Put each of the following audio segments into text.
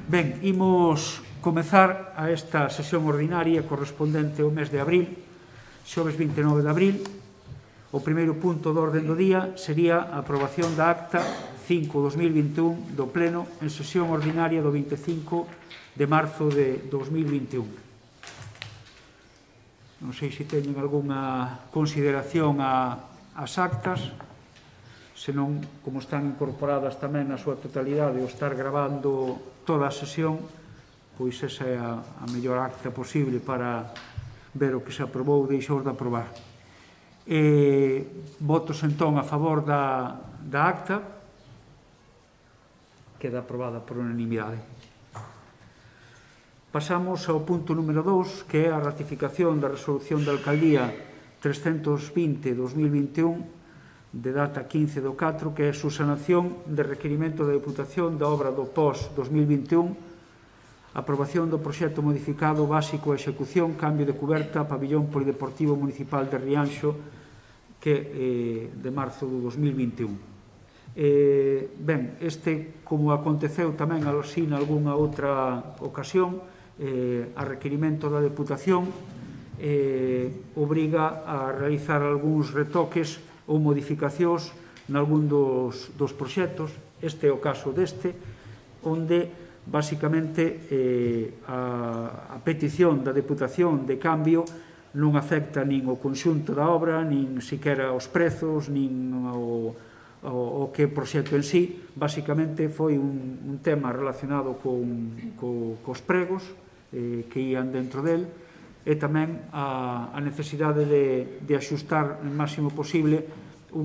Ben, imos comezar a esta sesión ordinaria correspondente ao mes de abril, xoves 29 de abril. O primeiro punto do orden do día sería a aprobación da acta 5/2021 do Pleno en sesión ordinaria do 25 de marzo de 2021. Non sei se teñen algunha consideración ás actas, senón, como están incorporadas tamén na súa totalidade o estar grabando toda a sesión, pois esa é a mellor acta posible para ver o que se aprobou ou deixou de aprobar. Votos entón a favor da acta, queda aprobada por unanimidade. Pasamos ao punto número 2, que é a ratificación da resolución da Alcaldía 320/2021 de data 15 do 4, que é a subsanación de requerimento da Deputación da obra do POS 2021, aprobación do proxecto modificado básico a execución, cambio de cuberta, pabillón polideportivo municipal de Rianxo, que de marzo do 2021. Ben, este, como aconteceu tamén así nalgúnha outra ocasión, a requerimento da Deputación obriga a realizar algúns retoques ou modificacións nalgún dos proxectos. Este é o caso deste, onde basicamente a petición da Deputación de cambio non afecta nin o conxunto da obra, nin sequera os prezos, nin o que proxecto en sí. Basicamente foi un tema relacionado cos pregos que ían dentro del, e tamén a necesidade de axustar o máximo posible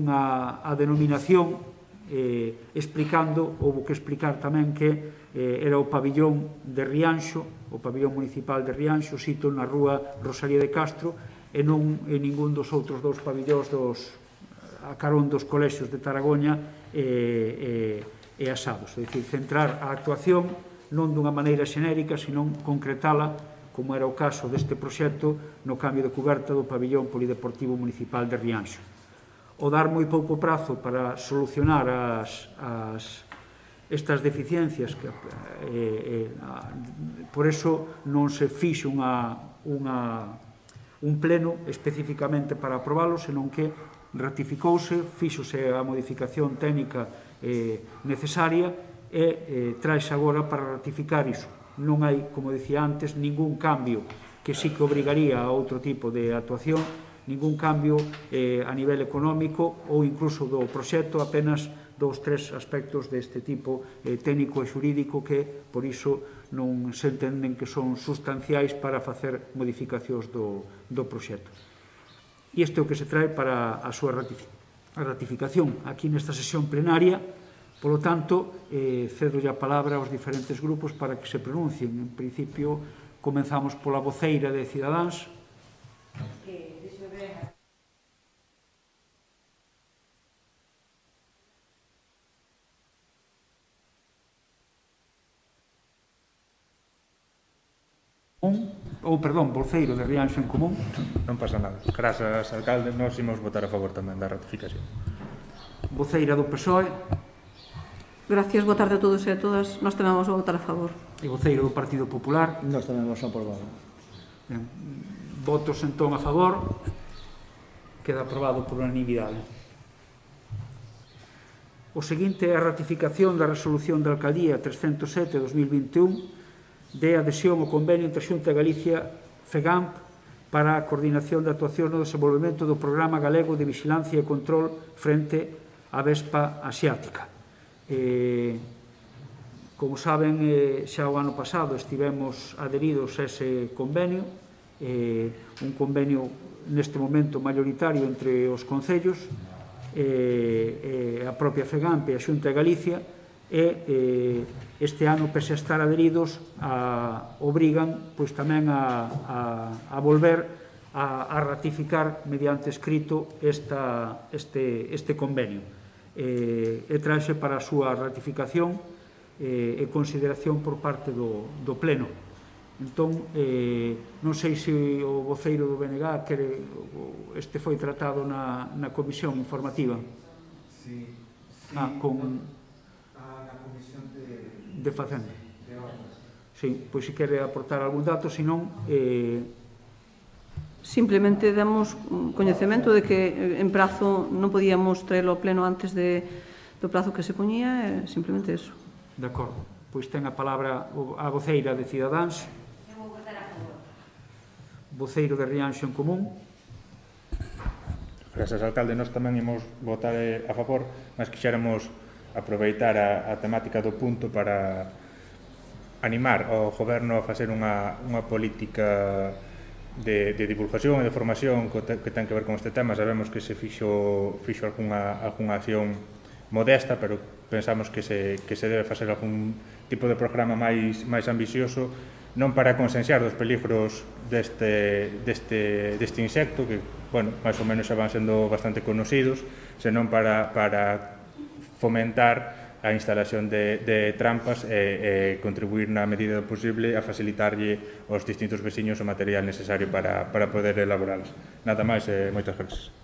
a denominación, explicando, houve que explicar tamén que era o pabillón de Rianxo, o pabillón municipal de Rianxo, sito na rúa Rosalía de Castro, e non en ningún dos outros dous pabillóns a carón dos colexios de Taragoña e Asados. É dicir, centrar a actuación non dunha maneira xenérica, senón concretala, como era o caso deste proxecto, no cambio de cuberta do pabillón polideportivo municipal de Rianxo. O dar moi pouco prazo para solucionar estas deficiencias, por eso non se fixo un pleno especificamente para aprobalo, senón que ratificouse, fíxose a modificación técnica necesaria e traese agora para ratificar iso. Non hai, como dicía antes, ningún cambio que sí que obrigaría a outro tipo de actuación, ningún cambio a nivel económico ou incluso do proxecto, apenas 2-3 aspectos deste tipo técnico e xurídico que, por iso, non se entenden que son sustanciais para facer modificacións do proxecto. E isto é o que se trae para a súa ratificación aquí nesta sesión plenaria. Polo tanto, cedo a palabra aos diferentes grupos para que se pronuncien. En principio, comenzamos pola voceira de Cidadáns. Voceiro de Rianxo en Común. Non pasa nada. Grazas, alcalde, nós imos votar a favor tamén da ratificación. Voceira do PSOE. Gracias, boa tarde a todos e a todas. Nós tamén vamos a votar a favor. E voceiro do Partido Popular. Nós tamén vamos a aprobar. Votos entón a favor. Queda aprobado por unanimidade. O seguinte é a ratificación da resolución da Alcaldía 307/2021 de adhesión ao convenio entre a Xunta de Galicia FEGAMP para a coordinación da actuación no desenvolvemento do Programa Galego de Vixilancia e Control frente á vespa asiática. Como saben, xa o ano pasado estivemos adheridos a ese convenio, un convenio neste momento maioritario entre os concellos, a propia FEGAMP e a Xunta de Galicia, e este ano, pese a estar adheridos, obrigan pois tamén a volver a ratificar mediante escrito este convenio. E traxe para a súa ratificación e consideración por parte do Pleno. Entón, non sei se o voceiro do BNG este foi tratado na comisión informativa. Sí, con na Comisión de Facenda. de Obras. Sí, pois se quere aportar algún dato, senón Simplemente damos coñecemento de que en prazo non podíamos traerlo ao pleno antes do prazo que se poñía, simplemente eso. de acordo. Pois ten a palabra a voceira de Cidadáns. Eu vou votar a favor. Voceiro de Rianxo en Común. Grazas, alcalde, nós tamén imos votar a favor, mas quixéramos aproveitar a temática do punto para animar ao goberno a facer unha política de divulgación e de formación que ten que ver con este tema. Sabemos que se fixo algunha acción modesta, pero pensamos que se debe facer algún tipo de programa máis ambicioso, non para concienciar dos peligros deste insecto, que, bueno, máis ou menos xa van sendo bastante conocidos, senón para fomentar a instalación de trampas e contribuir na medida do posible a facilitarlle aos distintos veciños o material necesario para poder elaboralas. Nada máis, moitas gracias.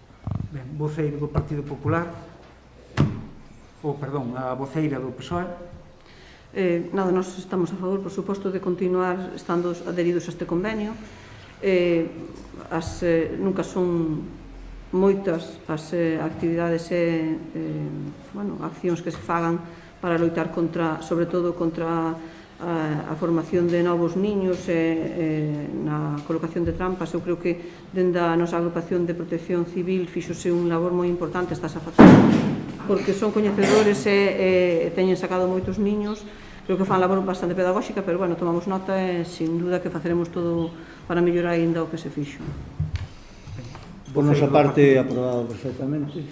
Ben, voceiro do Partido Popular. A voceira do PSOE. Nada, nós estamos a favor, por suposto, de continuar estando adheridos a este convenio. Nunca son moitas as actividades e accións que se fagan para loitar sobre todo contra a formación de novos niños e na colocación de trampas. Eu creo que dende a nosa agrupación de protección civil fixose un labor moi importante estas a facer, porque son coñecedores e teñen sacado moitos niños. Creo que fan labor bastante pedagóxica, pero, bueno, tomamos nota e, sin duda, que faceremos todo para mellorar ainda o que se fixo. Por nosa parte, aprobado perfectamente.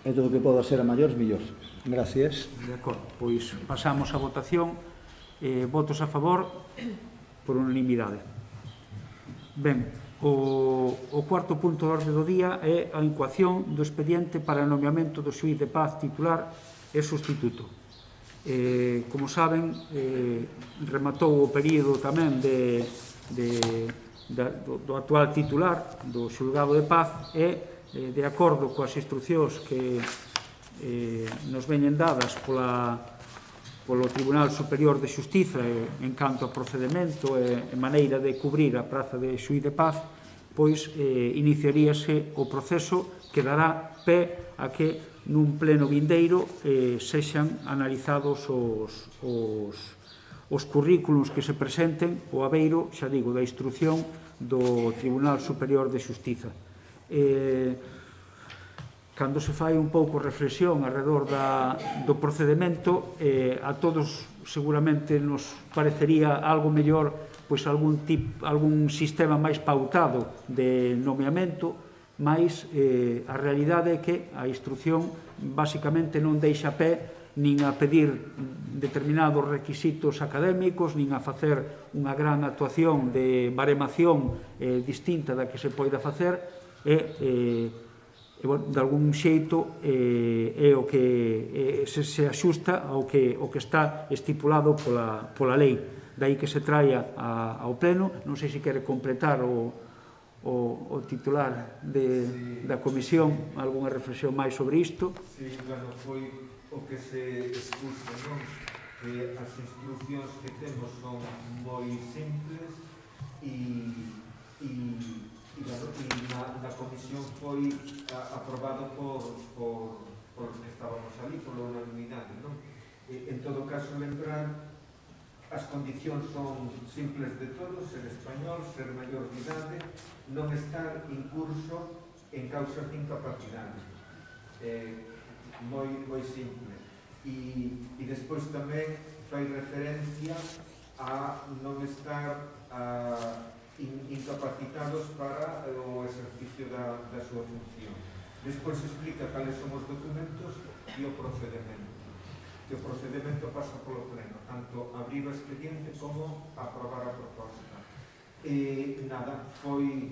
E todo o que poda ser a maiores, mellor. Gracias. De acordo, pois pasamos a votación. Votos a favor por unanimidade. Ben, o cuarto punto de orde do día é a incoación do expediente para o nomeamento do xuíz de paz titular e sustituto. Como saben, rematou o período tamén do actual titular do xulgado de paz e, de acordo coas instruccións que nos veñen dadas polo Tribunal Superior de Xustiza en canto a procedimento e maneira de cubrir a praza de xuíz de paz, pois iniciaríase o proceso que dará pé a que nun pleno vindeiro sexan analizados os currículums que se presenten o aveiro, xa digo, da instrucción do Tribunal Superior de Xustiza. Cando se fai un pouco reflexión alrededor do procedimento, a todos seguramente nos parecería algo mellor pois algún sistema máis pautado de nomeamento, mas a realidade é que a instrucción basicamente non deixa pé nin a pedir determinados requisitos académicos, nin a facer unha gran actuación de baremación distinta da que se poida facer, de algún xeito é o que se axusta ao que está estipulado pola lei. Daí que se traia ao pleno. Non sei se quere completar o titular da comisión algunha reflexión máis sobre isto. Sí, bueno, foi o que se expuso, non? Que as instruccións que temos son moi simples e na comisión foi aprobado por os que estábamos ali, por unanimidade, non? En todo caso, lembrar, as condicións son simples de todos: ser español, ser maior de idade, non estar incurso en causas de incapacidade. Moi simple. E despois tamén fai referencia a non estar incapacitados para o exercicio da súa función. Despois explica cales son os documentos e o procedimento. Que o procedimento pasa polo pleno, tanto abrir o expediente como aprobar a proposta. Nada, foi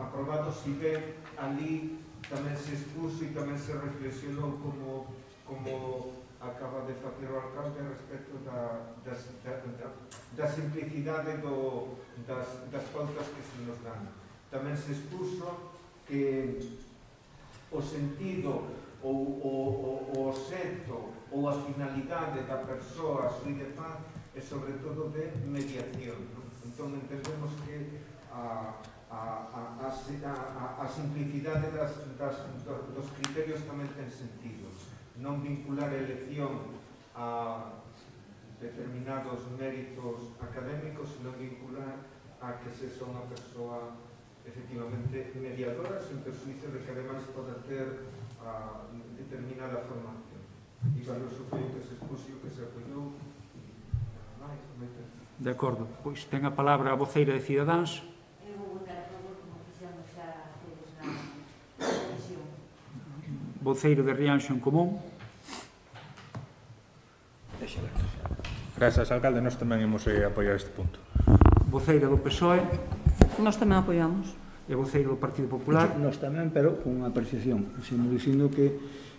aprobado. Si ve, ali tamén se expuso e tamén se reflexionou como acaba de facer o alcalde respecto da simplicidade das pautas que se nos dan. Tamén se expuso que o sentido ou obxecto ou a finalidade da persoa Xui de Paz é sobre todo de mediación. Entón entendemos que a simplicidade dos criterios tamén ten sentido. Non vincular a elección a determinados méritos académicos, sino vincular a que se son unha persoa efectivamente mediadora, sen perjuicio de que ademais poda ter determinada formación. E valioso foi o que se expuxo, que se apoiou. De acordo. Pois ten a palabra a voceira de Cidadáns. Eu vou votar a favor, como fixemos xa tedes na comisión. Voceiro de Rianxo en Común. Grazas, alcalde, nós tamén imos apoiar este punto. Voceiro do PSOE Nós tamén apoiamos. e voceiro do Partido Popular. Nós tamén, pero con unha apreciación. Seguimos dicindo que,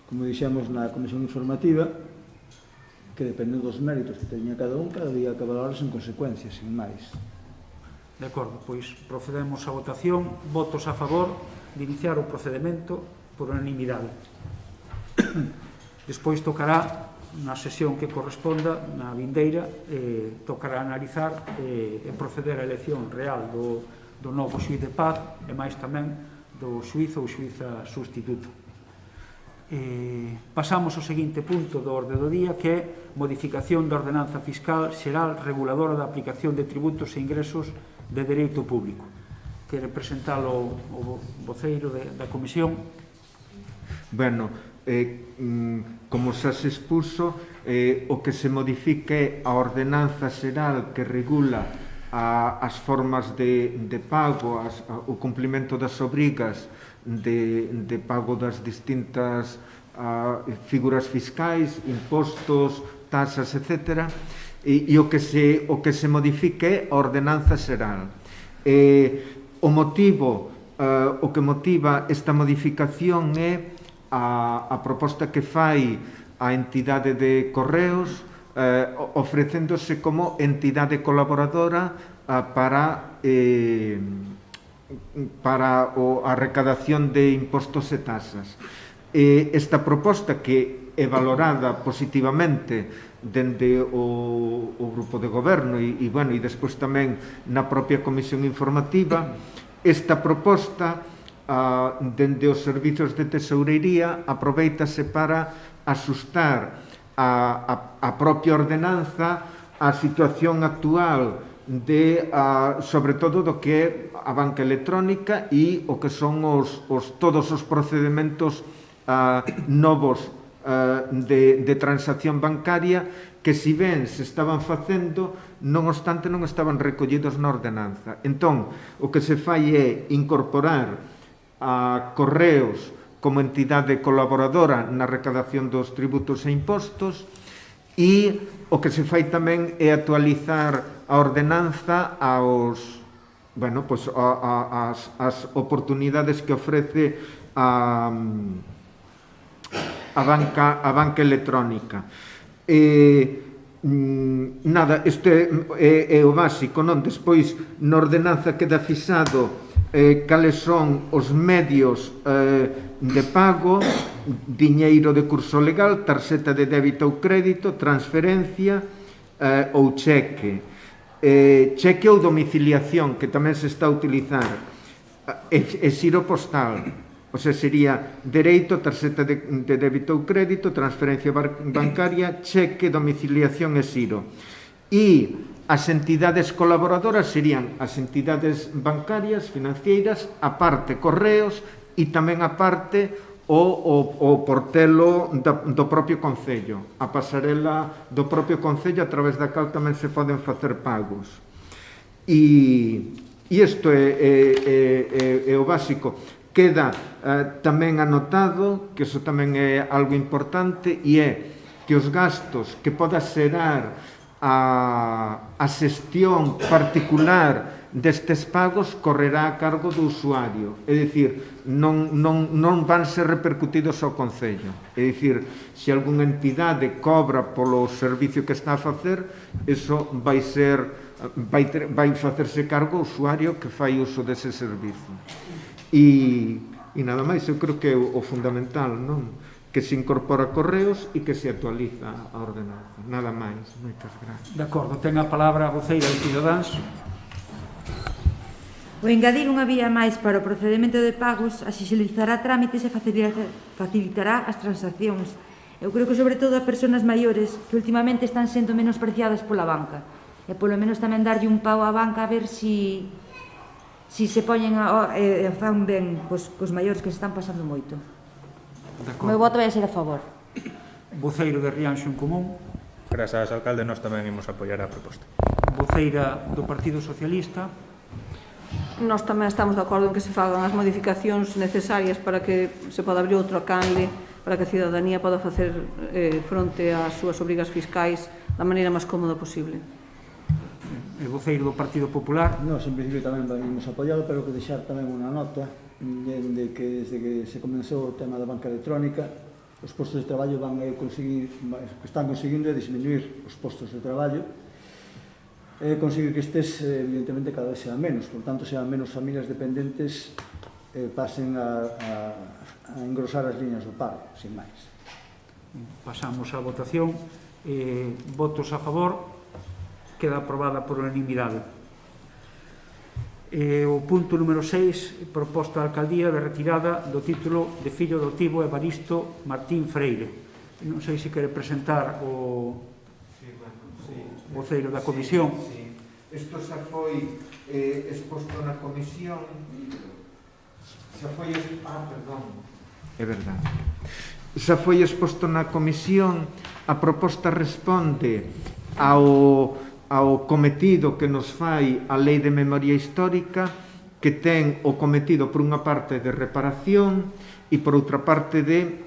como dixemos na Comisión Informativa, que depende dos méritos que teña cada día que valorarse en consecuencia, sin máis. De acordo, pois procedemos á votación. Votos a favor de iniciar o procedimento por unanimidade. Despois tocará, na sesión que corresponda, na vindeira, tocará analizar e proceder á elección real do novo xuiz de paz e máis tamén do xuiz ou xuiza sustituto. Pasamos ao seguinte punto do orde do día, que é modificación da ordenanza fiscal xeral reguladora da aplicación de tributos e ingresos de dereito público. Quere presentalo o voceiro da comisión? Bueno, como xa se expuso, o que se modifique a ordenanza xeral que regula as formas de pago, o cumplimento das obrigas de pago das distintas figuras fiscais, impostos, tasas, etc. E o que se modifique a ordenanza xeral. O que motiva esta modificación é a proposta que fai a entidade de Correos, ofrecéndose como entidade colaboradora para a recadación de impostos e tasas. Esta proposta, que é valorada positivamente dende o grupo de goberno e despois tamén na propia Comisión Informativa, esta proposta dende os servizos de tesourería aproveitase para asustar a propia ordenanza a situación actual sobre todo do que é a banca electrónica e o que son todos os procedementos novos de transacción bancaria que, si ben se estaban facendo, non obstante non estaban recollidos na ordenanza. Entón, o que se fai é incorporar a Correos como entidade colaboradora na recadación dos tributos e impostos, e o que se fai tamén é actualizar a ordenanza as oportunidades que ofrece a banca electrónica. Isto é o básico, non? Despois, na ordenanza queda fixado cales son os medios de pago: diñeiro de curso legal, tarxeta de débito ou crédito, transferencia ou cheque. Cheque ou domiciliación, que tamén se está a utilizar, e xiro postal, o sea, sería dereito, tarxeta de débito ou crédito, transferencia bancaria, cheque, domiciliación e xiro. E as entidades colaboradoras serían as entidades bancarias, financeiras, a parte Correos e tamén a parte o portelo do propio Concello, a pasarela do propio Concello a través da cal tamén se poden facer pagos. E isto é o básico. Queda tamén anotado, que iso tamén é algo importante, e é que os gastos que poda xerar a xestión particular destes pagos correrá a cargo do usuario, é dicir, non van ser repercutidos ao Concello. É dicir, se algunha entidade cobra polo servicio que está a facer, iso vai facerse cargo o usuario que fai uso dese servicio. E nada máis, eu creo que é o fundamental, non? que se incorpora Correos e que se actualiza a ordenanza. Nada máis. Moitas gracias. De acordo, ten a palabra a voceira de Cidadáns. O engadir unha vía máis para o procedemento de pagos axilizará trámites e facilitará as transaccións. Eu creo que sobre todo a persoas maiores que últimamente están sendo menospreciadas pola banca e polo menos tamén darlle un pau á banca a ver si se poñen e fan ben cos maiores que se están pasando moito. O meu voto vai a ser a favor. Voceiro de Rianxo en Común. Grazas, alcalde, nós tamén imos apoiar a proposta. Voceira do Partido Socialista. Nós tamén estamos de acordo en que se fagan as modificacións necesarias para que se poda abrir outro canle, para que a cidadanía poda facer fronte ás súas obrigas fiscais da maneira máis cómoda posible. E voceiro do Partido Popular. Nós, en principio, tamén vamos apoiado, pero que deixar tamén unha nota de que desde que se comenzou o tema da banca electrónica, os postos de traballo están conseguindo disminuir os postos de traballo, conseguir que estes, evidentemente, cada vez sean menos, por tanto, sean menos familias dependentes pasen a engrosar as liñas do paro, sin máis. Pasamos á votación. Votos a favor. Queda aprobada por unanimidade. O punto número 6, proposta da alcaldía de retirada do título de fillo adotivo Evaristo Martín Freire. Non sei se quere presentar o voceiro da comisión. Isto xa foi exposto na comisión. Xa foi... perdón. É verdade. Xa foi exposto na comisión. A proposta responde ao cometido que nos fai a Lei de Memoria Histórica, que ten o cometido por unha parte de reparación e por outra parte de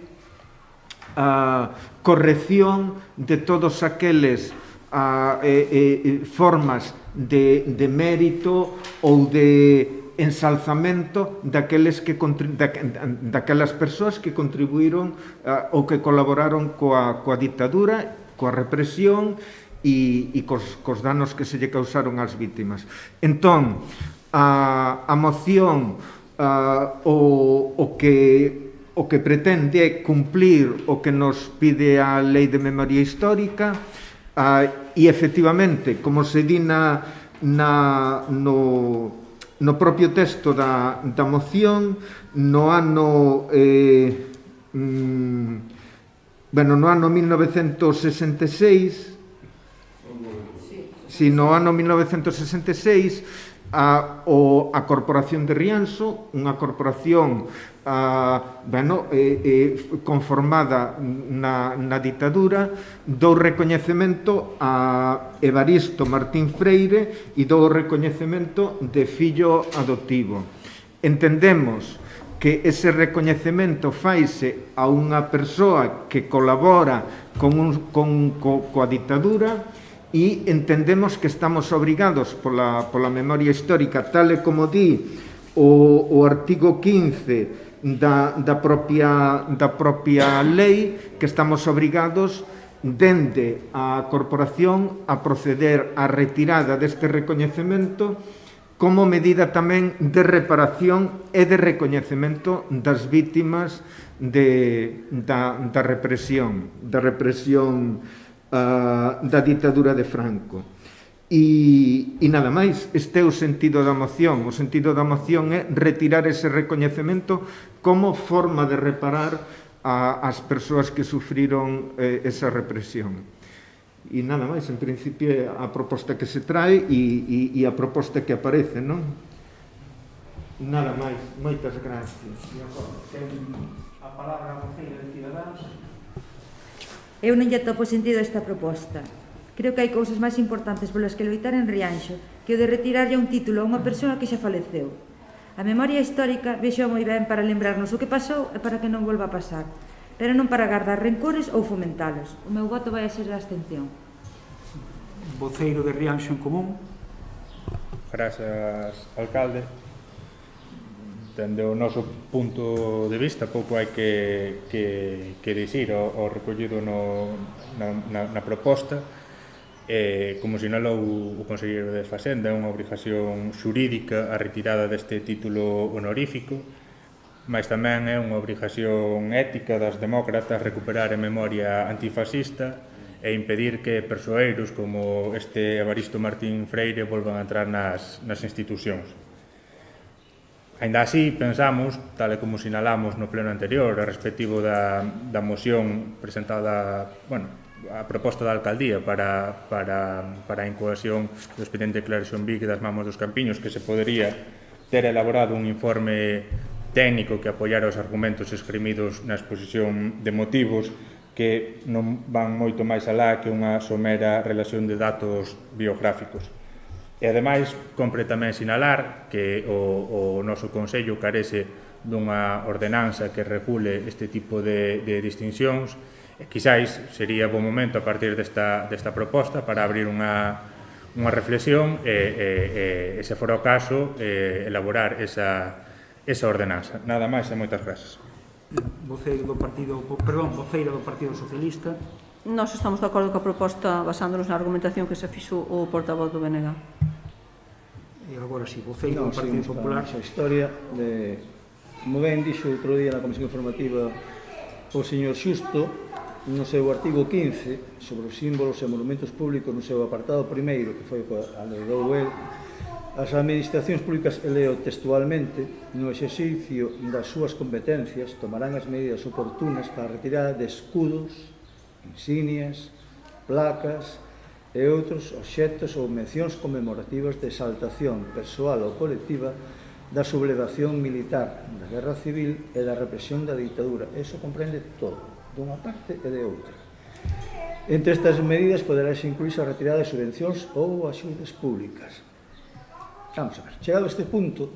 corrección de todos aqueles formas de mérito ou de ensalzamento daquelas persoas que contribuíron ou que colaboraron coa ditadura, coa represión e cos danos que se lle causaron ás vítimas. Entón, a moción o que pretende é cumplir o que nos pide a Lei de Memoria Histórica e, efectivamente, como se di no propio texto da moción, no ano 1966, no ano 1966, a Corporación de Rianxo, unha corporación conformada na ditadura, dou recoñecemento a Evaristo Martín Freire e dou recoñecemento de fillo adoptivo. Entendemos que ese recoñecemento faise a unha persoa que colabora coa ditadura e entendemos que estamos obrigados pola memoria histórica, tal e como di o artigo 15 da propia lei, que estamos obrigados dende a corporación a proceder á retirada deste recoñecemento como medida tamén de reparación e de recoñecemento das vítimas da represión da ditadura de Franco. E nada máis, este é o sentido da moción. O sentido da moción é retirar ese recoñecemento como forma de reparar as persoas que sufriron esa represión. E nada máis, en principio, é a proposta que se trae e a proposta que aparece, non? Nada máis, moitas gracias. Ten a palabra a voceira de Cidadáns. Eu non lle topo sentido a esta proposta. Creo que hai cousas máis importantes polas que loitar en Rianxo que o de retirarlle un título a unha persoa que xa faleceu. A memoria histórica vexo moi ben para lembrarnos o que pasou e para que non volva a pasar, pero non para guardar rencores ou fomentalos. O meu voto vai a ser de abstención. Voceiro de Rianxo en Común. Grazas, alcalde. Dende o noso punto de vista, pouco hai que dicir o recollido na proposta. Como sinalou o conselleiro de Facenda, é unha obrigación xurídica a retirada deste título honorífico. mas tamén é unha obrigación ética das demócratas recuperar a memoria antifascista e impedir que persoeiros como este Evaristo Martín Freire volvan a entrar nas institucións. Ainda así, pensamos, tal e como sinalamos no pleno anterior, a respectivo da moción presentada, a proposta da alcaldía para a incoación do expediente de declaración BIC das Mamos dos Campiños, que se podería ter elaborado un informe técnico que apoiara os argumentos esgrimidos na exposición de motivos que non van moito máis alá que unha somera relación de datos biográficos. E, ademais, compre tamén sinalar que o noso Consello carece dunha ordenanza que regule este tipo de distincións e, quizáis, sería bo momento a partir desta proposta para abrir unha reflexión e, se fora o caso, elaborar esa ordenanza. Nada máis e moitas grazas. Voceira do Partido Socialista. Nós estamos de acordo coa proposta basándonos na argumentación que se fixo o portavoz do BNG. E agora si, voceira do Partido Popular. A historia de, como ben dixo outro día na Comisión Informativa o señor Xusto, no seu artigo 15 sobre os símbolos e monumentos públicos, no seu apartado primeiro, que foi a alegou el, as administracións públicas, leo textualmente, no exercicio das súas competencias tomarán as medidas oportunas para a retirada de escudos, insignias, placas e outros obxectos ou mencións conmemorativas de exaltación persoal ou colectiva da sublevación militar, da guerra civil e da represión da ditadura. Eso comprende todo, dunha parte e de outra. Entre estas medidas poderás incluirse a retirada de subvencións ou axudas públicas. Vamos a ver, chegado a este punto,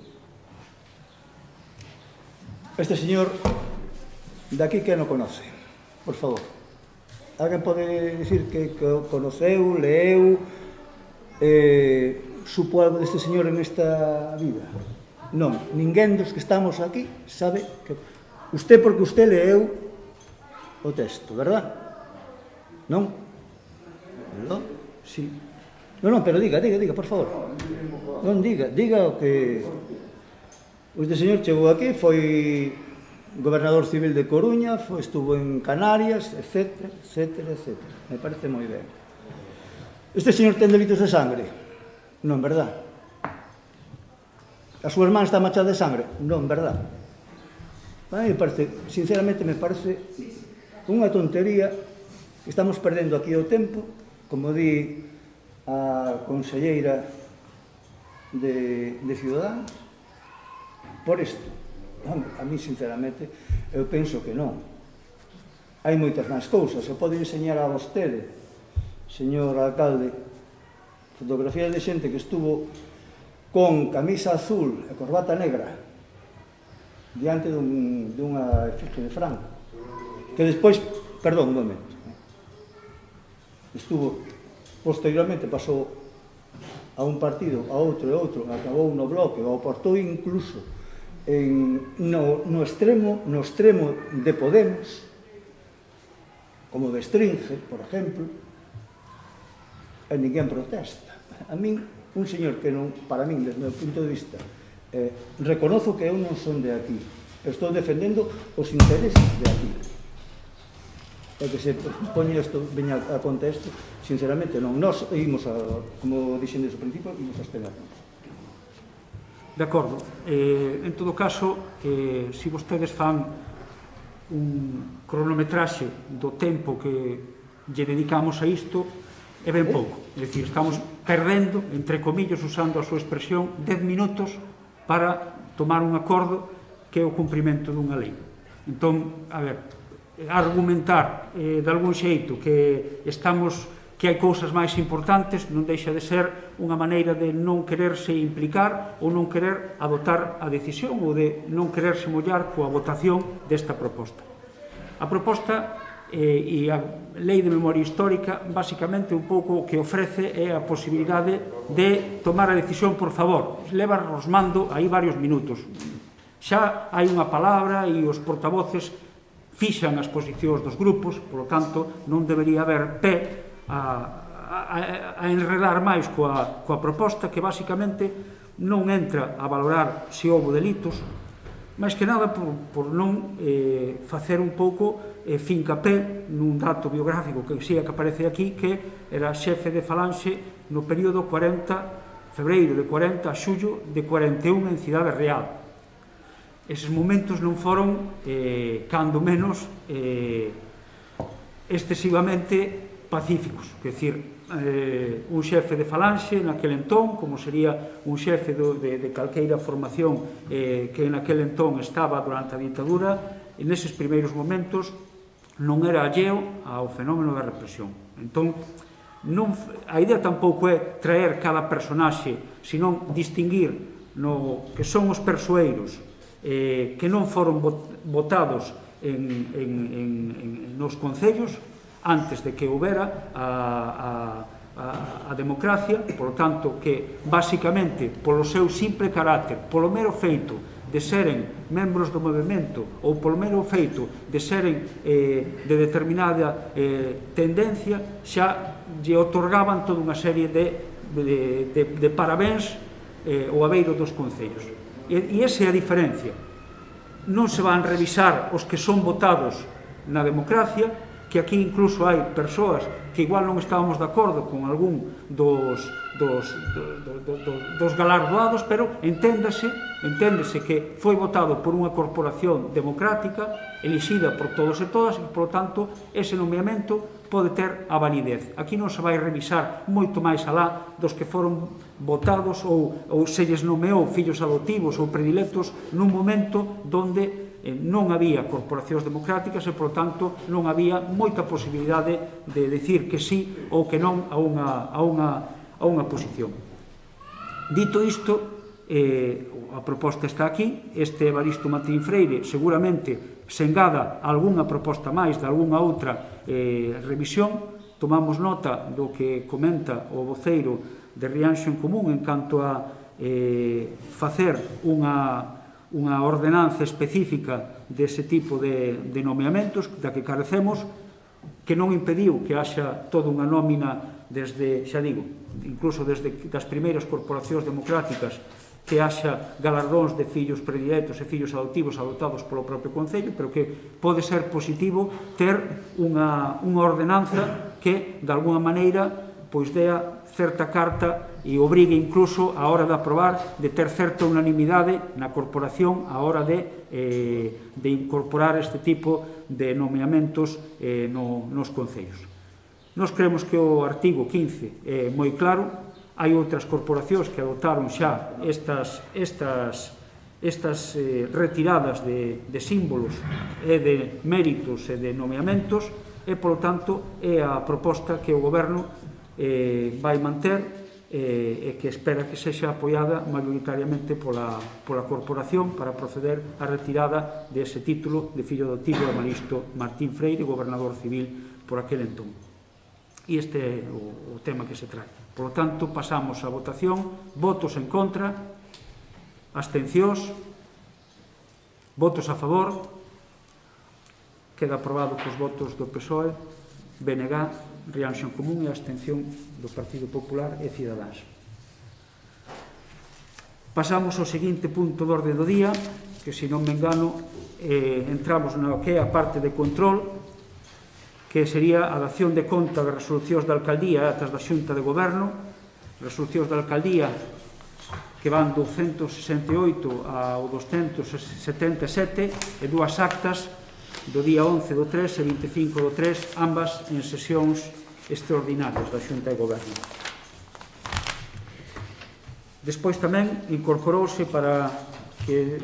este señor de aquí que non conoce, por favor. Alguén pode dicir que conoceu, leeu, supo algo deste señor en esta vida? Non, ninguén dos que estamos aquí sabe que... Usted porque usted leeu o texto, verdad? Non? Non? Sí. Non, pero diga, por favor. Non diga o que... Este señor chegou aquí, foi gobernador civil de Coruña, estuvo en Canarias, etc. Me parece moi ben. Este señor ten delitos de sangre? Non, verdad? A súa irmán está manchada de sangre? Non, verdad? A mí me parece, sinceramente, me parece unha tontería que estamos perdendo aquí o tempo, como di a conselleira de Ciudadanos, por isto. A mí, sinceramente, eu penso que non. Hai moitas máis cousas. Eu podo enseñar a vostede, señor alcalde, fotografías de xente que estuvo con camisa azul e corbata negra diante dunha efecto de Franco, que despois, perdón, un momento, estuvo, posteriormente pasou a un partido, a outro e outro, acabou no bloque, ou aportou incluso no extremo de Podemos, como de Stringe, por exemplo, e ninguén protesta. A min, un señor que non, para min, desde o meu punto de vista, reconozo que eu non son de aquí, estou defendendo os intereses de aquí. E que se poñe isto, veña a conta isto, sinceramente non. Nós imos, como dixen desde o principio, imos a esperarnos. De acordo. En todo caso, se vostedes fan un cronometraxe do tempo que lle dedicamos a isto, é ben pouco. É dicir, estamos perdendo, entre comillas, usando a súa expresión, 10 minutos para tomar un acordo que é o cumprimento dunha lei. Entón, a ver, argumentar de algún xeito que hai cousas máis importantes non deixa de ser unha maneira de non quererse implicar ou non querer adoptar a decisión ou de non quererse mollar coa votación desta proposta. A proposta e a Lei de Memoria Histórica basicamente un pouco o que ofrece é a posibilidade de tomar a decisión por favor. Leva rosmando aí varios minutos. Xa hai unha palabra e os portavoces fixan as posicións dos grupos, polo tanto non debería haber pé a enredar máis coa proposta que basicamente non entra a valorar se houve delitos, máis que nada por non facer un pouco fincapé nun dato biográfico que sí que aparece aquí, que era xefe de Falanxe no período febreiro de 40 a xullo de 41 en Cidade Real. Eses momentos non foron, cando menos, excesivamente pacíficos, quer dicir, un xefe de Falanxe naquel entón, como sería un xefe de calqueira formación que naquel entón estaba durante a ditadura, e neses primeiros momentos non era alleo ao fenómeno da represión. Entón, a idea tampouco é traer cada personaxe, senón distinguir no que son os persoeiros que non foron votados nos concellos antes de que houbera a democracia, por tanto, que basicamente polo seu simple carácter, polo mero feito de seren membros do movimento ou polo mero feito de seren de determinada tendencia, xa lle otorgaban toda unha serie de parabéns ao abeiro dos concellos. E esa é a diferencia. Non se van revisar os que son votados na democracia, que aquí incluso hai persoas que igual non estábamos de acordo con algún dos galardoados, pero enténdese que foi votado por unha corporación democrática, elixida por todos e todas, e, por tanto, ese nomeamento pode ter a validez. Aquí non se vai revisar moito máis alá dos que foron votados ou se lles nomeou fillos adoptivos ou predilectos nun momento donde non había corporacións democráticas e, por tanto, non había moita posibilidade de decir que sí ou que non a unha posición. Dito isto, a proposta está aquí. Este Evaristo Martín Freire seguramente se engada algunha proposta máis de algunha outra revisión. Tomamos nota do que comenta o voceiro de Rianxo en Común en canto a facer unha ordenanza específica dese tipo de nomeamentos da que carecemos, que non impediu que haxa toda unha nómina desde, xa digo, incluso desde das primeiras corporacións democráticas, que haxa galardóns de fillos predilectos e fillos adoptivos adoptados polo propio Concello, pero que pode ser positivo ter unha ordenanza que, de alguna maneira, pois dea certa carta e obrigue incluso a hora de aprobar de ter certa unanimidade na corporación a hora de incorporar este tipo de nomeamentos nos concellos. Nos creemos que o artigo 15 é moi claro. Hai outras corporacións que adotaron xa estas retiradas de símbolos e de méritos e de nomeamentos, e, polo tanto, é a proposta que o Goberno vai manter e que espera que sexa apoiada maioritariamente pola corporación para proceder á retirada dese título de fillo adoptivo de Evaristo Martín Freire, gobernador civil por aquel entón. E este é o tema que se trae. Por lo tanto, pasamos á votación. Votos en contra, abstencións, votos a favor. Queda aprobado cos votos do PSOE, BNG, Rianxo en Común e a abstención do Partido Popular e Cidadáns. Pasamos ao seguinte punto do orde do día, que, se non me engano, entramos na que é a parte de control, que sería a dación de conta das resolucións da Alcaldía e atas da Xunta de Goberno, resolucións da Alcaldía que van do 168 ao 277 e dúas actas do día 11 do 3 e 25 do 3, ambas en sesións extraordinarias da Xunta de Goberno. Despois tamén incorporouse para que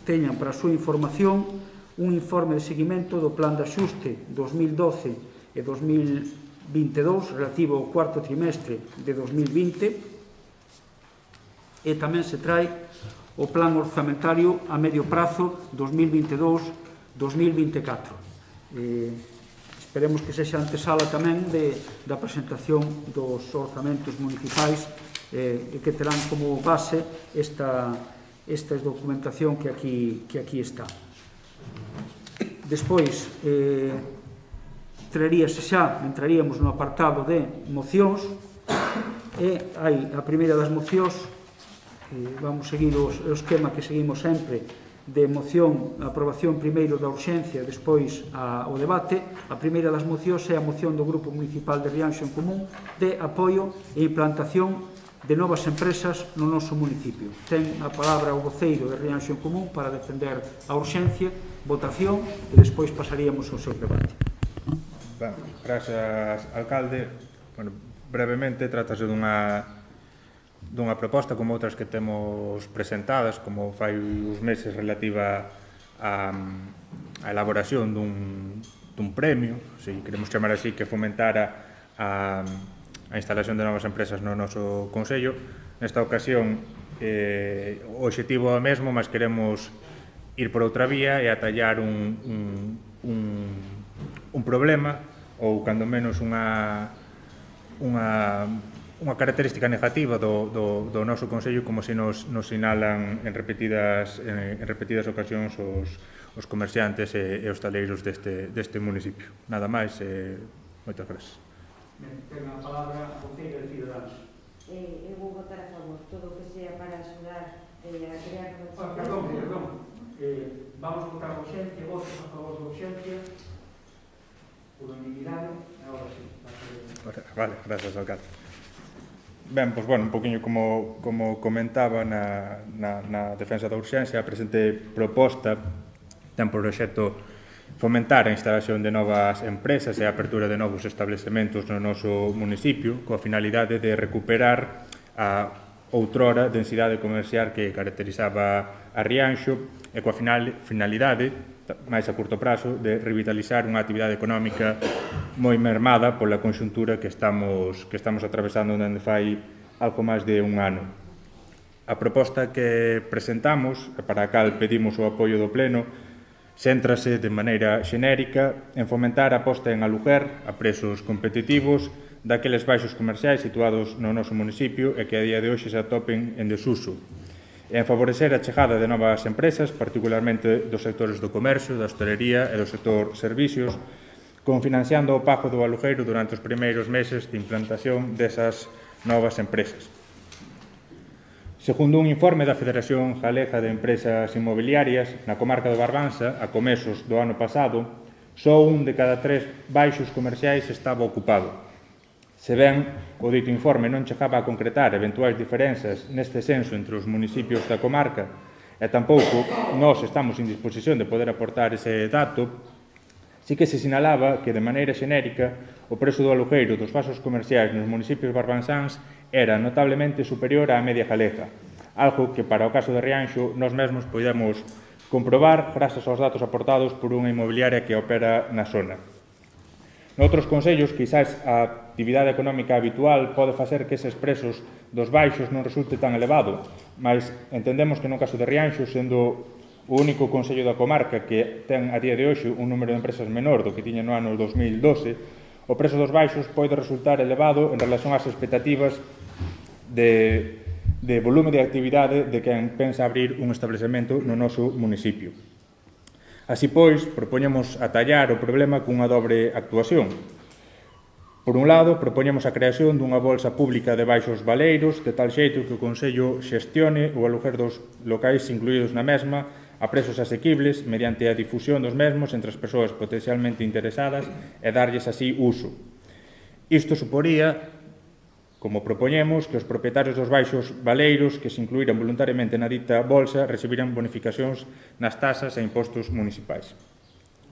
teñan para a súa información un informe de seguimento do Plan de Axuste 2012 e 2022 relativo ao cuarto trimestre de 2020, e tamén se trae o Plan Orzamentario a medio prazo 2022-2024. Esperemos que sexa antesala tamén da presentación dos orzamentos municipais e que terán como base esta documentación que aquí está. Despois, entraríamos no apartado de mocións, e hai a primeira das mocións. Vamos seguir o esquema que seguimos sempre de moción, a aprobación primeiro da urxencia, despois o debate. A primeira das mocións é a moción do Grupo Municipal de Rianxo en Común de apoio e implantación de novas empresas no noso municipio. Ten a palabra o voceiro de Rianxo en Común para defender a urxencia, votación, e despois pasaríamos ao seu debate. Grazas, alcalde. Bueno, brevemente, trátase dunha proposta como outras que temos presentadas, como fai uns meses relativa á elaboración dun premio, se queremos chamar así, que fomentara a instalación de novas empresas no noso Concello. Nesta ocasión, o obxectivo é o mesmo, mas queremos ir por outra vía e atallar un problema, ou cando menos unha característica negativa do noso Concello, como se nos sinalan en repetidas ocasións os comerciantes e hostaleiros deste municipio. Nada máis, moitas gracias. Ten a palabra a voceira de Ciudadanos. Eu vou votar a favor, todo o que sea para axudar a crear... Perdón. Vamos votar a urxencia, votos a favor da urxencia, por unanimidade, agora sí. Vale, gracias, alcalde. Ben, pois, bueno, un poquinho como comentaba na defensa da urxencia, a presente proposta ten por obxecto fomentar a instalación de novas empresas e a apertura de novos establecementos no noso municipio, coa finalidade de recuperar a outrora densidade comercial que caracterizaba a Rianxo e coa finalidade, máis a curto prazo, de revitalizar unha actividade económica moi mermada pola conxuntura que estamos atravesando onde fai algo máis de un ano. A proposta que presentamos, para a cal pedimos o apoio do Pleno, céntrase de maneira xenérica en fomentar a posta en aluguer a prezos competitivos daqueles baixos comerciais situados no noso municipio e que a día de hoxe se atopen en desuso, e en favorecer a chegada de novas empresas, particularmente dos sectores do comercio, da hostalería e do sector servicios, confinanciando o pago do alugueiro durante os primeiros meses de implantación desas novas empresas. Segundo un informe da Federación Galega de Empresas Inmobiliarias, na comarca do Barbanza, a comezos do ano pasado, só 1 de cada 3 baixos comerciais estaba ocupado. Se ben o dito informe non chegaba a concretar eventuais diferenzas neste censo entre os municipios da comarca e tampouco nós estamos en disposición de poder aportar ese dato, sí que se sinalaba que de maneira xenérica o prezo do alugueiro dos vasos comerciais nos municipios barbanzáns era notablemente superior á media galega, algo que para o caso de Rianxo nós mesmos podemos comprobar grazas aos datos aportados por unha inmobiliaria que opera na zona. Noutros concellos, quizás a actividade económica habitual pode facer que eses prezos dos baixos non resulte tan elevado, mas entendemos que no caso de Rianxo, sendo o único concello da comarca que ten a día de hoxe un número de empresas menor do que tiña no ano 2012, o prezo dos baixos pode resultar elevado en relación ás expectativas de volume de actividade de quen pensa abrir un establecemento no noso municipio. Así pois, propoñemos atallar o problema cunha dobre actuación. Por un lado, propoñemos a creación dunha bolsa pública de baixos valeiros, de tal xeito que o Concello xestione o aluguer dos locais incluídos na mesma a prezos asequibles mediante a difusión dos mesmos entre as persoas potencialmente interesadas e darlles así uso. Isto suporía, como propoñemos, que os propietarios dos baixos valeiros que se incluíran voluntariamente na dita bolsa recibiran bonificacións nas tasas e impostos municipais.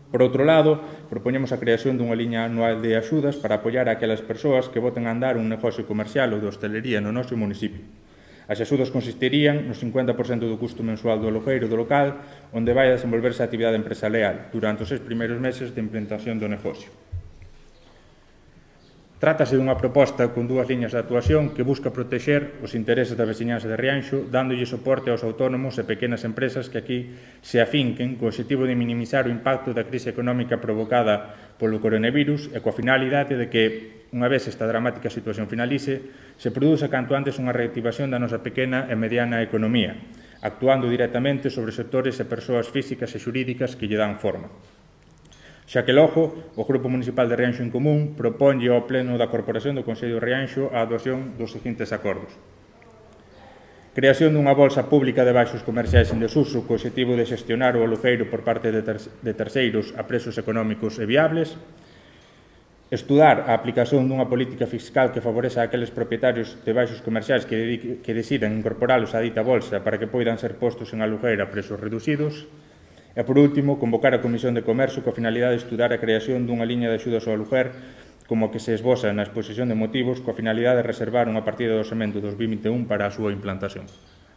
Por outro lado, propoñemos a creación dunha liña anual de axudas para apoiar a aquelas persoas que boten a andar un negocio comercial ou de hostelería no noso municipio. As axudas consistirían no 50% do custo mensual do alugueiro do local onde vai a desenvolverse a actividade empresarial durante os 6 primeiros meses de implantación do negocio. Trátase dunha proposta con 2 liñas de actuación que busca protexer os intereses da veciñanza de Rianxo, dándolle soporte aos autónomos e pequenas empresas que aquí se afinquen co objetivo de minimizar o impacto da crise económica provocada polo coronavirus e coa finalidade de que, unha vez esta dramática situación finalice, se produza canto antes unha reactivación da nosa pequena e mediana economía, actuando directamente sobre sectores e persoas físicas e xurídicas que lle dan forma. Xa que logo, o Grupo Municipal de Rianxo en Común proponlle ao Pleno da Corporación do Concello de Rianxo a adopción dos seguintes acordos. Creación dunha bolsa pública de baixos comerciais en desuso co obxectivo de xestionar o alugueiro por parte de terceiros a prezos económicos e viables. Estudar a aplicación dunha política fiscal que favoreza a aqueles propietarios de baixos comerciais que decidan incorporalos á dita bolsa para que poidan ser postos en alugueiro a prezos reducidos. E, por último, convocar a Comisión de Comercio coa finalidade de estudar a creación dunha liña de axudas ao aluguer como que se esboza na exposición de motivos coa finalidade de reservar unha partida de orçamento 2021 para a súa implantación.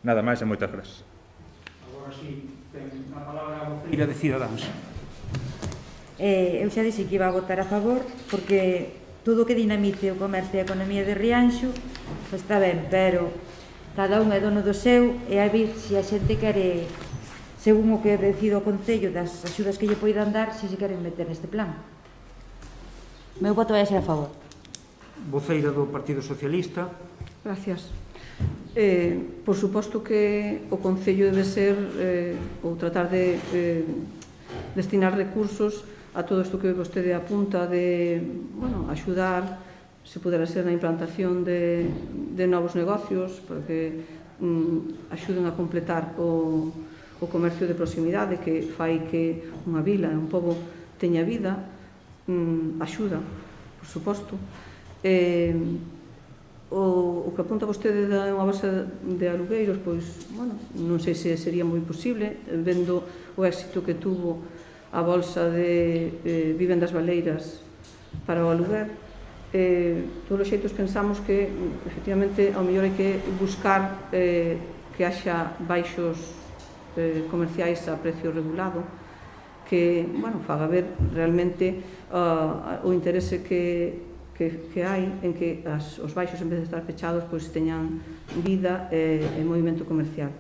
Nada máis e moitas gracias. Agora sí, ten a palabra a voceira de Cidadáns. Eu xa dixi que iba a votar a favor porque todo o que dinamice o comercio e a economía de Rianxo está ben, pero cada un é dono do seu e a ver se a xente quere, según o que decida o Concello das axudas que lle poidan dar, se se queren meter neste plan. Meu voto vai a ser a favor. Voceira do Partido Socialista. Gracias. Por suposto que o Concello debe ser ou tratar de destinar recursos a todo isto que vostede apunta de, bueno, axudar, se pudera ser na implantación de novos negocios, porque axuden a completar o comercio de proximidade que fai que unha vila e un pobo teña vida, axuda, por suposto. O que apunta vostede da unha bolsa de alugueiros, pois, bueno, non sei se sería moi posible, vendo o éxito que tuvo a bolsa de vivendas baleiras para o aluguer. Todos os xeitos pensamos que, efectivamente, ao mellor hai que buscar que haxa baixos comerciais a precio regulado, que, bueno, faga ver realmente o interese que hai en que os baixos, en vez de estar pechados, pois teñan vida e movimento comercial.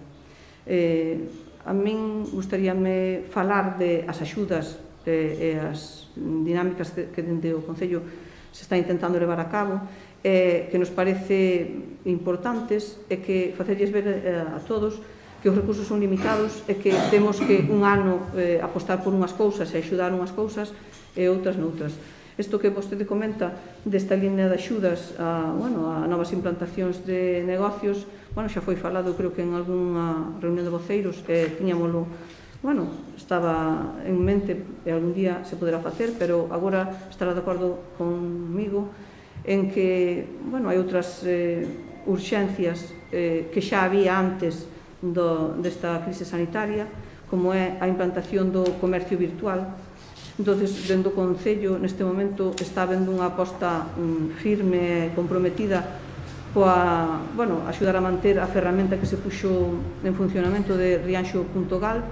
A min gustaríame falar de as axudas e as dinámicas que dende o Concello se está intentando levar a cabo, que nos parece importantes e que facerlles ver a todos que os recursos son limitados e que temos que un ano apostar por unhas cousas e axudar unhas cousas e outras noutras. Isto que vostede comenta desta línea de axudas a novas implantacións de negocios, xa foi falado, creo que en algunha reunión de voceiros, tiñámoslo, estaba en mente e algún día se poderá facer, pero agora estará de acordo conmigo en que, hai outras urxencias que xa había antes desta crise sanitaria, como é a implantación do comercio virtual. Entón, dentro do Concello, neste momento, está habendo unha aposta firme e comprometida coa, axudar a manter a ferramenta que se puxo en funcionamento de Rianxo.gal,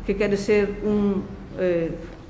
que quere ser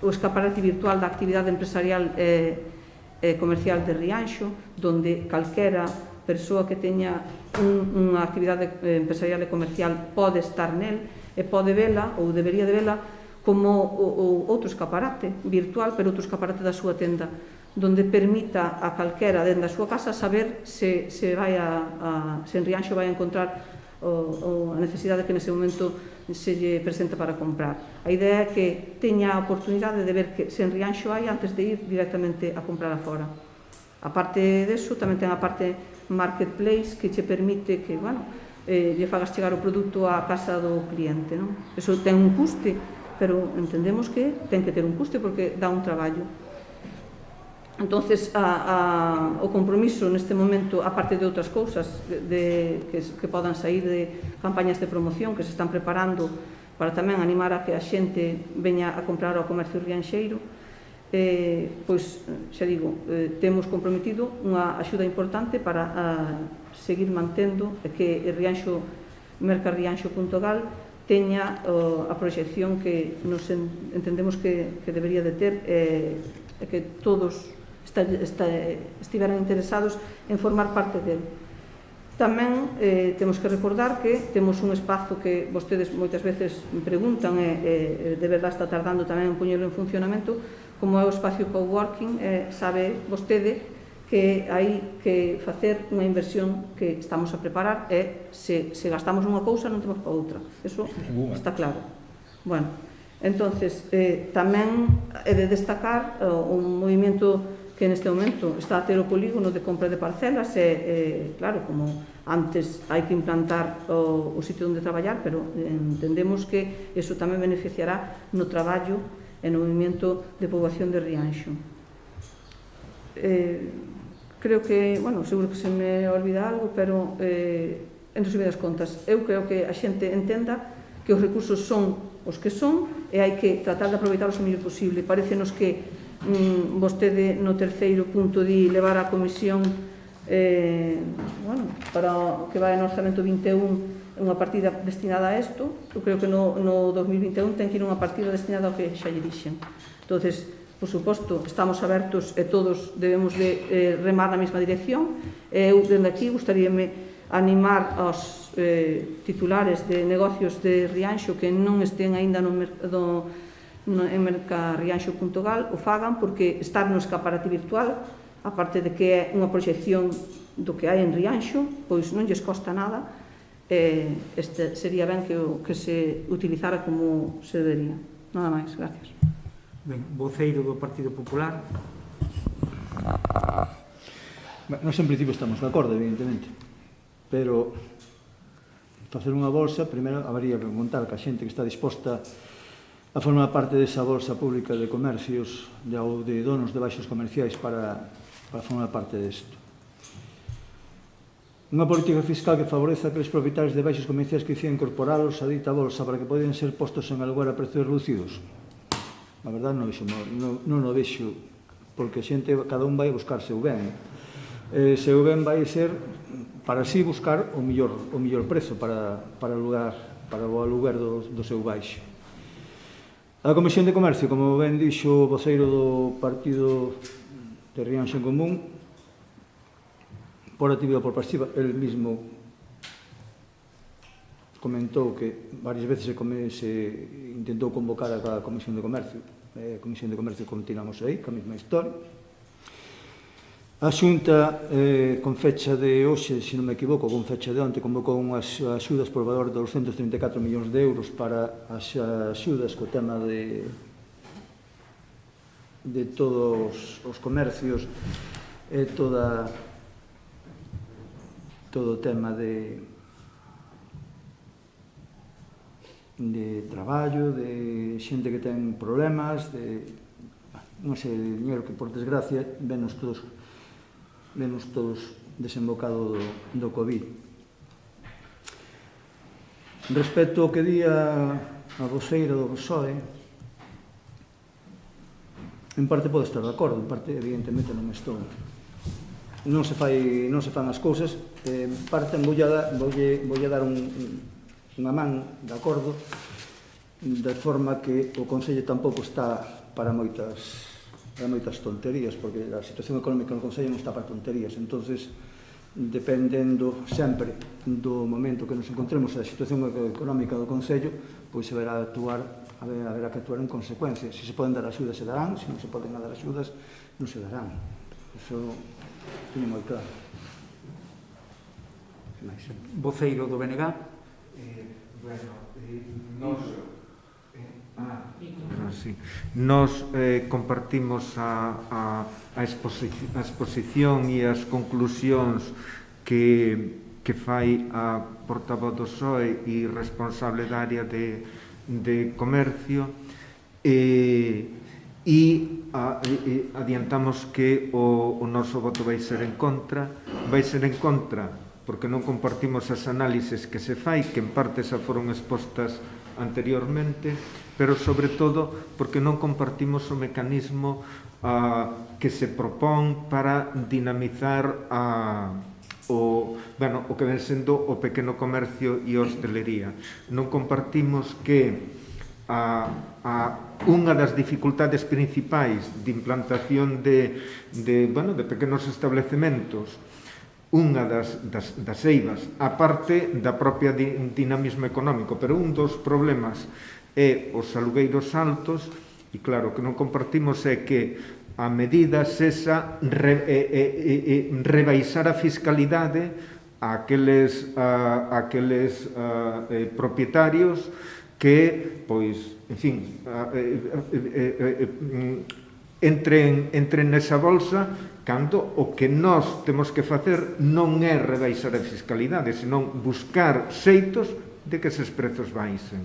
o escaparate virtual da actividade empresarial e comercial de Rianxo, donde calquera persoa que teña unha actividade empresarial e comercial pode estar nel e pode vela, ou debería de vela, como outro escaparate virtual, pero outro escaparate da súa tenda, donde permita a calquera dentro da súa casa saber se en Rianxo vai encontrar a necesidade que nese momento se lle presenta para comprar. A idea é que teña a oportunidade de ver que se en Rianxo hai antes de ir directamente a comprar a fora. A parte deso, tamén ten a parte marketplace que che permite que, lle fagas chegar o produto á casa do cliente, non? Eso ten un custe, pero entendemos que ten que ter un custe porque dá un traballo. Entonces, o compromiso neste momento, a parte de outras cousas que podan sair de campañas de promoción que se están preparando para tamén animar a que a xente veña a comprar ao comercio rianxeiro, pois, xa digo, temos comprometido unha axuda importante para seguir mantendo que mercarrianxo.gal teña a proxección que nos entendemos que debería de ter e que todos estiveran interesados en formar parte del. Tamén temos que recordar que temos un espazo que vostedes moitas veces preguntan e de verdade está tardando tamén en poñerlo en funcionamento, como é o espacio coworking. Sabe vostede que hai que facer unha inversión que estamos a preparar e se gastamos unha cousa non temos para outra, eso está claro. Entonces, tamén é de destacar un movimento que neste momento está a ter o polígono de compra de parcelas e, claro, como antes hai que implantar o sitio onde traballar, pero entendemos que iso tamén beneficiará no traballo e no movimento de poboación de Rianxo. Creo que, bueno, seguro que se me olvida algo, pero en resumidas contas, eu creo que a xente entenda que os recursos son os que son e hai que tratar de aproveitarlos o mellor posible. Parécenos que vostede no terceiro punto di levar a comisión para o que vai no orzamento 21 unha partida destinada a isto. Eu creo que no 2021 ten que ir unha partida destinada ao que xa lle dixen. Entonces, por suposto, estamos abertos e todos debemos de remar na mesma dirección. Eu, dende aquí, gustaríame animar aos titulares de negocios de Rianxo que non estén aínda en mercarrianxo.gal o fagan, porque estar no escaparate virtual, aparte de que é unha proxección do que hai en Rianxo, pois non lles costa nada, sería ben que se utilizara como se debería. Nada máis, gracias. Ben, voceiro do Partido Popular. Nós en principio estamos de acordo, evidentemente, pero facer unha bolsa, primeiro habería que contar que a xente que está disposta a formar parte desa bolsa pública de comercios ou de donos de baixos comerciais para formar parte desto. Unha política fiscal que favoreza aqueles propietarios de baixos comerciais que quixen incorporalos a dita bolsa para que poden ser postos en aluguer a precios reducidos. A verdade non o vexo, porque a xente, cada un vai buscarse o ben. Se o ben vai ser para así buscar o mellor prezo para o aluguer do seu baixo. A Comisión de Comercio, como ben dixo o voceiro do Partido de Rianxo en Común, por activa ou por pasiva, el mismo comentou que varias veces se intentou convocar a Comisión de Comercio. A Comisión de Comercio continuamos aí, con a mesma historia. A Xunta, con fecha de hoxe, se non me equivoco, con fecha de onte, convocou unhas axudas por valor de 234 millóns de euros para as axudas co tema de todos os comercios e todo o tema de traballo, de xente que ten problemas, non sei, de dinheiro que, por desgracia, venos todos desembocado do COVID. Respecto ao que di a voceira do PSOE, en parte pode estar de acordo, en parte, evidentemente, non estou. Non se fan as cousas, en parte voulle dar unha man de acordo, de forma que o Concello tampouco está para moitas tonterías, porque a situación económica no Concello non está para tonterías. Entonces, dependendo sempre do momento que nos encontremos a situación económica do Concello, pois haberá que actuar en consecuencia. Se se poden dar axudas, se darán; se non se poden dar axudas, non se darán. Iso teño moi claro. Voceiro do BNG. Nos compartimos a exposición e as conclusións que fai a portavoz do PSOE e responsable da área de comercio, e adiantamos que o noso voto vai ser en contra porque non compartimos as análises que se fai, que en parte xa foron expostas anteriormente, pero sobre todo porque non compartimos o mecanismo que se propón para dinamizar o que ven sendo o pequeno comercio e a hostelería. Non compartimos que unha das dificultades principais de implantación de pequenos establecementos, unha das eivas, a parte da propia dinamismo económico, pero un dos problemas é os alugueiros altos, e claro, que non compartimos é que a medida sexa rebaixar a fiscalidade a aqueles propietarios que, pois, en fin, entren nesa bolsa cando o que nós temos que facer non é rebaixar a fiscalidade, senón buscar xeitos de que eses prezos baixen.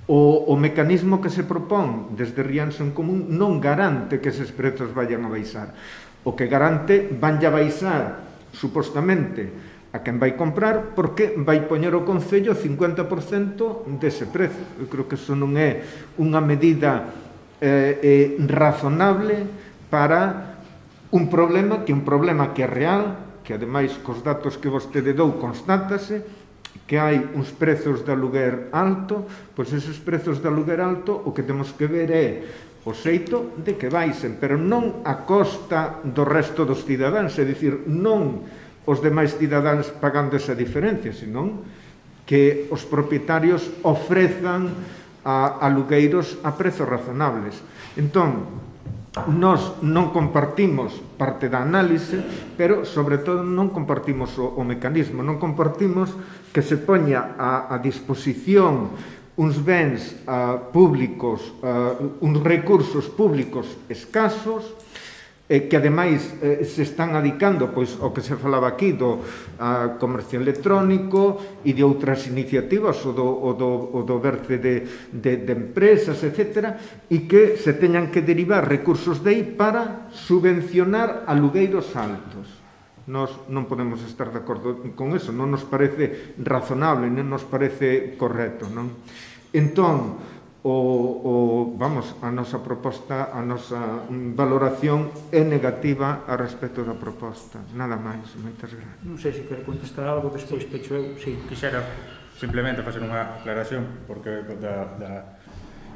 O mecanismo que se propón desde Rianxo en Común non garante que eses prezos vayan a baixar. O que garante van a baixar, supostamente, a quen vai comprar, porque vai poñer o Concello 50% dese prezo. Eu creo que iso non é unha medida razonable para un problema que é real, que ademais cos datos que vostede dou constátase, que hai uns prezos de aluguer alto, pois eses prezos de aluguer alto o que temos que ver é o xeito de que baixen, pero non a costa do resto dos cidadáns, é dicir, non os demais cidadáns pagando esa diferencia, senón que os propietarios ofrezan a alugueiros a prezos razonables. Entón, nós non compartimos parte da análise, pero, sobre todo, non compartimos o mecanismo, non compartimos que se poña a disposición uns bens públicos, uns recursos públicos escasos, que ademais se están adicando pois ao que se falaba aquí do comercio electrónico e de outras iniciativas, o do verce de empresas, etc., e que se teñan que derivar recursos de aí para subvencionar alugueiros altos. Nós non podemos estar de acordo con eso, non nos parece razonable, non nos parece correcto, non? Entón, a nosa proposta, a nosa valoración é negativa a respecto da proposta. Nada máis, moitas gracias. Non sei se quer contestar algo, despois pecho eu. Sí. Quixera simplemente facer unha aclaración, porque da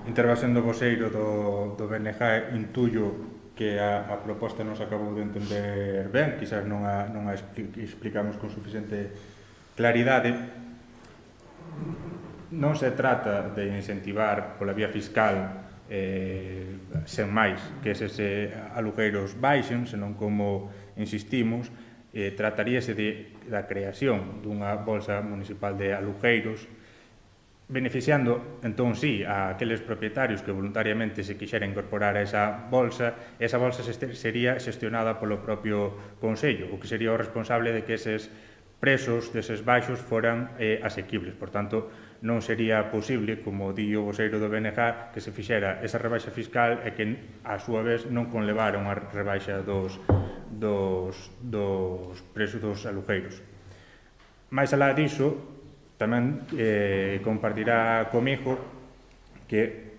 intervención do voceiro do BNG intuyo que a proposta non se acabou de entender ben, quizás non a explicamos con suficiente claridade. Non se trata de incentivar pola vía fiscal sen máis que eses alugueiros baixen, senón, como insistimos, trataríase da creación dunha bolsa municipal de alugueiros, beneficiando, entón, sí, a aqueles propietarios que voluntariamente se quixera incorporar a esa bolsa sería xestionada polo propio Concello, o que sería o responsable de que eses presos deses baixos foran asequibles. Por tanto, non sería posible, como di o voceiro do BNG, que se fixera esa rebaixa fiscal e que, a súa vez, non conlevara unha rebaixa dos preços dos alugueiros. Mais alá diso, tamén compartirá comigo que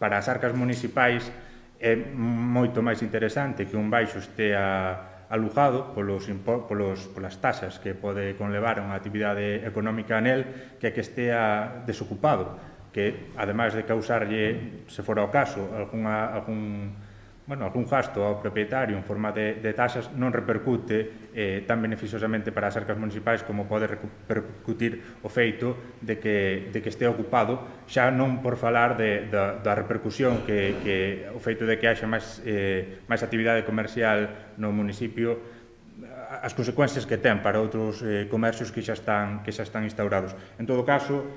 para as arcas municipais é moito máis interesante que un baixo estea alujado polas taxas que pode conlevar unha actividade económica nel, que estea desocupado, que, ademais de causarlle, se fora o caso, algún gasto ao propietario en forma de taxas, non repercute tan beneficiosamente para as arcas municipais como pode repercutir o feito de que estea ocupado, xa non por falar da repercusión que o feito de que haxa máis actividade comercial no municipio, as consecuencias que ten para outros comercios que xa están instaurados. En todo caso,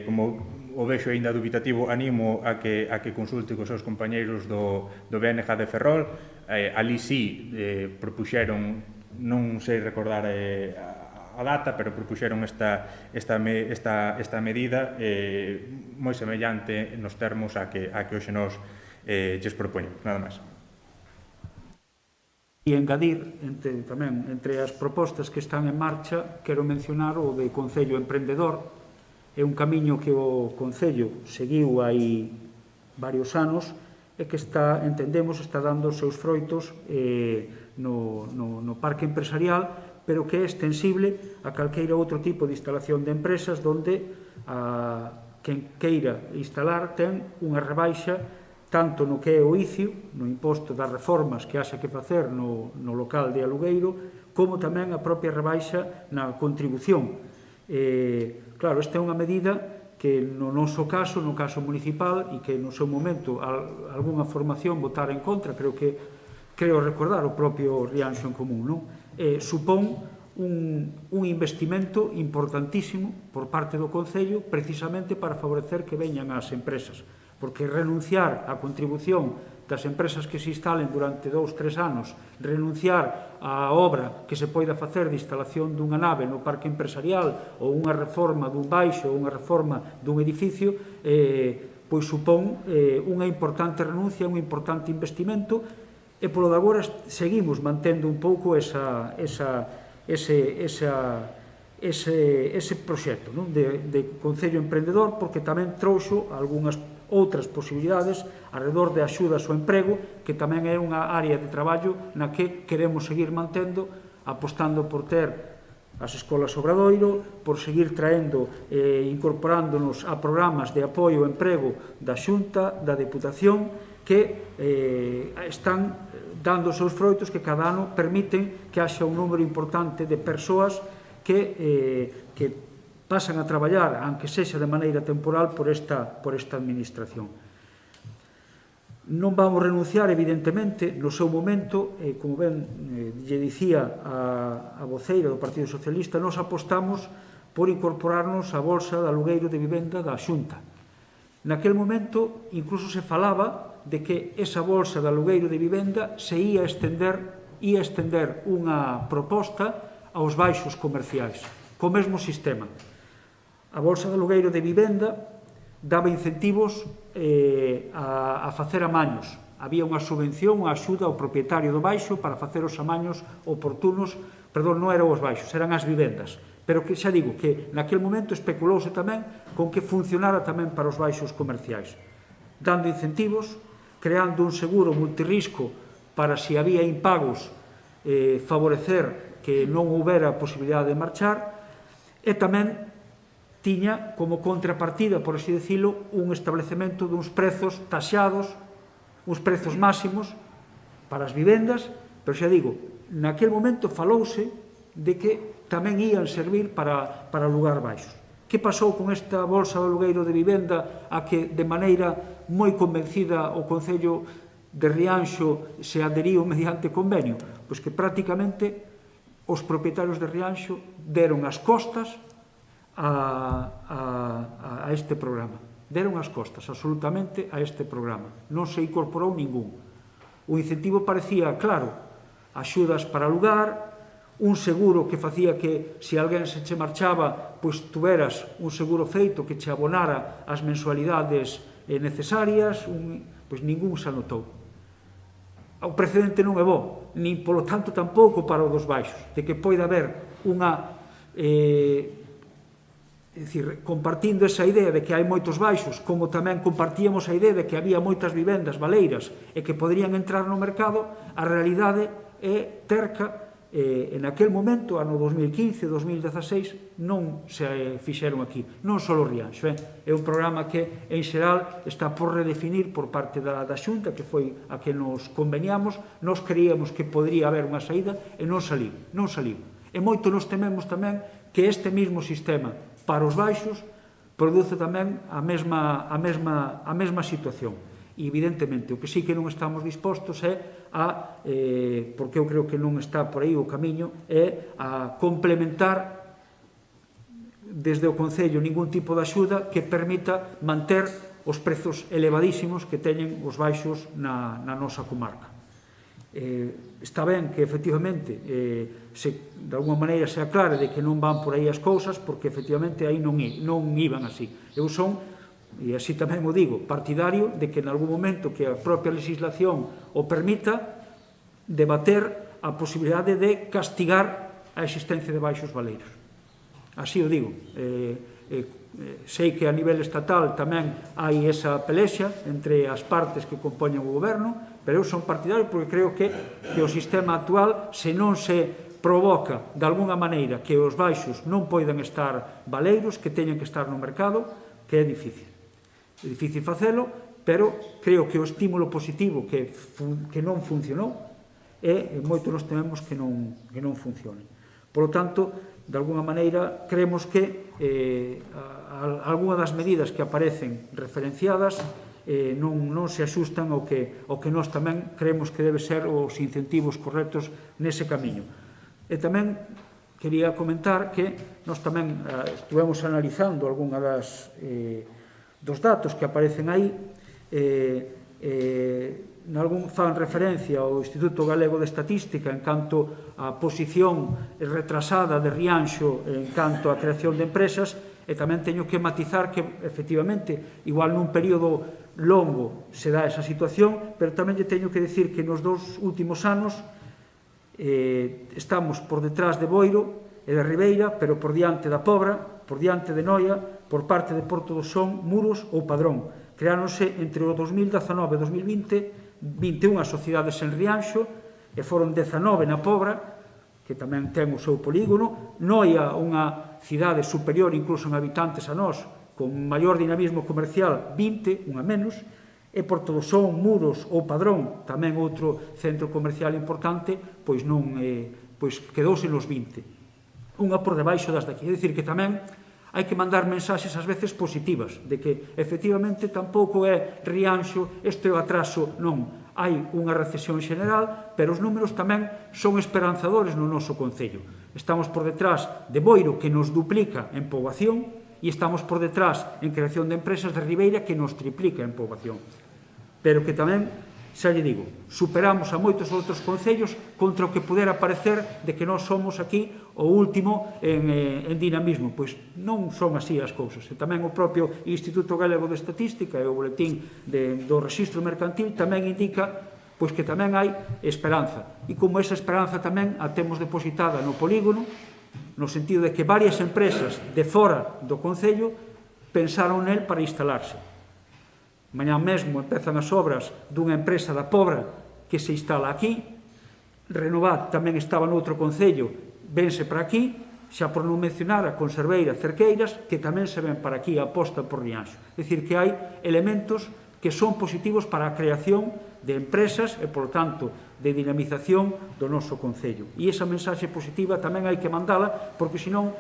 como o vexo aínda dubitativo, animo a que consulte cos seus compañeiros do BNG de Ferrol. Ali sí propuxeron, non sei recordar a data, pero propuxeron esta medida moi semellante nos termos a que hoxe nos lles propoñemos. Nada máis. E engadir, tamén, entre as propostas que están en marcha, quero mencionar o de Concello Emprendedor. É un camiño que o Concello seguiu hai varios anos e que entendemos, está dando os seus froitos no parque empresarial, pero que é extensible a calqueira outro tipo de instalación de empresas onde quen queira instalar ten unha rebaixa tanto no que é o ICIO, no imposto das reformas que haxa que facer no local de alugueiro, como tamén a propia rebaixa na contribución. Claro, esta é unha medida que no noso caso, no caso municipal, e que no seu momento algunha formación votara en contra, creo recordar o propio Rianxo en Común, non? Supón un investimento importantísimo por parte do Concello precisamente para favorecer que veñan as empresas. porque renunciar á contribución das empresas que se instalen durante 2-3 anos, renunciar á obra que se poida facer de instalación dunha nave no parque empresarial ou unha reforma dun baixo ou unha reforma dun edificio, pois supón unha importante renuncia, un importante investimento, e polo de agora seguimos mantendo un pouco ese proxecto de Concello Emprendedor, porque tamén trouxo algunhas outras posibilidades alrededor de axudas ao emprego, que tamén é unha área de traballo na que queremos seguir mantendo, apostando por ter as escolas Obradoiro, por seguir traendo e incorporándonos a programas de apoio ao emprego da Xunta, da Deputación, que están dando os seus froitos, que cada ano permiten que haxa un número importante de persoas que pasan a traballar, aunque sexa de maneira temporal, por esta administración. Non vamos renunciar, evidentemente, no seu momento, como ben lle dicía a voceira do Partido Socialista, nos apostamos por incorporarnos á bolsa de alugueiro de vivenda da Xunta. Naquel momento, incluso se falaba de que esa bolsa de alugueiro de vivenda se ia estender unha proposta aos baixos comerciais, co mesmo sistema. A bolsa de alugueiro de vivenda daba incentivos a facer amaños. Había unha subvención, unha axuda ao propietario do baixo para facer os amaños oportunos, perdón, non eran os baixos, eran as vivendas. Pero que xa digo que naquel momento especulouse tamén con que funcionara tamén para os baixos comerciais, dando incentivos, creando un seguro multirrisco para se había impagos favorecer que non houbera posibilidade de marchar, e tamén tiña como contrapartida, por así decirlo, un establecemento duns prezos taxados, uns prezos máximos para as vivendas, pero xa digo, naquel momento falouse de que tamén ian servir para alugar baixos. Que pasou con esta bolsa de alugueiro de vivenda a que de maneira moi convencida o Concello de Rianxo se adheriu mediante convenio? Pois que prácticamente os propietarios de Rianxo deron as costas a este programa. Deron as costas absolutamente a este programa. Non se incorporou ningún. O incentivo parecía claro, axudas para alugar, un seguro que facía que se alguén se che marchaba, pois tuveras un seguro feito que che abonara as mensualidades necesarias, pois ningún se anotou. O precedente non é bo, nin polo tanto tampouco para o dos baixos, de que poida haber unha é dicir, compartindo esa idea de que hai moitos baixos, como tamén compartíamos a idea de que había moitas vivendas baleiras e que poderían entrar no mercado, a realidade é terca. En aquel momento, ano 2015-2016, non se fixeron aquí, non só o Rianxo. É un programa que, en xeral, está por redefinir por parte da Xunta, que foi a que nos conveniamos. Nos creíamos que podría haber unha saída e non saliu. E moito nos tememos tamén que este mesmo sistema para os baixos produce tamén a mesma situación. E, evidentemente, o que sí que non estamos dispostos é porque eu creo que non está por aí o camiño, é a complementar desde o Concello ningún tipo de axuda que permita manter os prezos elevadísimos que teñen os baixos na nosa comarca. Está ben que, efectivamente, de alguma maneira se aclare de que non van por aí as cousas, porque, efectivamente, aí non iban así. Eu son, e así tamén o digo, partidario de que en algún momento que a propia legislación o permita, debater a posibilidade de castigar a existencia de baixos baleiros. Así o digo. Sei que a nivel estatal tamén hai esa pelexa entre as partes que compoñen o goberno, pero eu son partidario porque creo que o sistema actual, se non se provoca de alguna maneira que os baixos non poidan estar baleiros, que teñen que estar no mercado, que é difícil. É difícil facelo, pero creo que o estímulo positivo que non funcionou e moito nos tememos que non funcione. Por lo tanto, de alguna maneira, creemos que algunha das medidas que aparecen referenciadas non se axustan ao que nós tamén creemos que debe ser os incentivos correctos nese camiño. E tamén quería comentar que nós tamén estivemos analizando algunha dos datos que aparecen aí nalgún fan referencia ao Instituto Galego de Estatística en canto á posición retrasada de Rianxo en canto á creación de empresas, e tamén teño que matizar que, efectivamente, igual nun período longo se dá esa situación, pero tamén lle teño que decir que nos 2 últimos anos estamos por detrás de Boiro e de Ribeira, pero por diante da Pobra, por diante de Noia, por parte de Porto do Son, Muros ou Padrón. Creáronse entre o 2019 e 2020 21 sociedades en Rianxo e foron 19 na Pobra, que tamén ten o seu polígono. Noia, unha cidade superior incluso en habitantes a nós, con maior dinamismo comercial, 20, unha menos, e Porto do Son, Muros ou Padrón, tamén outro centro comercial importante, pois non pois quedouse nos 20. Unha por debaixo das daqui. É dicir, que tamén hai que mandar mensaxes ás veces positivas, de que efectivamente tampouco é Rianxo, este é o atraso, non. Hai unha recesión xeneral, pero os números tamén son esperanzadores no noso concello. Estamos por detrás de Boiro, que nos duplica en poboación, e estamos por detrás en creación de empresas de Ribeira, que nos triplica en poboación. Pero que tamén, xa lle digo, superamos a moitos outros concellos contra o que pudera parecer de que nós somos aquí o último en dinamismo. Pois non son así as cousas. E tamén o propio Instituto Galego de Estatística e o boletín do Rexistro Mercantil tamén indica pois que tamén hai esperanza. E como esa esperanza tamén a temos depositada no polígono, no sentido de que varias empresas de fora do concello pensaron nel para instalarse. Mañá mesmo empezan as obras dunha empresa da Pobra que se instala aquí. Renovat tamén estaba noutro concello, vense para aquí, xa por non mencionar a Conserveira, Cerqueiras, que tamén se ven para aquí, a aposta por Rianxo. É dicir, que hai elementos que son positivos para a creación de empresas e, polo tanto, de dinamización do noso concello. E esa mensaxe positiva tamén hai que mandala, porque senón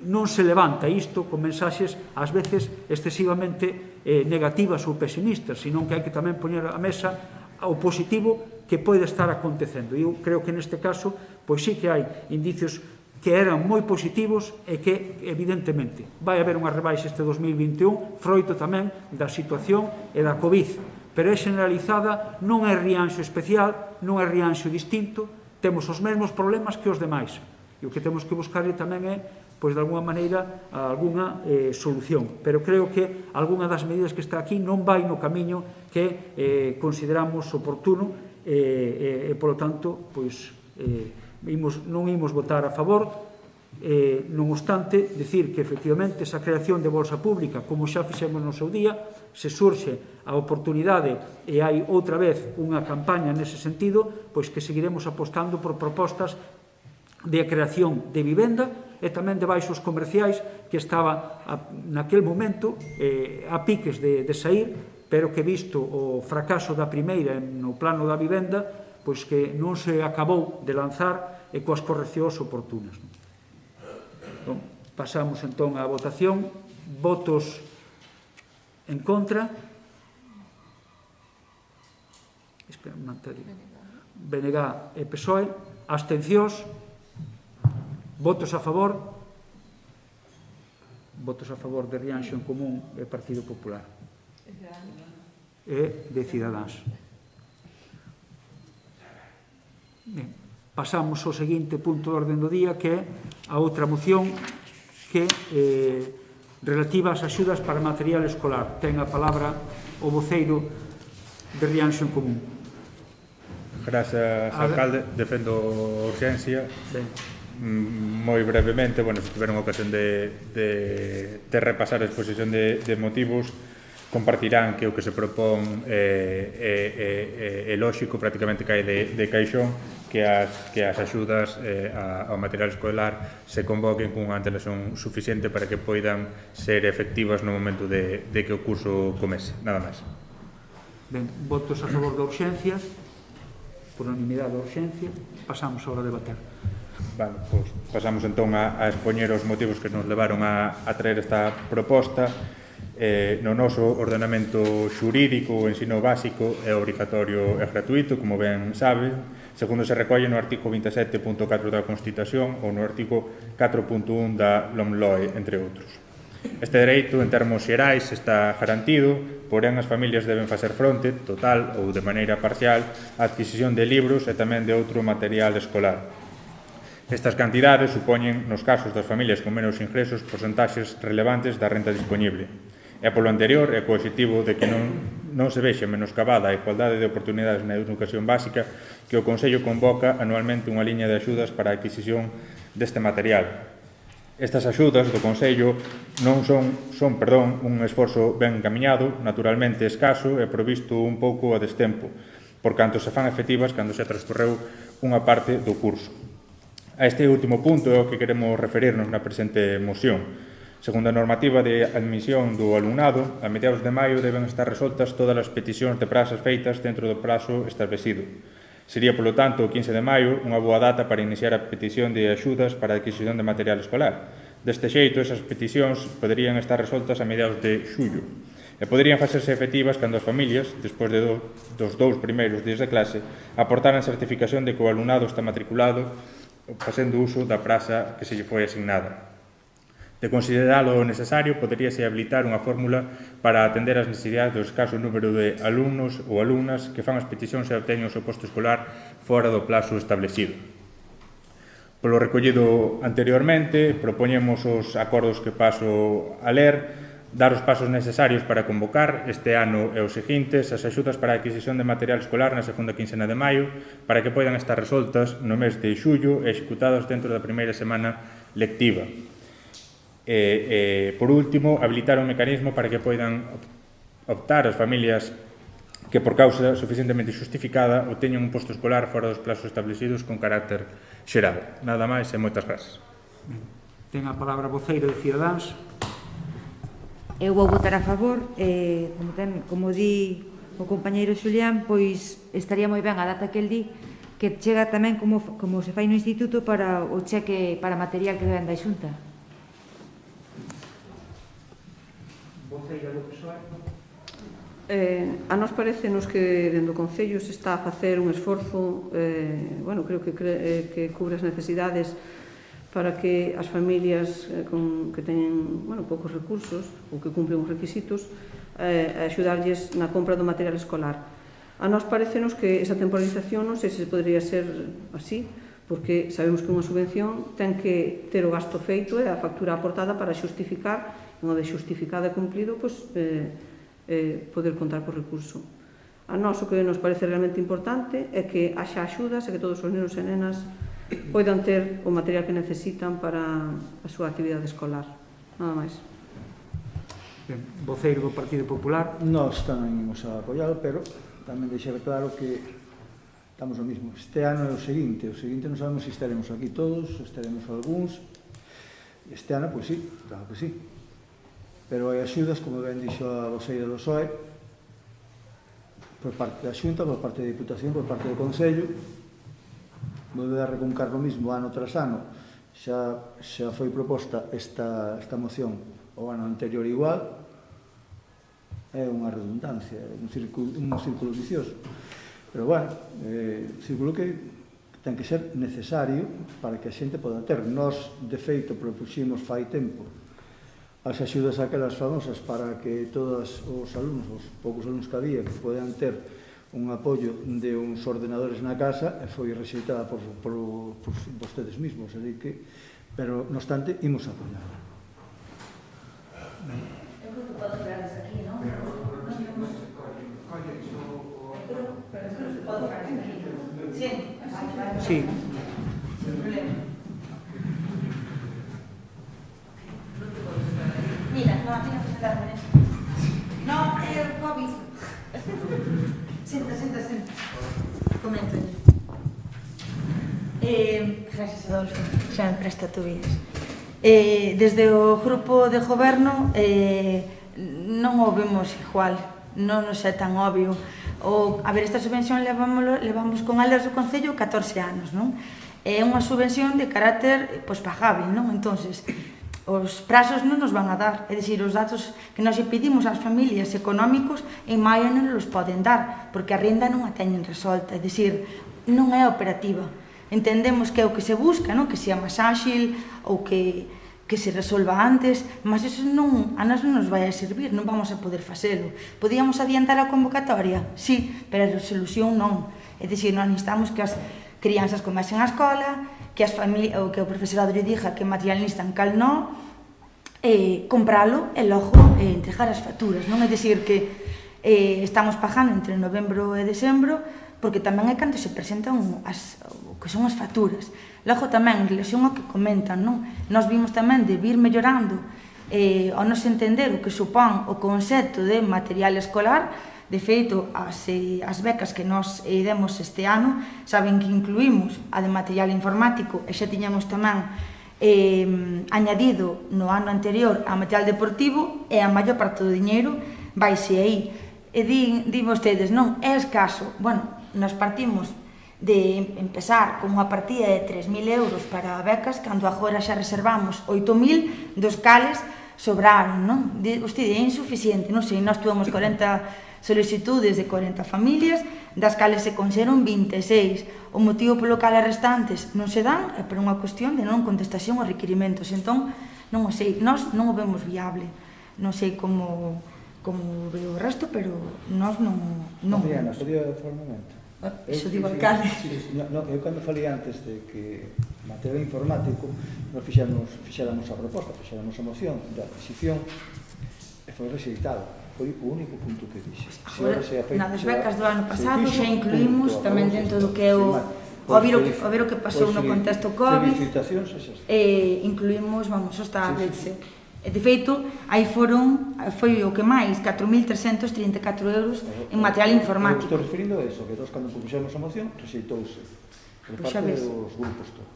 non se levanta isto con mensaxes ás veces excesivamente negativas ou pesimistas, senón que hai que tamén poñer a mesa o positivo que pode estar acontecendo. E eu creo que neste caso, pois sí que hai indicios que eran moi positivos e que, evidentemente, vai haber unha rebaixa este 2021, froito tamén da situación e da COVID, pero é generalizada, non é Rianxo especial, non é Rianxo distinto, temos os mesmos problemas que os demais. E o que temos que buscarle tamén é, pois, de alguna maneira, alguna solución. Pero creo que algunha das medidas que está aquí non vai no camiño que consideramos oportuno e, polo tanto, pois, non imos votar a favor. Non obstante, dicir que, efectivamente, esa creación de bolsa pública, como xa fixemos no seu día, se surxe a oportunidade e hai outra vez unha campaña nese sentido, pois que seguiremos apostando por propostas de creación de vivenda e tamén de baixos comerciais que estaba naquel momento a piques de sair, pero que visto o fracaso da primeira no plano da vivenda, pois que non se acabou de lanzar e coas correccións oportunas. Bon, pasamos entón á votación. Votos en contra. BNG e PSOE. Abstencións. Votos a favor. Votos a favor de Rianxo en Común e Partido Popular. E de Cidadáns. Ben, pasamos ao seguinte punto de orden do día, que é a outra moción que relativa ás axudas para material escolar. Ten a palabra o voceiro de Rianxo en Común. Grazas, alcalde. Defendo a urxencia. Ben. Moi brevemente, bueno, se tiveron ocasión de repasar a exposición de motivos, compartirán que o que se propón é lóxico, prácticamente cae de caixón, que as axudas ao material escolar se convoquen cunha antelación suficiente para que poidan ser efectivas no momento de que o curso comece, nada máis. Ben, votos a favor da urxencia, por unanimidade da urxencia. Pasamos agora a debater. Vale, pois pasamos entón a expoñer os motivos que nos levaron a traer esta proposta. No noso ordenamento xurídico, o ensino básico é obrigatorio e gratuito, como ben sabe, segundo se recolle no artigo 27.4 da Constitución ou no artigo 4.1 da LOMLOE, entre outros. Este dereito, en termos xerais, está garantido, porén as familias deben facer fronte, total ou de maneira parcial, á adquisición de libros e tamén de outro material escolar. Estas cantidades supoñen, nos casos das familias con menos ingresos, porcentaxes relevantes da renta disponible. E polo anterior, é co objetivo de que non se vexe menoscabada a igualdade de oportunidades na educación básica que o Consello convoca anualmente unha liña de axudas para a adquisición deste material. Estas axudas do Consello non son un esforzo ben encaminhado, naturalmente escaso e provisto un pouco a destempo, por canto se fan efectivas cando se transcorreu unha parte do curso. A este último punto é o que queremos referirnos na presente moción. Segundo a normativa de admisión do alumnado, a mediados de maio deben estar resoltas todas as peticións de prazas feitas dentro do prazo establecido. Sería, polo tanto, o 15 de maio unha boa data para iniciar a petición de axudas para a adquisición de material escolar. Deste xeito, esas peticións poderían estar resoltas a mediados de xullo e poderían facerse efectivas cando as familias, despois dos 2 primeiros días de clase, aportaran certificación de que o alumnado está matriculado facendo uso da praza que se lle foi asignada. De consideralo necesario, poderíase habilitar unha fórmula para atender as necesidades do escaso número de alumnos ou alumnas que fan as peticións e obteñen o seu posto escolar fora do plazo establecido. Polo recollido anteriormente, propoñemos os acordos que paso a ler, dar os pasos necesarios para convocar este ano e os seguintes as axudas para a adquisición de material escolar na segunda quincena de maio para que poidan estar resoltas no mes de xullo e executadas dentro da primeira semana lectiva. Por último, habilitar un mecanismo para que poidan optar as familias que por causa suficientemente justificada obteñan un posto escolar fora dos plazos establecidos con carácter xeral. Nada máis e moitas grazas. Ten a palabra a voceira de Cidadáns. Eu vou votar a favor, como di o compañeiro Xulián, pois estaría moi ben a data que el di, que chega tamén como se fai no instituto para o cheque para material que ven da Xunta. Voceira do PSOE. A nós parecenos que dentro do Concello se está a facer un esforzo, creo que cubre as necesidades para que as familias que teñen poucos recursos ou que cumplen os requisitos axudarlles na compra do material escolar. A nós parecenos que esa temporalización non sei se podría ser así, porque sabemos que unha subvención ten que ter o gasto feito e a factura aportada para xustificar, non de xustificado e cumplido, poder contar co recurso. A nós o que nos parece realmente importante é que haxa axudas e que todos os nenos e nenas poidan ter o material que necesitan para a súa actividade escolar. Nada máis. Voceiro do Partido Popular. Nós tamén imos a apoiar, pero tamén deixar claro que estamos o mismo. Este ano é o seguinte non sabemos se estaremos aquí todos, se estaremos algúns. Este ano, pois sí, claro que sí. Pero hai axudas, como ben dixo a voceira do PSOE, por parte da Xunta, por parte da Diputación, por parte do Concello. Volver a recuncar o mismo ano tras ano. Xa foi proposta esta moción o ano anterior igual. É unha redundancia, un círculo vicioso. Pero, círculo que ten que ser necesario para que a xente poda ter. Nós, de feito, propuximos fai tempo as axudas aquelas famosas para que todos os alumnos, os poucos alumnos que había, que poden ter un apoio de uns ordenadores na casa, e foi rexeitada por vostedes mesmos, pero, no obstante, imos a apoiar. Eu creo que pode falar desde aquí, non? Pero creo que pode falar desde aquí. Sí. Mira, no, aquí no presentarme. No, é o COVID. Senta. Comento. Gracias, Adolfo. Xa me presta tu vidas. Desde o grupo de goberno non o vemos igual, non nos é tan obvio. A ver, esta subvención levamos con elas do Concello 14 anos, non? É unha subvención de carácter pagável, non? Entonces, os prazos non nos van a dar, é dicir, os datos que nos pedimos ás familias económicos en maio non nos poden dar, porque a renda non a teñen resolta, é dicir, non é operativa. Entendemos que é o que se busca, non? Que sea máis áxil ou que que se resolva antes, mas iso non, a nós non nos vai a servir, non vamos a poder facelo. Podíamos adiantar a convocatoria? Sí, pero a resolución non. É dicir, nós necesitamos que as crianzas comecen a escola, que as familias, ou que o profesorado lle diga que material necesitan cal non, compralo e logo entregar as facturas, non? É dicir que estamos pagando entre novembro e decembro, porque tamén é cando se presentan o que son as facturas. Logo tamén, en relación ao que comentan, non? Nós vimos tamén de vir mellorando ao nos entender o que supón o concepto de material escolar. De feito, as becas que nós demos este ano, saben que incluímos a de material informático e xa tiñamos tamén añadido no ano anterior a material deportivo, e a maior parte do diñeiro vaise aí. E di vostedes, non, é escaso. Bueno, nos partimos de empezar con unha partida de 3.000 euros para becas, cando agora xa reservamos 8.000, dos cales sobraron, non? Vostede, é insuficiente, non sei, nós tuvemos 40 solicitudes de 40 familias, das cales se conseguiron 26. O motivo polo cal as restantes non se dan é por unha cuestión de non contestación aos requirimentos. Entón, non o sei, nós non o vemos viable. Non sei como ve o resto, pero nós non Adriana, podía falar un momento? Iso digo alcalde. Eu cando falei antes de que material informático, nós fixéramos a proposta, fixéramos a moción de adquisición e foi rexeitado. Foi o único punto que dixe. Na das becas do ano pasado xa incluímos tamén dentro do que é o ver o que pasou no contexto COVID, incluímos, os tablets. De feito, aí foi o que máis, 4.334 euros en material informático. Estou referindo a eso, que nós cando puxemos a moción, rexeitouse por parte dos grupos todos.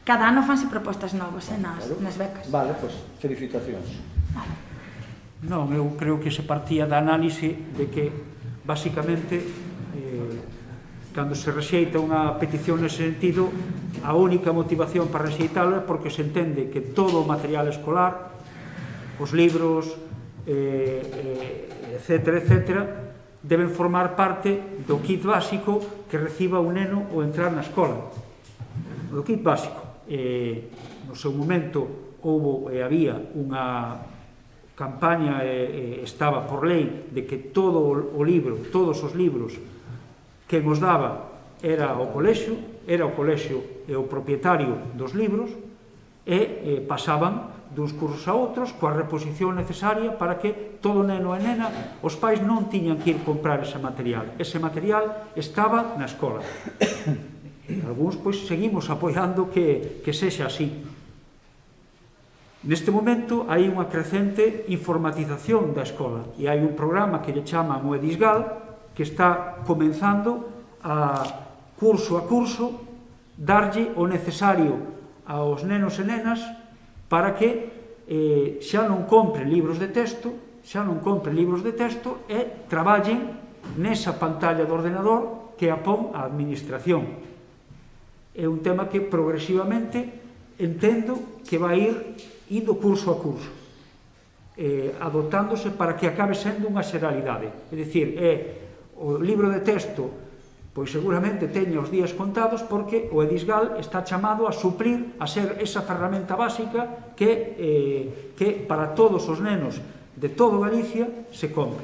Cada ano fanse propostas novas nas becas. Vale, pois, felicitacións. Non, eu creo que se partía da análise de que, basicamente, cando se rexeita unha petición nese sentido, a única motivación para rexeitalo é porque se entende que todo o material escolar, os libros, etcétera, etcétera, deben formar parte do kit básico que reciba un neno ao entrar na escola. Do kit básico. No seu momento, había unha campaña, estaba por lei, de que todo o libro, todos os libros que nos daba era o colexio e o propietario dos libros, e pasaban duns cursos a outros coa reposición necesaria para que todo neno e nena, os pais non tiñan que ir comprar ese material estaba na escola. Algúns, pois, seguimos apoiando que sexa así. Neste momento hai unha crecente informatización da escola e hai un programa que lle chama o Edisgal, que está comenzando a curso darlle o necesario aos nenos e nenas para que xa non compren libros de texto e traballen nesa pantalla do ordenador que a pon a administración. É un tema que progresivamente entendo que vai ir indo curso a curso, adoptándose para que acabe sendo unha xeralidade. É dicir, o libro de texto, pois seguramente teña os días contados, porque o Edisgal está chamado a suplir, a ser esa ferramenta básica que para todos os nenos de todo Galicia se compre.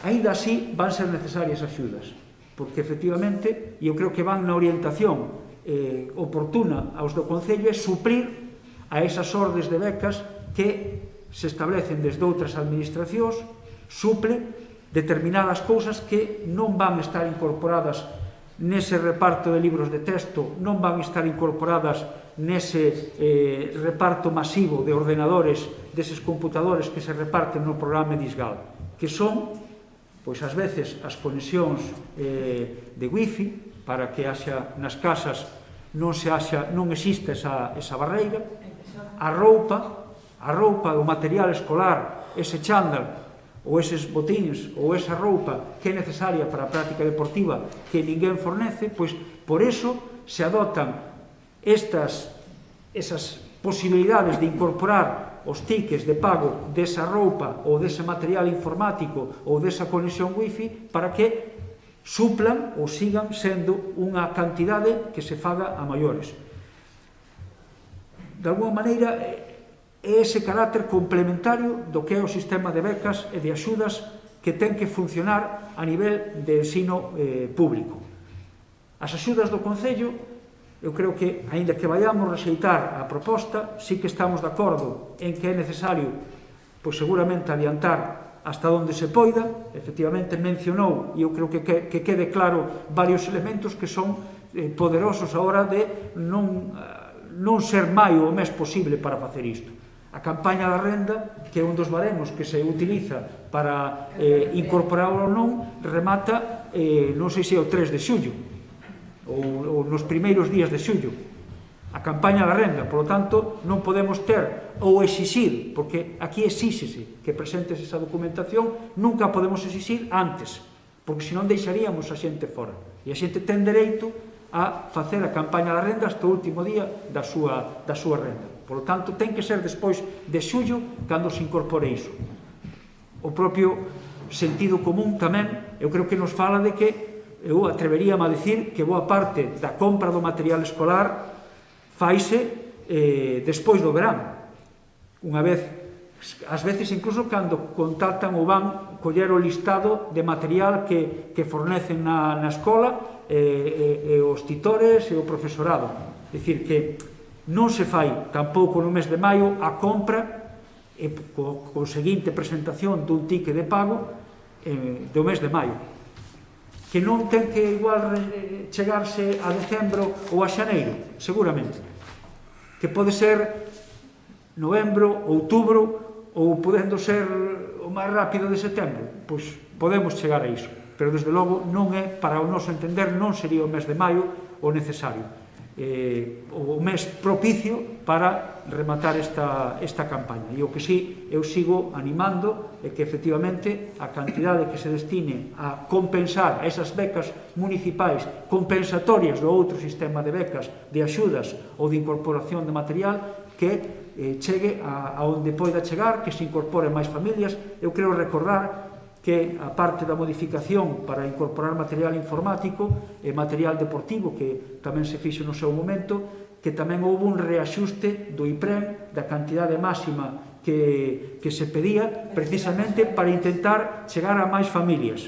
Aínda así van ser necesarias axudas, porque efectivamente, eu creo que van na orientación oportuna aos do Concello, é suplir a esas ordes de becas que se establecen desde outras administracións, suple determinadas cousas que non van estar incorporadas nese reparto de libros de texto, non van estar incorporadas nese reparto masivo de ordenadores, deses computadores que se reparten no programa Edisgal, que son, pois, ás veces, as conexións de wifi, para que haxa nas casas non exista esa barreira. A roupa, o material escolar, ese chándal, ou eses botíns, ou esa roupa que é necesaria para a práctica deportiva que ninguén fornece, pois por eso se adoptan esas posibilidades de incorporar os tickets de pago desa roupa ou dese material informático ou desa conexión wifi para que suplan ou sigan sendo unha cantidade que se faga a maiores. de alguma maneira, é ese carácter complementario do que é o sistema de becas e de axudas que ten que funcionar a nivel de ensino público. As axudas do Concello, eu creo que, aínda que vayamos rexeitar a proposta, sí que estamos de acordo en que é necesario, pois seguramente, adiantar hasta onde se poida. Efectivamente, mencionou, e eu creo que quede claro, varios elementos que son poderosos a hora de non ser maio o mes posible para facer isto. A campaña da renda, que é un dos baremos que se utiliza para incorporar ou non, remata, non sei se é o 3 de xullo, ou nos primeiros días de xullo, a campaña da renda. Por lo tanto, non podemos ter ou exixir, porque aquí exíxese que presentes esa documentación, nunca podemos exixir antes, porque senón deixaríamos a xente fora, e a xente ten dereito a facer a campaña da renda hasta o último día da súa renda. Por lo tanto, ten que ser despois de xullo cando se incorpore iso. O propio sentido común tamén, eu creo que nos fala de que, eu atreveríame a dicir que boa parte da compra do material escolar faise despois do verán. Unha vez, ás veces incluso cando contactan ou van coller o listado de material que fornecen na escola, e os titores e o profesorado. É dicir, que non se fai tampouco no mes de maio a compra e co seguinte presentación dun ticket de pago do mes de maio, que non ten que igual chegarse a decembro ou a xaneiro, seguramente, que pode ser novembro, outubro, ou podendo ser o máis rápido de setembro. Pois podemos chegar a iso, pero desde logo non é, para o noso entender, non sería o mes de maio o necesario, o mes propicio para rematar esta campaña. E o que sí, eu sigo animando é que efectivamente a cantidade que se destine a compensar esas becas municipais compensatorias do outro sistema de becas, de axudas ou de incorporación de material, que chegue a onde poida chegar, que se incorporen máis familias. Eu creo recordar que, a parte da modificación para incorporar material informático e material deportivo, que tamén se fixo no seu momento, que tamén houve un reaxuste do IPREM da cantidade máxima que se pedía, precisamente para intentar chegar a máis familias.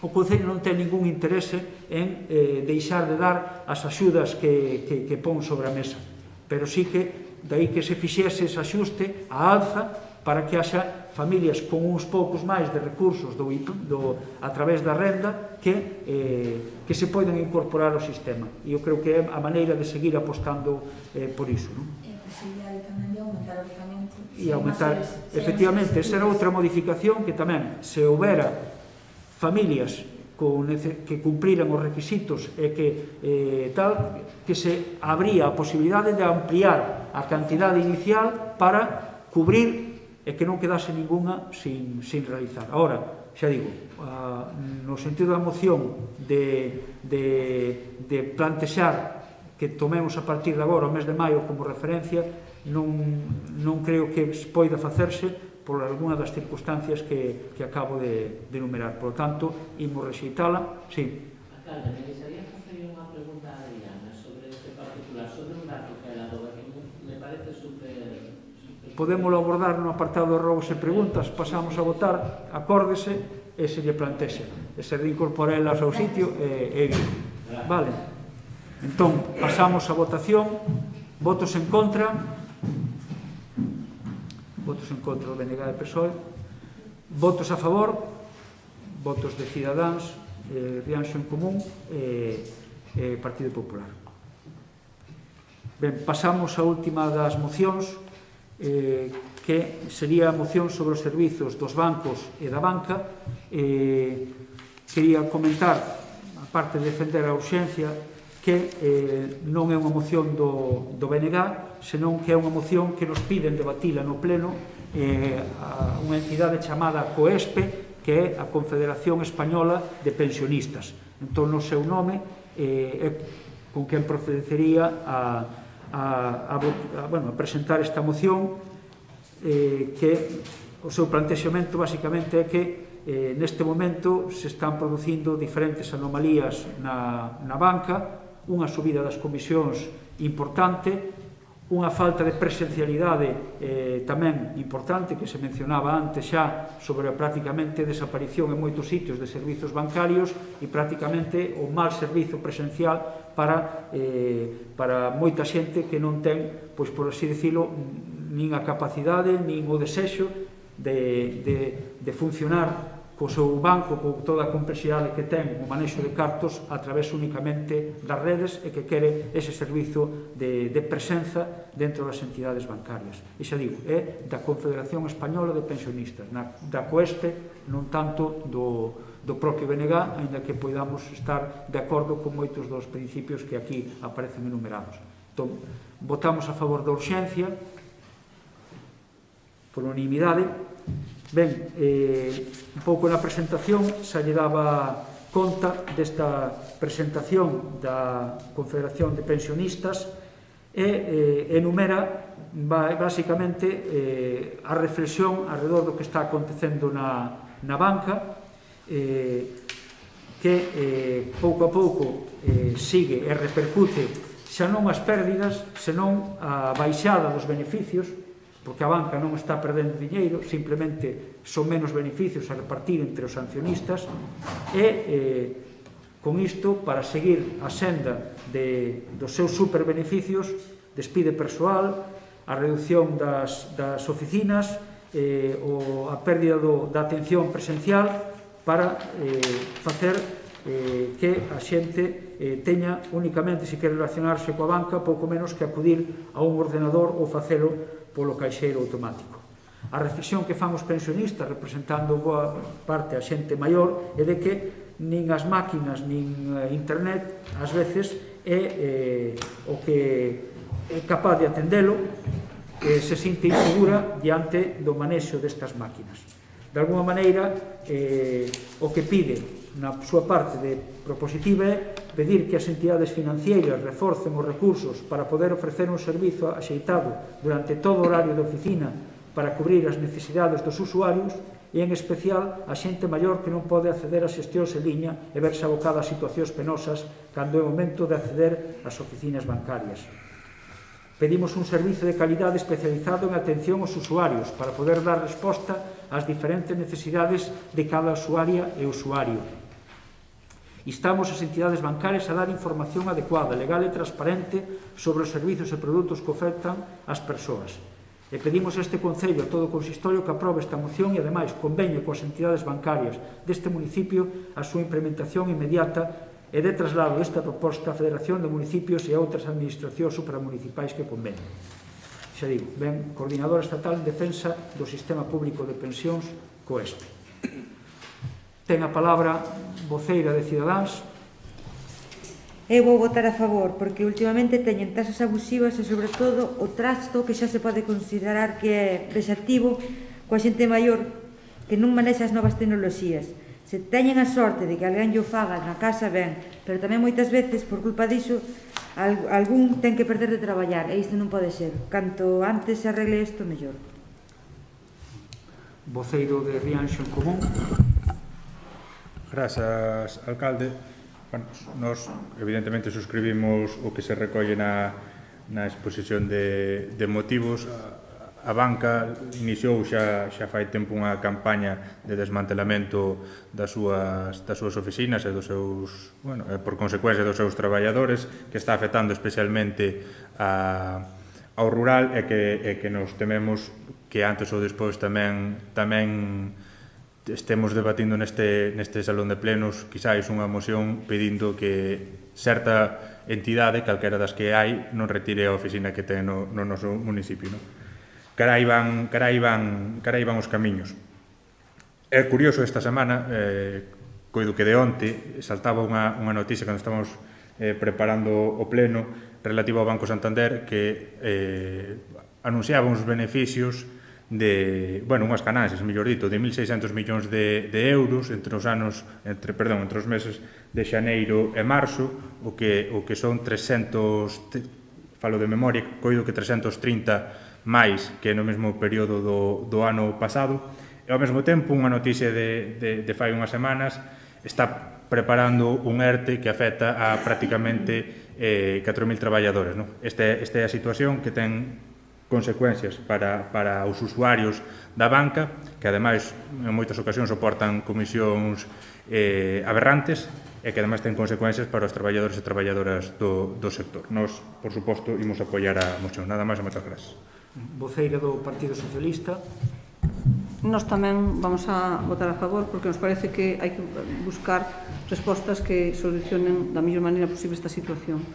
O Concello non ten ningún interese en deixar de dar as axudas que pon sobre a mesa, pero sí que dai que se fixese ese axuste a alza para que haxa familias con uns poucos máis de recursos a través da renda que se poden incorporar ao sistema. E eu creo que é a maneira de seguir apostando por iso. E a posibilidade tamén de aumentar o orzamento. E aumentar, efectivamente, esa era outra modificación, que tamén, se houbera familias que cumpriran os requisitos e que se abría a posibilidade de ampliar a cantidade inicial para cubrir e que non quedase ninguna sin realizar. Ahora, xa digo, no sentido da moción de plantexar que tomemos a partir de agora o mes de maio como referencia, non creo que poida facerse por alguna das circunstancias que acabo de enumerar. Por lo tanto, imos rexeitala. Sí. Alcalde, me gustaría facer unha pregunta a Adriana sobre este particular, sobre un dato que ela dou, que me parece super... Podémoslo abordar no apartado de robos e preguntas, pasamos a votar, acórdese e se lle plantexe. E se reincorpora elas ao sitio e vale. Entón, pasamos a votación. Votos en contra. Votos en contra do BNG de PSOE. Votos a favor. Votos de Cidadáns, Rianxo en Común e Partido Popular. Ben, pasamos a última das mocións, que sería a moción sobre os servizos dos bancos e da banca. Quería comentar, a parte de defender a urxencia, que non é unha moción do BNG, senón que é unha moción que nos piden debatila no pleno unha entidade chamada COESPE, que é a Confederación Española de Pensionistas. Entón, no seu nome, con quen procedería a presentar esta moción, que o seu plantexamento basicamente é que neste momento se están producindo diferentes anomalías na banca, unha subida das comisións importante, unha falta de presencialidade tamén importante que se mencionaba antes xa sobre a prácticamente desaparición en moitos sitios de servizos bancarios e prácticamente o mal servizo presencial para moita xente que non ten, pois por así dicilo, nin a capacidade nin o desexo de funcionar co seu banco, con toda a complexidade que ten o manexo de cartos a través únicamente das redes e que quere ese servizo de presenza dentro das entidades bancarias. E xa digo, é da Confederación Española de Pensionistas, da COESPE, non tanto do propio BNG, ainda que podamos estar de acordo con moitos dos principios que aquí aparecen enumerados. Entón, votamos a favor da urxencia por unanimidade. Ben, un pouco na presentación xa lle daba conta desta presentación da Confederación de Pensionistas e enumera basicamente a reflexión alrededor do que está acontecendo na banca, que pouco a pouco sigue e repercute xa non as pérdidas, senón a baixada dos beneficios, porque a banca non está perdendo diñeiro, simplemente son menos beneficios a repartir entre os accionistas e con isto, para seguir a senda dos seus superbeneficios, despide persoal, a reducción das oficinas, a pérdida da atención presencial para facer que a xente teña únicamente, se quere relacionarse coa banca, pouco menos que acudir a un ordenador ou facelo polo caixeiro automático. A reflexión que fan os pensionistas, representando boa parte a xente maior, é de que nin as máquinas nin internet ás veces é o que é capaz de atendelo, que se sinte insegura diante do manexo destas máquinas. De alguma maneira, o que pide na súa parte de propositiva é pedir que as entidades financeiras reforcen os recursos para poder ofrecer un servizo axeitado durante todo o horario de oficina para cubrir as necesidades dos usuarios e, en especial, a xente maior que non pode acceder a xestións en liña e verse abocada a situacións penosas cando é o momento de acceder ás oficinas bancarias. Pedimos un servizo de calidade especializado en atención aos usuarios para poder dar resposta ás diferentes necesidades de cada usuaria e usuario. Instamos as entidades bancarias a dar información adecuada, legal e transparente sobre os servizos e produtos que ofertan ás persoas. E pedimos a este Concello, a todo o consistorio, que aprobe esta moción e, ademais, conveñe coas entidades bancarias deste municipio a súa implementación inmediata e de traslado desta proposta á Federación de Municipios e a outras administracións supramunicipais que conveñen. Xa digo, ben, Coordinadora Estatal en Defensa do Sistema Público de Pensións, COESPE. Ten a palabra voceira de Cidadáns. Eu vou votar a favor, porque últimamente teñen tasas abusivas e, sobre todo, o trasto que xa se pode considerar que é vexativo coa xente maior que non manexa as novas tecnoloxías. Se teñen a sorte de que alguén lle faga na casa, ben, pero tamén moitas veces, por culpa diso, algún ten que perder de traballar, e isto non pode ser. Canto antes se arregle isto, mellor. Voceiro de Rianxo en Común. Grazas, alcalde. Bueno, nós, evidentemente, suscribimos o que se recolle na exposición de motivos. A banca iniciou xa fai tempo unha campaña de desmantelamento das súas oficinas e dos seus, bueno, por consecuencia dos seus traballadores, que está afectando especialmente ao rural e que nos tememos que antes ou despois tamén estemos debatindo neste salón de plenos quizáis unha moción pedindo que certa entidade, calquera das que hai, non retire a oficina que ten no noso municipio. Carai van os camiños. É curioso esta semana, coido que de onte saltaba unha noticia cando estamos preparando o pleno relativo ao Banco Santander que anunciaba uns beneficios unhas ganancias, mellor dito, de 1.600 millóns de euros entre os meses de xaneiro e marzo, o que son 300, falo de memoria, coido que 330 máis que no mesmo período do ano pasado, e ao mesmo tempo unha noticia de fai unhas semanas está preparando un ERTE que afecta a prácticamente 4.000 traballadores. Esta é a situación que ten consecuencias para os usuarios da banca, que ademais en moitas ocasións soportan comisións aberrantes e que ademais ten consecuencias para os traballadores e traballadoras do sector. Nos, por suposto, imos apoiar a moción. Nada máis e moitas gracias. Voceira do Partido Socialista. Nós tamén vamos a votar a favor porque nos parece que hai que buscar respostas que solucionen da mellor maneira posible esta situación.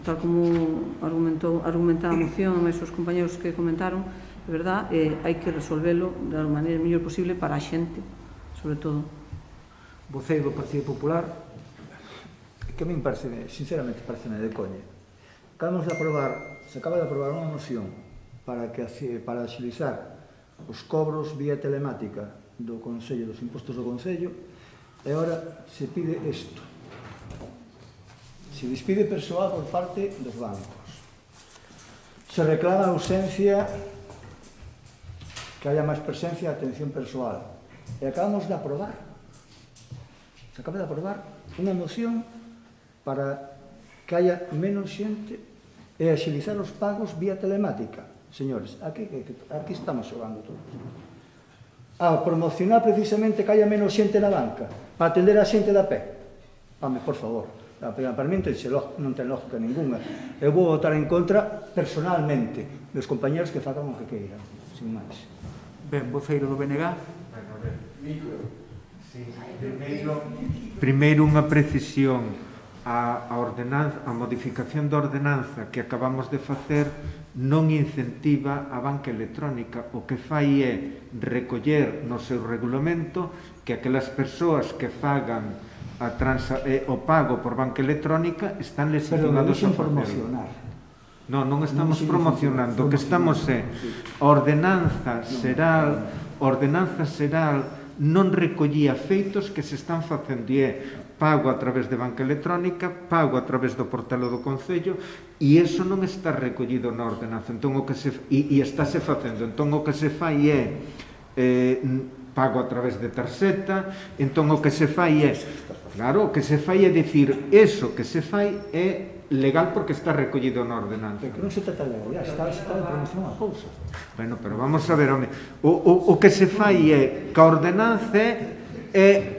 Tal como argumentar a moción, e os compañeros que comentaron, de verdad, hai que resolvelo da maneira mellor posible para a xente, sobre todo. Voceiro do Partido Popular. Que a min parece, sinceramente, parece de coña. Se acaba de aprobar unha moción para agilizar os cobros vía telemática do Concello, dos impostos do Concello, e agora se pide isto. Se despide persoal por parte dos bancos. Se reclama a ausencia, que haya máis presencia e atención persoal. E acabamos de aprobar. Se acaba de aprobar unha moción para que haya menos xente e agilizar os pagos vía telemática. Señores, aquí estamos xogando todos. A promocionar precisamente que haya menos xente na banca para atender a xente da pé. Home, por favor, para mí non ten lógica ninguna. Eu vou votar en contra personalmente dos compañeros que fagan o que queiran, sin máis. Ben, voceiro do BNG. Primeiro unha precisión. A modificación da ordenanza que acabamos de facer non incentiva a banca electrónica. O que fai é recoller no seu regulamento que aquelas persoas que fagan o pago por banca electrónica están legitimados a facerlo. Non estamos promocionando. O que estamos é a ordenanza xeral non recollía feitos que se están facendo e é pago a través de banca electrónica, pago a través do portalo do Concello e iso non está recollido na ordenanza e estáse facendo. Entón o que se fai é pago a través de tarxeta, entón o que se fai é claro, o que se fai é dicir eso que se fai é legal porque está recollido na ordenanza. Pero que non se trata de legal, está de promoción a cousa. Bueno, pero vamos a ver, home, o que se fai é que a ordenanza é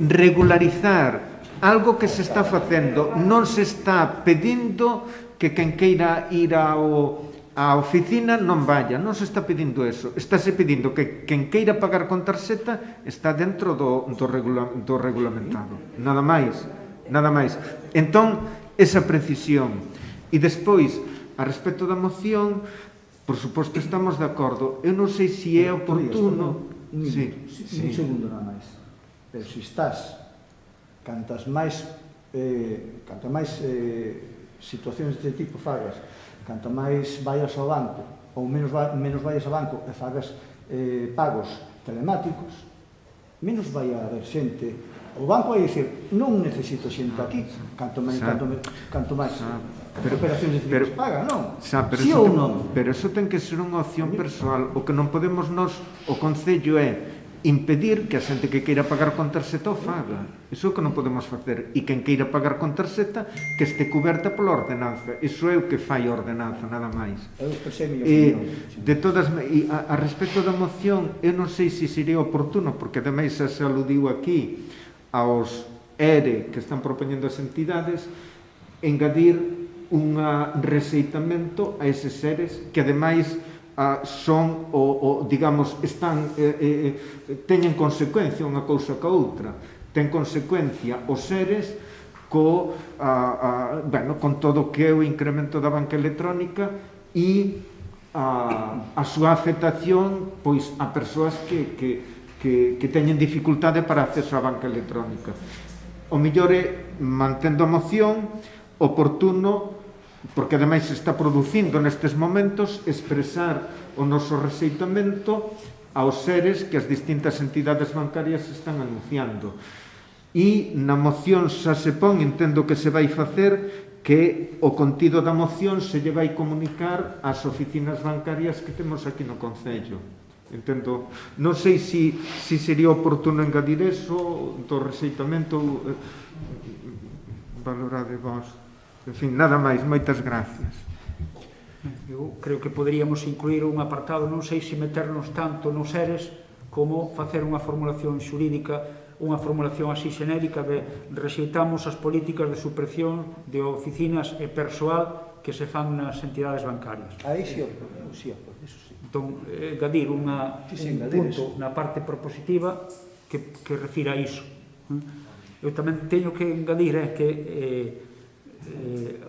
regularizar algo que se está facendo. Non se está pedindo que quen queira ir á oficina non vaya, non se está pedindo eso. Estáse pedindo que quen queira pagar con tarxeta está dentro do regulamentado. Nada máis. Entón, esa precisión. E despois, a respecto da moción, por suposto, estamos de acordo. Eu non sei se é oportuno. Un segundo nada máis. Pero se estás cantas máis situacións deste tipo fagas, canto máis vayas ao banco ou menos vayas ao banco e fagas pagos telemáticos, menos vai a haber xente. O banco vai dicir, non necesito xente aquí, canto máis operacións de que paga, non? Si ou non? Pero iso ten que ser unha opción persoal. O que non podemos nos, o Concello é impedir que a xente que queira pagar con tarxeta o faga. Iso é o que non podemos facer. E quen queira pagar con tarxeta que este cuberta pola ordenanza. Iso é o que fai a ordenanza, nada máis. De todas, a respecto da moción, eu non sei se sería oportuno, porque ademais se aludiu aquí aos ERE que están propoñendo as entidades, engadir un rexeitamento a eses EREs que ademais son digamos, teñen consecuencia unha cousa ca outra. Ten consecuencia os seres con todo o que é o incremento da banca electrónica e a súa afectación pois a persoas que teñen dificultade para acceso á banca electrónica. O mellor é, mantendo a moción, oportuno, porque ademais se está producindo nestes momentos, expresar o noso rexeitamento aos seres que as distintas entidades bancarias están anunciando. E na moción xa se pon, entendo que se vai facer, que o contido da moción se lle vai comunicar ás oficinas bancarias que temos aquí no Concello. Entendo, non sei se sería oportuno engadir eso do rexeitamento, valorade vos. En fin, nada máis, moitas gracias. Eu creo que poderíamos incluir un apartado, non sei se meternos tanto nos seres como facer unha formulación xurídica, unha formulación así xenérica de rexeitamos as políticas de supresión de oficinas e persoal que se fan nas entidades bancarias. Aí sí, eso sí. Entón, engadir un punto na parte propositiva que refira a iso. Eu tamén teño que engadir que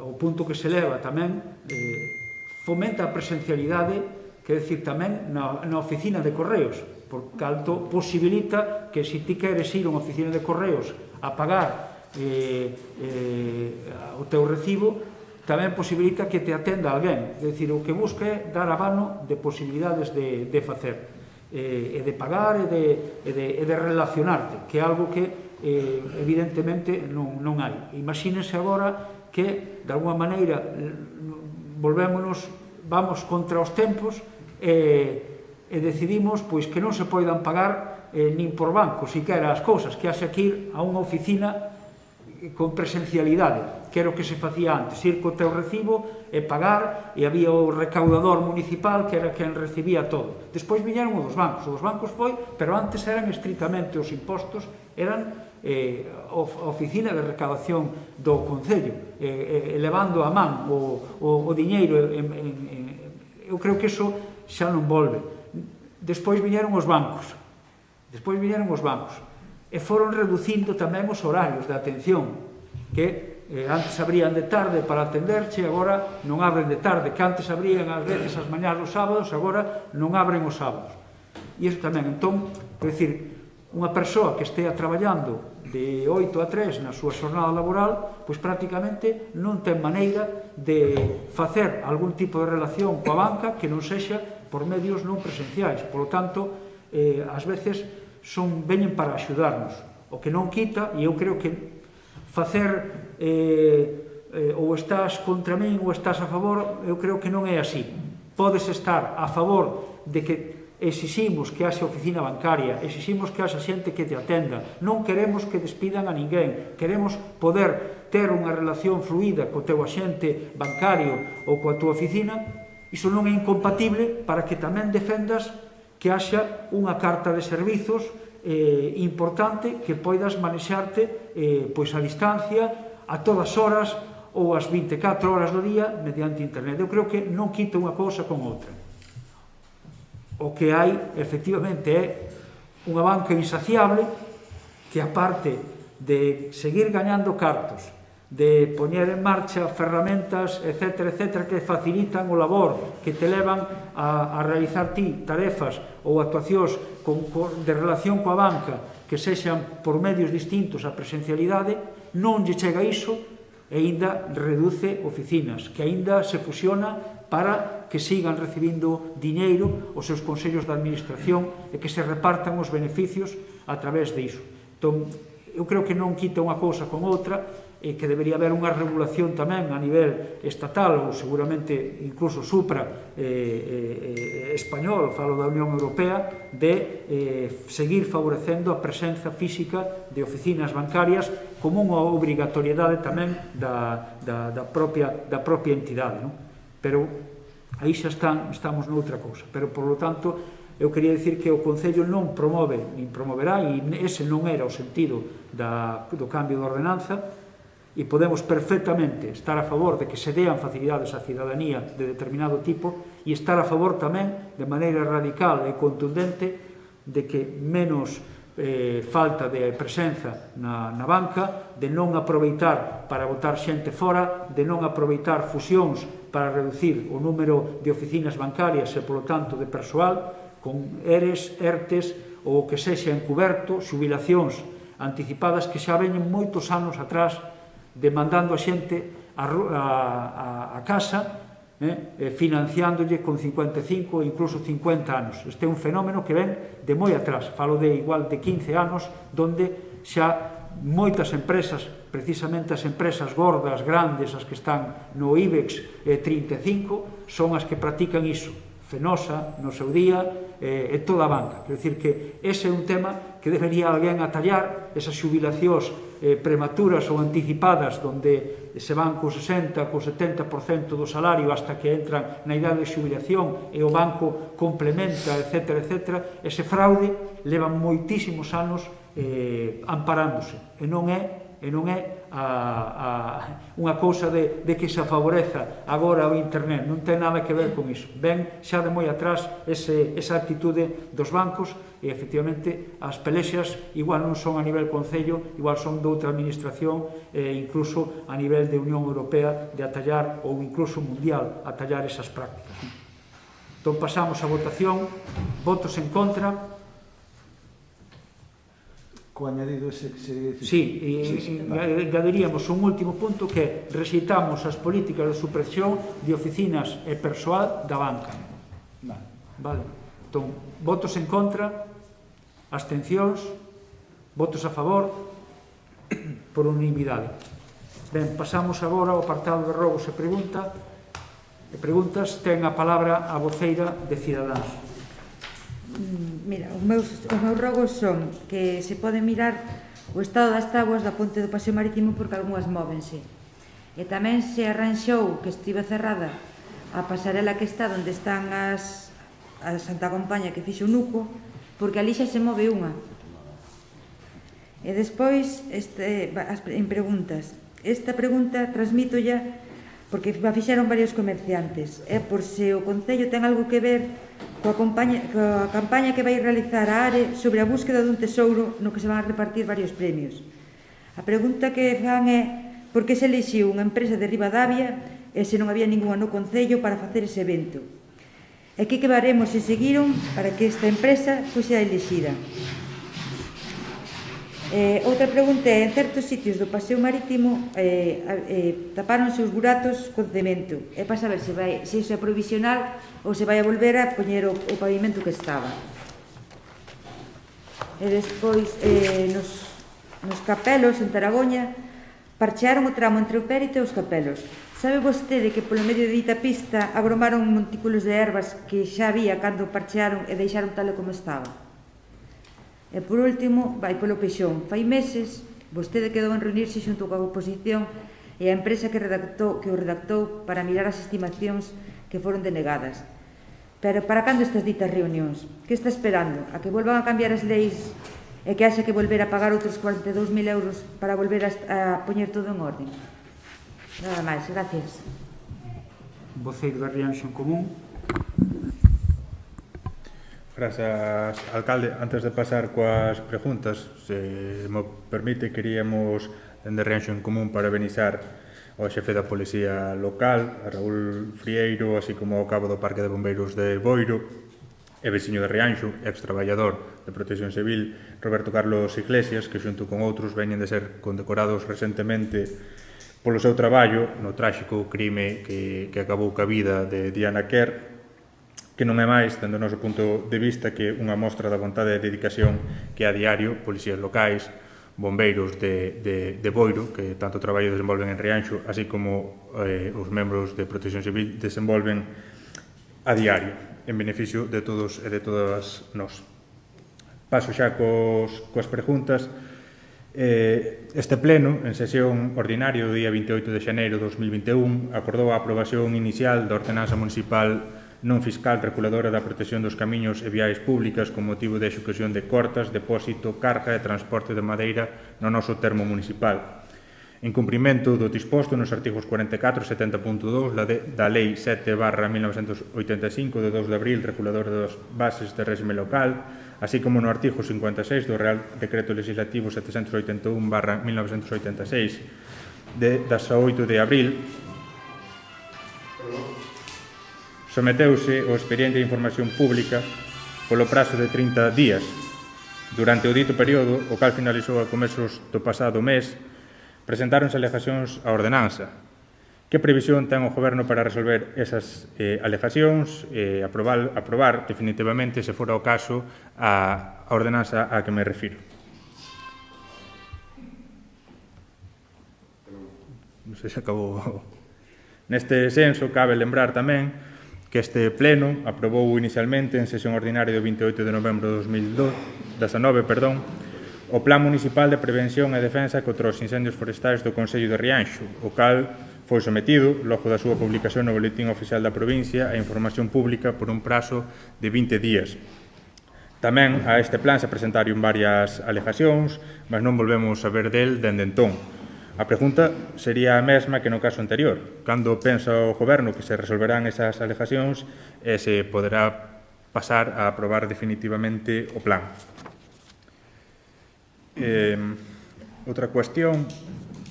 o punto que se leva tamén fomenta a presencialidade, quer decir, tamén na oficina de correos, por canto posibilita que se ti queres ir a unha oficina de correos a pagar o teu recibo, tamén posibilita que te atenda alguén. É dicir, o que busca é dar abano de posibilidades de facer, e de pagar e de relacionarte, que é algo que evidentemente non hai. Imagínense agora que, de alguma maneira, vamos contra os tempos e decidimos pois que non se poidan pagar nin por banco, siquera as cousas, que haxe que ir a unha oficina con presencialidade, que era o que se facía antes, ir co teu recibo e pagar, e había o recaudador municipal que era quen recibía todo. Despois viñeron os bancos foi, pero antes eran estritamente os impostos, eran a oficina de recaudación do Concello, elevando a man o diñeiro. Eu creo que iso xa non volve. Despois viñeron os bancos, e foron reducindo tamén os horarios de atención, que antes abrían de tarde para atenderche, agora non abren de tarde, que antes abrían ás veces as mañás dos sábados, agora non abren os sábados. E iso tamén, entón, é dicir, unha persoa que estea traballando de 8 a 3 na súa xornada laboral, pois prácticamente non ten maneira de facer algún tipo de relación coa banca que non sexa por medios non presenciais. Por lo tanto, ás veces veñen para axudarnos. O que non quita, e eu creo que facer ou estás contra min ou estás a favor, eu creo que non é así. Podes estar a favor de que exiximos que haxe oficina bancaria, exiximos que haxe xente que te atenda, non queremos que despidan a ninguén, queremos poder ter unha relación fluida co teu axente bancario ou coa tua oficina. Iso non é incompatible para que tamén defendas que haxa unha carta de servizos importante que poidas manexarte pois a distancia, a todas horas ou as 24 horas do día mediante internet. Eu creo que non quita unha cousa con outra. O que hai, efectivamente, é unha banca insaciable que, aparte de seguir gañando cartos, de poñer en marcha ferramentas, etc., que facilitan o labor, que te levan a realizar ti tarefas ou actuacións de relación coa banca que sexan por medios distintos a presencialidade, non lle chega iso e aínda reduce oficinas, que aínda se fusiona para que sigan recibindo diñeiro os seus consellos de administración e que se repartan os beneficios a través de iso. Entón, eu creo que non quita unha cousa con outra, e que debería haber unha regulación tamén a nivel estatal ou seguramente incluso supra español, falo da Unión Europea, de seguir favorecendo a presenza física de oficinas bancarias como unha obrigatoriedade tamén da propia entidade, non? Pero aí xa estamos noutra cousa. Pero, por lo tanto, eu quería dicir que o Concello non promove, nin promoverá, e ese non era o sentido do cambio de ordenanza, e podemos perfectamente estar a favor de que se dean facilidades á cidadanía de determinado tipo e estar a favor tamén, de maneira radical e contundente, de que menos falta de presenza na banca, de non aproveitar para botar xente fora, de non aproveitar fusións para reducir o número de oficinas bancarias e, polo tanto, de persoal, con ERES, ERTES ou o que sexa encuberto, xubilacións anticipadas que xa veñen moitos anos atrás demandando a xente a casa, financiándolle con 55 ou incluso 50 anos. Este é un fenómeno que ven de moi atrás, falo de igual de 15 anos, donde xa moitas empresas, precisamente as empresas gordas, grandes, as que están no IBEX 35, son as que practican iso, Fenosa no seu día, e toda a banca. Quero dicir que ese é un tema que debería alguén atallar, esas xubilacións prematuras ou anticipadas, onde se van co 60, co 70% do salario hasta que entran na idade de xubilación e o banco complementa, etc., etc. Ese fraude leva moitísimos anos amparándose, e non é unha cousa de que se favoreza agora o internet, non ten nada que ver con iso. Ben xa de moi atrás esa actitude dos bancos, e efectivamente as pelexas igual non son a nivel concello, igual son de outra administración, incluso a nivel de Unión Europea, de atallar, ou incluso mundial, atallar esas prácticas. Entón pasamos a votación. Votos en contra. Co añadido ese que se... Sí, engadiríamos un último punto, que rexeitamos as políticas de supresión de oficinas e persoal da banca. Vale. Entón, votos en contra, abstencións, votos a favor, por unanimidade. Ben, pasamos agora ao apartado de robos e preguntas. Ten a palabra a voceira de Cidadáns. Mira, os meus rogos son que se pode mirar o estado das táboas da ponte do Paseo Marítimo, porque algunhas móvense. E tamén se arranxou, que estive cerrada, a pasarela que está onde están a Santa Compaña que fixo o Nuco, porque ali xa se move unha. E despois, en preguntas. Esta pregunta transmito ya porque a fixeron varios comerciantes. É por se o Concello ten algo que ver coa campaña que vai realizar a ARE sobre a búsqueda dun tesouro no que se van a repartir varios premios. A pregunta que fan é por que se elixiu unha empresa de Ribadavia e se non había ninguna no Concello para facer ese evento. E que baremos se seguiron para que esta empresa fose a elixida. Outra pregunta é, en certos sitios do Paseo Marítimo tapáronse os buratos con cemento. É para saber se iso é provisional ou se vai a volver a poñer o pavimento que estaba. E despois, nos Capelos, en Taragoña, parchearon o tramo entre o Périto e os Capelos. Sabe vostede que polo medio de dita pista agromaron montículos de ervas que xa había cando parchearon e deixaron tal como estaba? E por último, vai polo Peixón. Fai meses, vostede quedou en reunirse xunto coa oposición e a empresa que o redactou para mirar as estimacións que foron denegadas. Pero para cando estas ditas reunións? Que está esperando? A que volvan a cambiar as leis e que haxa que volver a pagar outros 42.000 euros para volver a poñer todo en orden? Nada máis, gracias. Voceiro da Rianxo en Común. Grazas, alcalde. Antes de pasar coas preguntas, se me permite, queríamos, dende Rianxo en Común, parabenizar ao xefe da Policía Local, a Raúl Frieiro, así como ao cabo do Parque de Bombeiros de Boiro, e veciño de Rianxo, ex-traballador de Protección Civil, Roberto Carlos Iglesias, que xunto con outros veñen de ser condecorados recentemente polo seu traballo no tráxico crime que acabou ca vida de Diana Kerr, que non é máis, dende o noso punto de vista, que unha mostra da vontade e dedicación que a diario policías locais, bombeiros de Boiro, que tanto traballo desenvolven en Rianxo, así como os membros de Protección Civil desenvolven a diario, en beneficio de todos e de todas nós. Paso xa coas preguntas. Este pleno, en sesión ordinaria do día 28 de xaneiro de 2021, acordou a aprobación inicial da ordenanza municipal non fiscal reguladora da protección dos camiños e viais públicas con motivo de execución de cortas, depósito, carga e transporte de madeira no noso termo municipal. En cumprimento do disposto nos artigos 44 e 70.2 da Lei 7/1985 de 2 de abril reguladora das bases de réxime local, así como no artigo 56 do Real Decreto Legislativo 781/1986 de 18 de abril, someteuse o expediente de información pública polo prazo de 30 días. Durante o dito período, o cal finalizou a comezos do pasado mes, presentáronse alegacións á ordenanza. Que previsión ten o Goberno para resolver esas alegacións e aprobar definitivamente, se fora o caso, a ordenanza á que me refiro? Non sei se acabou. Neste senso, cabe lembrar tamén que este Pleno aprobou inicialmente en sesión ordinaria do 28 de novembro de 2019, o Plan Municipal de Prevención e Defensa contra os Incendios Forestais do Concello de Rianxo, o cal foi sometido, logo da súa publicación no Boletín Oficial da Provincia, a información pública por un prazo de 20 días. Tamén a este plan se presentaron varias alegacións, mas non volvemos a ver del dende entón. A pregunta sería a mesma que no caso anterior. Cando pensa o Goberno que se resolverán esas alegacións e se poderá pasar a aprobar definitivamente o plan? Outra cuestión,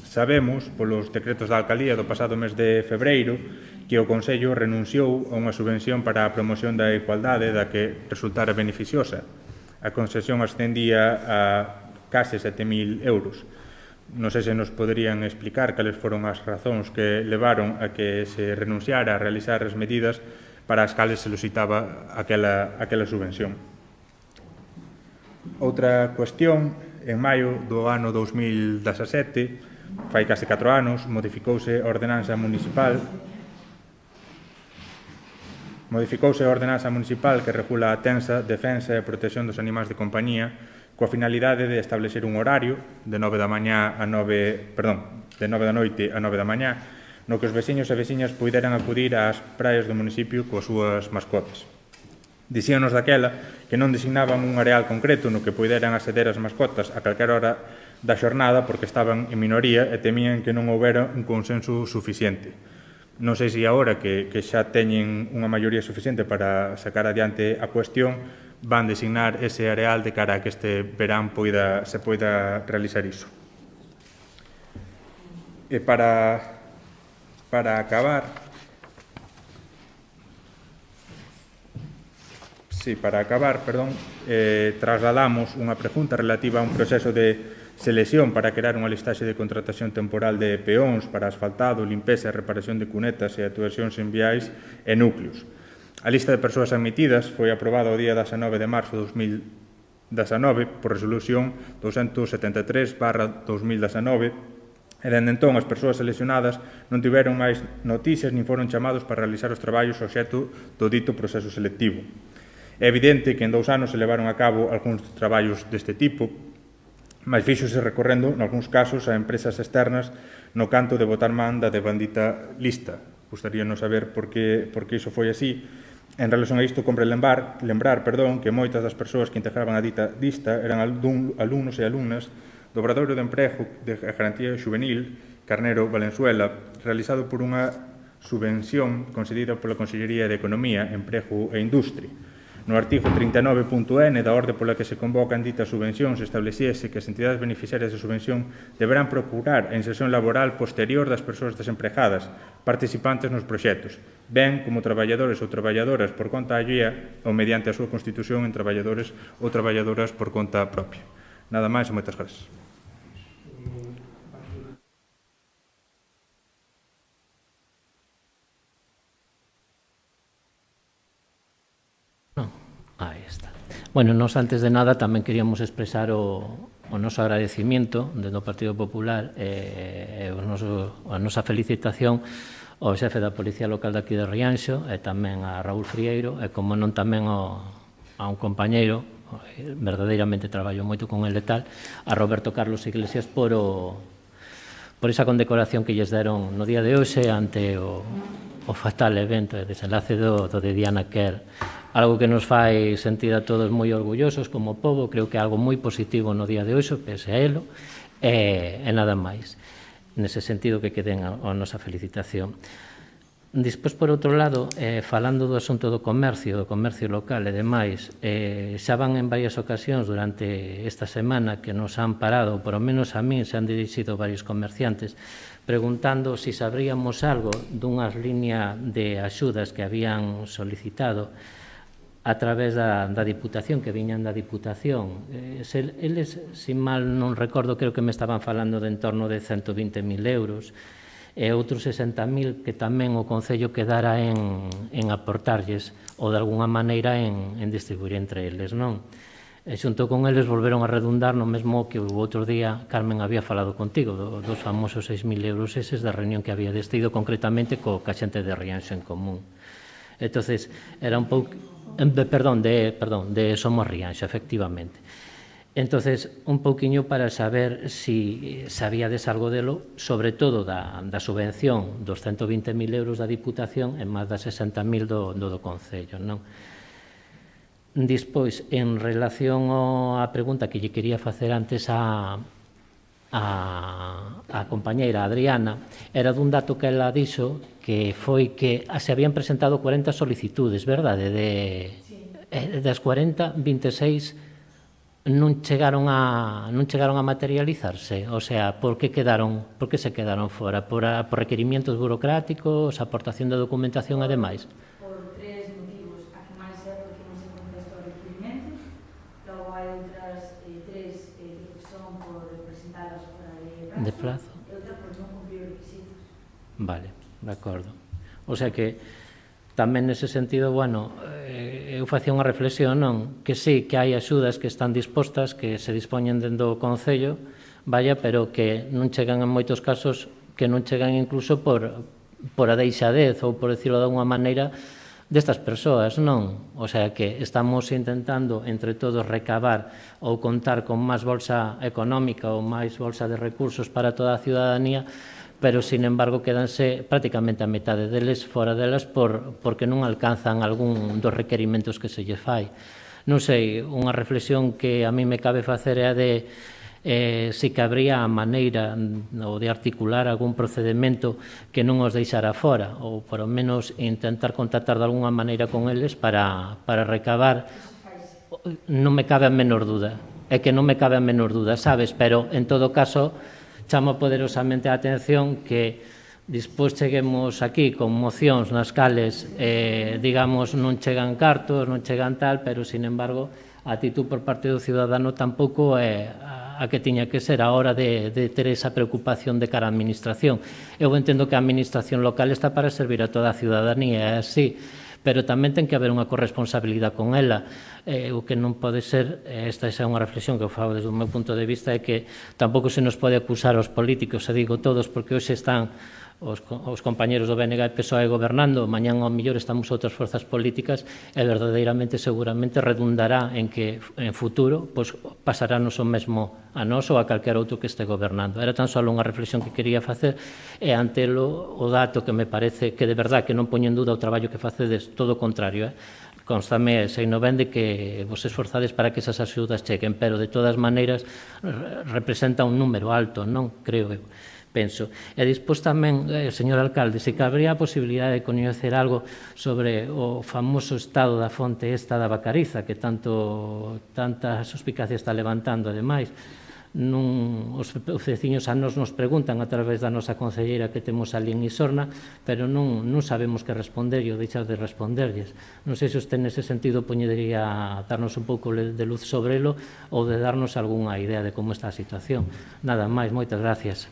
sabemos polos decretos da Alcaldía do pasado mes de febreiro que o Concello renunciou a unha subvención para a promoción da igualdade da que resultara beneficiosa. A concesión ascendía a case 7.000 euros. Non sei se nos poderían explicar cales foron as razóns que levaron a que se renunciara a realizar as medidas para as cales se solicitaba aquela subvención. Outra cuestión, en maio do ano 2017, fai case 4 anos, modificouse a ordenanza municipal que regula a tensa, defensa e protección dos animais de compañía coa finalidade de establecer un horario de 9 da noite a 9 da mañá, no que os veciños e veciñas puideran acudir ás praias do municipio coas súas mascotas. Dicíanos daquela que non designaban un areal concreto no que puideran acceder as mascotas a calquera hora da xornada porque estaban en minoría e temían que non houbera un consenso suficiente. Non sei se agora que xa teñen unha maioría suficiente para sacar adiante a cuestión, van designar ese areal de cara a que este verán se poida realizar iso. E para acabar, trasladamos unha pregunta relativa a un proceso de selección para crear unha listaxe de contratación temporal de peóns para asfaltado, limpeza e reparación de cunetas e actuacións en viais e núcleos. A lista de persoas admitidas foi aprobada o día 19 de marzo de 2019 por resolución 273/2019 e dende entón as persoas seleccionadas non tiveron máis noticias nin foron chamados para realizar os traballos obxecto do dito proceso selectivo. É evidente que en 2 anos se levaron a cabo algúns traballos deste tipo, mas fíxose recorrendo, nalgúns casos, a empresas externas no canto de botar man da devandita lista. Gustaríanos saber por que iso foi así. En relación a isto, compre lembrar que moitas das persoas que integraban a dita lista eran alumnos e alumnas do Obradoiro de Emprego de Garantía Xuvenil Carnero Valenzuela, realizado por unha subvención concedida pola Consellería de Economía, Emprego e Industria. No artigo 39.n da orde pola que se convocan ditas subvencións estableciese que as entidades beneficiarias de subvención deberán procurar a inserción laboral posterior das persoas desempregadas participantes nos proxectos, ben como traballadores ou traballadoras por conta allea ou mediante a súa constitución en traballadores ou traballadoras por conta propia. Nada máis e moitas gracias. Aí está. Bueno, nos antes de nada tamén queríamos expresar o noso agradecimiento dentro do Partido Popular e a nosa felicitación ao xefe da Policía Local de aquí de Rianxo e tamén a Raúl Frieiro e, como non, tamén a un compañeiro, verdadeiramente traballo moito con el e tal, a Roberto Carlos Iglesias por esa condecoración que lles deron no día de hoxe ante o fatal evento e desenlace do de Diana Kerr. Algo que nos fai sentir a todos moi orgullosos como pobo, creo que é algo moi positivo no día de hoxe, pese a elo, e nada máis. Nese sentido que queden a nosa felicitación. Despois, por outro lado, falando do asunto do comercio local e demais, xa van en varias ocasións durante esta semana que nos han parado, por lo menos a min se han dirixido varios comerciantes, preguntando se sabríamos algo dunhas líneas de axudas que habían solicitado a través da Diputación, que viñan da Diputación. Eles, sin mal non recordo, creo que me estaban falando de en torno de 120.000 euros e outros 60.000 que tamén o Concello quedara en aportarlles ou de alguna maneira en distribuir entre eles, non? E xunto con eles volveron a redundar no mesmo que o outro día Carmen había falado contigo, dos famosos 6.000 euros eses da reunión que había destido concretamente co xente de Rianxo en Común. Entonces, era un pouco... Perdón, de Somos Rianxo, efectivamente. Entonces, un pouquiño para saber si sabíades algo delo, sobre todo da subvención dos 120.000 euros da Diputación e máis das 60.000 do Concello, non? Despois, en relación á pregunta que lle quería facer antes a compañeira Adriana, era dun dato que ela dixo que foi que se habían presentado 40 solicitudes, verdade? Das 40, 26 non chegaron a materializarse, o sea, por que se quedaron fora? Por requerimientos burocráticos, aportación de documentación e demais? Por tres motivos. A que máis é porque non se contesta os requerimentos, logo hai outras tres que son por presentalas fora de prazo, e outra por non cumprir os requisitos. Vale, de acordo. O sea que tamén nese sentido, bueno, eu facía unha reflexión, non? Que sí, que hai axudas que están dispostas, que se dispoñen dentro do Concello, vaya, pero que non chegan en moitos casos, que non chegan incluso por a deixadez, ou por decirlo de alguma maneira, destas persoas, non? O sea que estamos intentando entre todos recabar ou contar con máis bolsa económica ou máis bolsa de recursos para toda a ciudadanía, pero, sin embargo, quedanse prácticamente a metade deles fora delas porque non alcanzan algún dos requerimentos que se lle fai. Non sei, unha reflexión que a mí me cabe facer é a de se que habría a maneira ou de articular algún procedimento que non os deixara fora, ou, por lo menos, intentar contactar de alguna maneira con eles para recabar. Non me cabe a menor dúda, é que non me cabe a menor dúda, sabes? Pero, en todo caso, chamo poderosamente a atención que despois cheguemos aquí con mocións nas cales, digamos, non chegan cartos, non chegan tal, pero, sin embargo, a actitud por parte do cidadano tampouco é a que tiña que ser a hora de ter esa preocupación de cara á administración. Eu entendo que a administración local está para servir a toda a ciudadanía, é así, pero tamén ten que haber unha corresponsabilidade con ela. O que non pode ser, esta é unha reflexión que eu fago desde o meu punto de vista, é que tampouco se nos pode acusar aos políticos, e digo todos, porque hoxe están os compañeros do BNG e PSOE gobernando, mañán ao mellor estamos outras forzas políticas e verdadeiramente seguramente redundará en que en futuro pasarános o mesmo a nós ou a calquer outro que este gobernando. Era tan só unha reflexión que quería facer e ante o dato que me parece que de verdad que non poño en dúda o traballo que facedes, todo o contrario, constame, sei no ben de que vos esforzades para que esas axudas cheguen, pero de todas maneiras representa un número alto, non? Creo eu. Penso. E despois tamén, señor alcalde, se cabría a posibilidade de coñecer algo sobre o famoso estado da fonte esta da Bacariza, que tanta suspicacia está levantando, ademais. Os veciños a nos preguntan a través da nosa concelleira que temos ali en Isorna, pero non sabemos que responderlle ou deixar de responderlles. Non sei se usted nese sentido poñería darnos un pouco de luz sobre elo ou de darnos algunha idea de como está a situación. Nada máis, moitas gracias.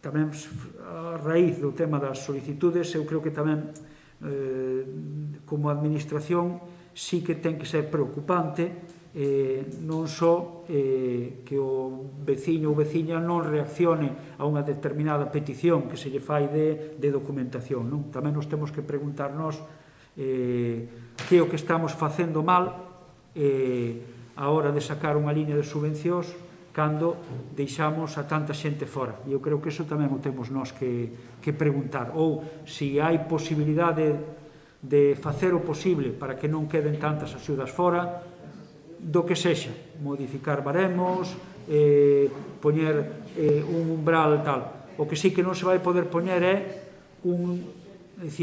tamén a raíz do tema das solicitudes, eu creo que tamén como administración sí que ten que ser preocupante non só que o veciño ou veciña non reaccione a unha determinada petición que se lle fai de documentación, non? Tamén nos temos que preguntarnos que é o que estamos facendo mal a hora de sacar unha línea de subvencións cando deixamos a tanta xente fora. E eu creo que iso tamén o temos nós que preguntar. Ou se hai posibilidade de facer o posible para que non queden tantas axudas fora, do que sexa, modificar baremos, poñer un umbral tal. O que sí que non se vai poder poñer é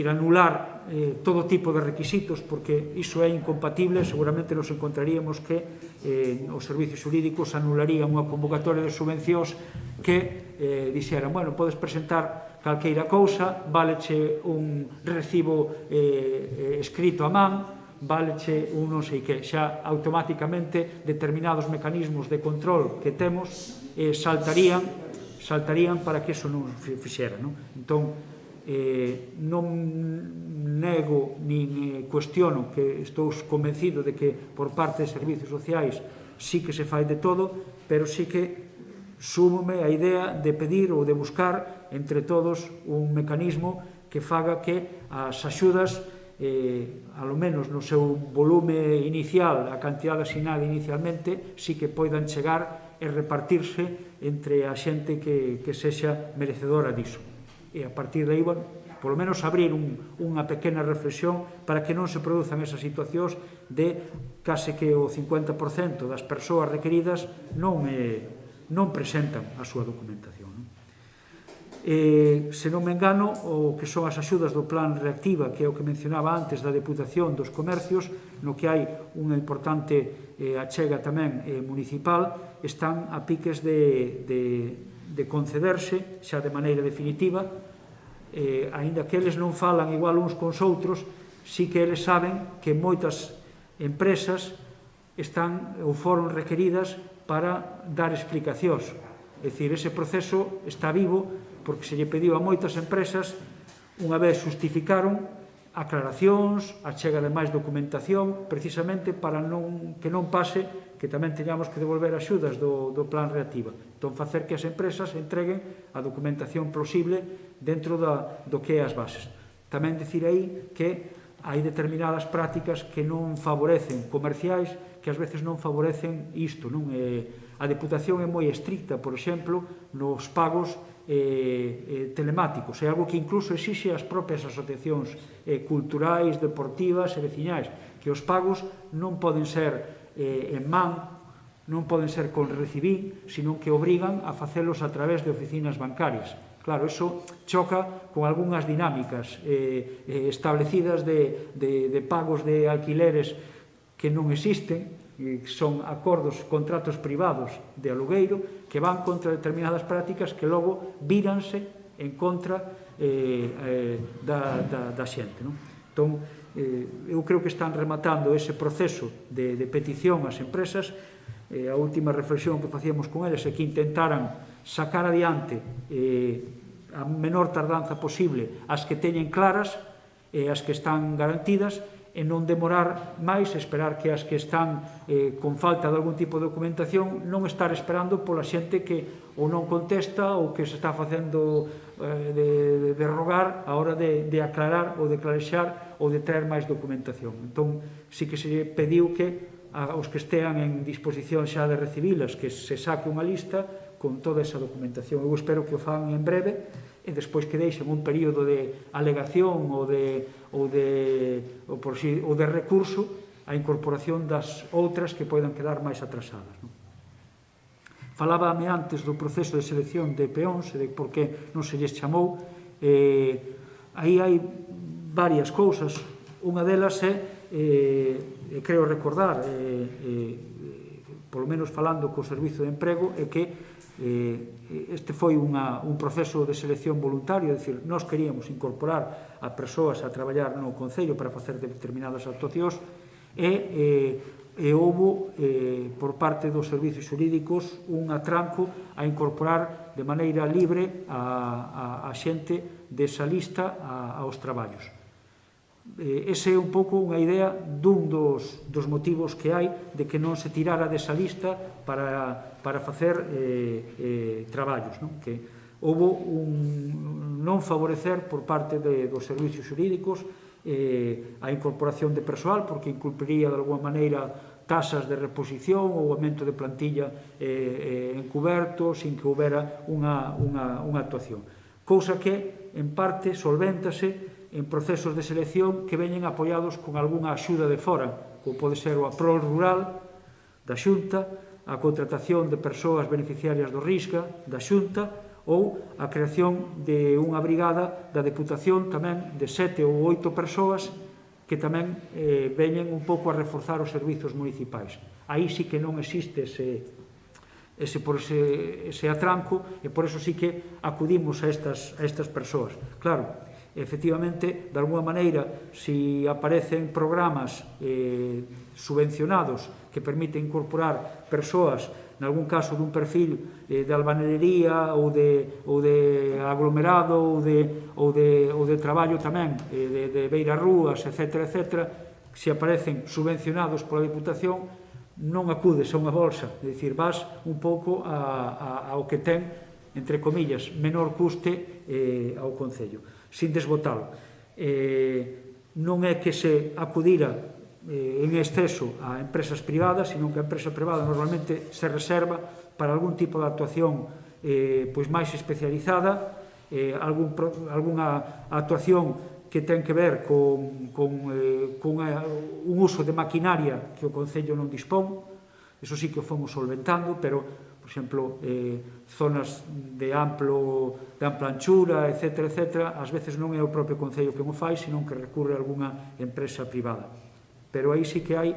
anular todo tipo de requisitos, porque iso é incompatible. Seguramente nos encontraríamos que os servicios xurídicos anularían unha convocatoria de subvencións que dixeran, bueno, podes presentar calqueira cousa, váleche un recibo escrito a man, váleche un non sei que, xa automáticamente determinados mecanismos de control que temos saltarían para que iso non fixera, non? Entón, non nego nin cuestiono, que estou convencido de que por parte de servicios sociais sí que se fai de todo, pero sí que súmome a idea de pedir ou de buscar entre todos un mecanismo que faga que as axudas, alo menos no seu volume inicial, a cantidade asignada inicialmente, sí que poidan chegar e repartirse entre a xente que sexa merecedora diso. E a partir de aí, bueno, polo menos abrir unha pequena reflexión para que non se produzan esas situacións de case que o 50% das persoas requeridas non presentan a súa documentación. Se non me engano, o que son as axudas do Plan Reactiva, que é o que mencionaba antes da Deputación dos Comercios, no que hai unha importante achega tamén municipal, están a piques de concederse xa de maneira definitiva, aínda que eles non falan igual uns cons outros, sí que eles saben que moitas empresas están ou foron requeridas para dar explicacións. É dicir, ese proceso está vivo porque se lle pediu a moitas empresas, unha vez justificaron aclaracións, a chega de máis documentación, precisamente para que non pase que tamén teñamos que devolver axudas do Plan Reactiva. Entón, facer que as empresas entreguen a documentación plausible dentro do que é as bases. Tamén dicir aí que hai determinadas prácticas que non favorecen comerciais, que ás veces non favorecen isto, non? A Deputación é moi estricta, por exemplo, nos pagos telemáticos. É algo que incluso exixe as propias asociacións culturais, deportivas e veciñais, que os pagos non poden ser en man, non poden ser con recibí, sino que obrigan a facelos a través de oficinas bancarias. Claro, iso choca con algunhas dinámicas establecidas de pagos de alquileres que non existen, que son acordos, contratos privados de alugueiro, que van contra determinadas prácticas que logo víranse en contra da xente. Entón, eu creo que están rematando ese proceso de petición ás empresas. A última reflexión que facíamos con eles é que intentaran sacar adiante a menor tardanza posible as que teñen claras e as que están garantidas, e non demorar máis, esperar que as que están con falta de algún tipo de documentación, non estar esperando pola xente que ou non contesta ou que se está facendo de rogar a hora de aclarar ou de clarexar ou de traer máis documentación. Entón, sí que se pediu que aos que estean en disposición xa de recibilas, que se saque unha lista con toda esa documentación. Eu espero que o fan en breve e despois que deixen un período de alegación ou de recurso a incorporación das outras que poidan quedar máis atrasadas. Falábame antes do proceso de selección de peóns e de por que non se lles chamou. Aí hai varias cousas. Unha delas é, creo recordar, polo menos falando co Servizo de Emprego, é que este foi un proceso de selección voluntario, é dicir, nós queríamos incorporar a persoas a traballar no Concello para facer determinadas actuacións e e houbo, por parte dos servicios xurídicos, un atranco a incorporar de maneira libre a xente desa lista aos traballos. Ese é un pouco unha idea dun dos motivos que hai de que non se tirara desa lista para facer traballos, non? Que houve un non favorecer por parte dos servicios xurídicos a incorporación de persoal, porque incumpliría de alguma maneira tasas de reposición ou aumento de plantilla encuberto sin que houbera unha actuación. Cousa que, en parte, solvéntase en procesos de selección que veñen apoiados con algunha axuda de fora, como pode ser o APROL rural da Xunta, a contratación de persoas beneficiarias do RISCA da Xunta ou a creación de unha brigada da Deputación tamén de 7 ou 8 persoas que tamén veñen un pouco a reforzar os servizos municipais. Aí sí que non existe ese atranco e por eso sí que acudimos a estas persoas. Claro, efectivamente, de alguma maneira, se aparecen programas subvencionados que permiten incorporar persoas, en algún caso dun perfil de albanería ou de aglomerado ou de traballo tamén de beirarrúas, etc., se aparecen subvencionados pola Diputación, non acudes a unha bolsa, é dicir, vas un pouco ao que ten, entre comillas, menor custe ao Concello, sin desbotalo. Non é que se acudira en exceso a empresas privadas, sino que a empresa privada normalmente se reserva para algún tipo de actuación máis especializada, algunha actuación que ten que ver con un uso de maquinaria que o Concello non dispón. Eso sí que o fomos solventando, pero, por exemplo, zonas de ampla anchura, etc., ás veces non é o propio Concello que o fai, senón que recurre a algunha empresa privada. Pero aí sí que hai,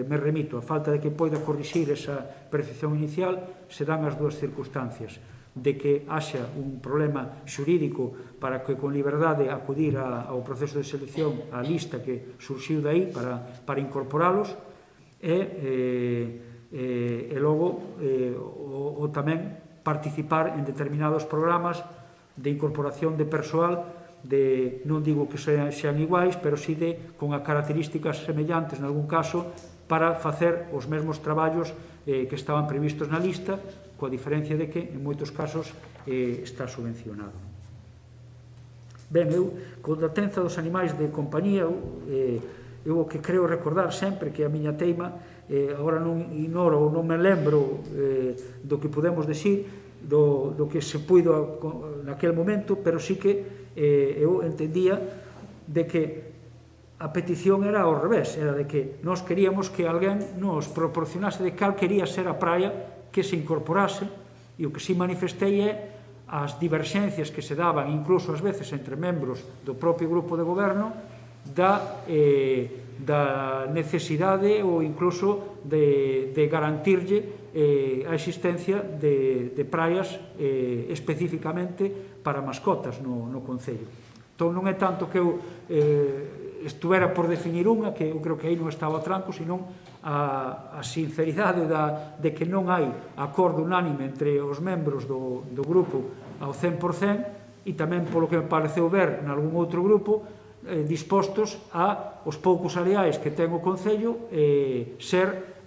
me remito, a falta de que poida corrixir esa percepción inicial, se dan as dúas circunstancias, de que haxa un problema xurídico para que con liberdade acudir ao proceso de selección á lista que surxiu dai para incorporalos e logo o tamén participar en determinados programas de incorporación de persoal, non digo que sean iguais, pero sí con características semellantes en algún caso para facer os mesmos traballos que estaban previstos na lista, coa diferencia de que en moitos casos está subvencionado. Ben, eu, con a tenza dos animais de compañía, eu o que creo recordar sempre que a miña teima, agora non ignoro ou non me lembro do que podemos decir, do que se puido naquele momento, pero sí que eu entendía de que a petición era ao revés, era de que nós queríamos que alguén nos proporcionase de cal quería ser a praia que se incorporase, e o que si manifestei é as diverxencias que se daban incluso ás veces entre membros do propio grupo de goberno da necesidade ou incluso de garantirlle a existencia de praias especificamente para mascotas no Concello. Entón non é tanto que eu estuvera por definir unha, que eu creo que aí non estaba a tranco, senón a sinceridade de que non hai acordo unánime entre os membros do grupo ao 100%, e tamén polo que me pareceu ver nalgún outro grupo, dispostos a os poucos areais que ten o Concello ser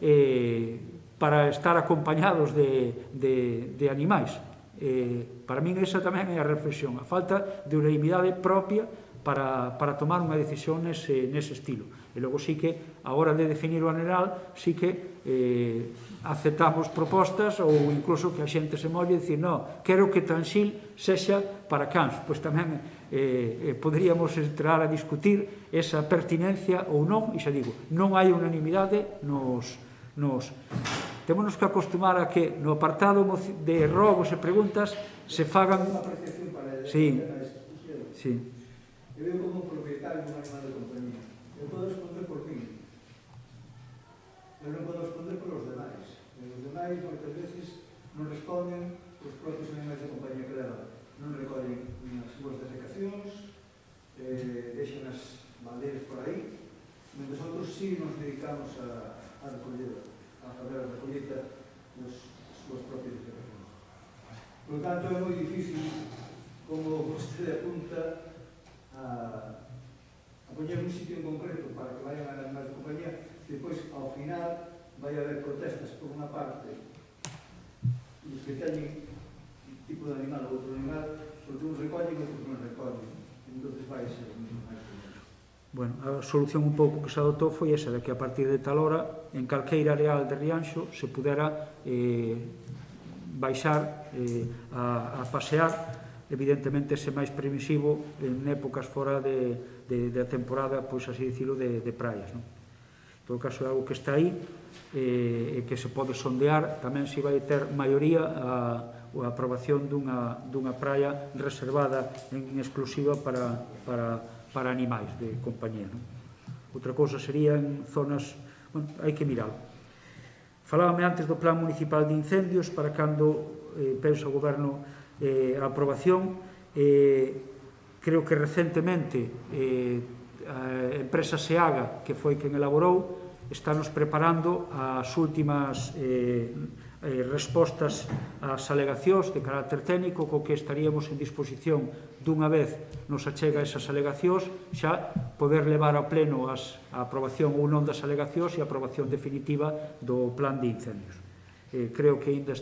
para estar acompañados de animais. Para min esa tamén é a reflexión, a falta de unanimidade propia para tomar unha decisión nese estilo. E logo sí que, a hora de definir o aneral, sí que aceptamos propostas ou incluso que a xente se molle e dicir, no, quero que Tanxil sexa para cans. Pois tamén poderíamos entrar a discutir esa pertinencia ou non, e xa digo, non hai unanimidade Témonos que acostumar a que no apartado de rogos e preguntas se fagan... Sí, sí. Eu como propietario dun animal de compañía, eu podo responder por mí. Eu non podo responder por os demais. Os demais moitas veces non responden os propios animais de compañía que levan. Non recollen as súas defecacións, deixan as bandeiras por aí, mentre outros sí nos dedicamos a vostede apunta a poñer un sitio en concreto para que vayan a animais de compañía, depois, ao final, vai haber protestas por unha parte dos que teñen un tipo de animal ou outro animal, porque uns recollen e outros non recollen. Entón, vai ser máis complicado. Bueno, a solución un pouco que se adoptou foi esa, de que a partir de tal hora, en calqueira areal de Rianxo, se pudera baixar a pasear, evidentemente se máis permisivo en épocas fora da temporada, pois así dicilo, de praias. En todo caso, é algo que está aí e que se pode sondear. Tamén se vai ter maioría a aprobación dunha praia reservada en exclusiva para animais de compañía. Outra cousa sería en zonas... Bueno, hai que miralo. Falábame antes do Plan Municipal de Incendios, para cando pensa o Goberno a aprobación. Creo que recentemente a empresa SEAGA, que foi quen elaborou, estános preparando as últimas respostas ás alegacións de carácter técnico, co que estaríamos en disposición, dunha vez nos achega esas alegacións, xa poder levar ao pleno a aprobación ou non das alegacións e a aprobación definitiva do plan de incendios. Creo que ainda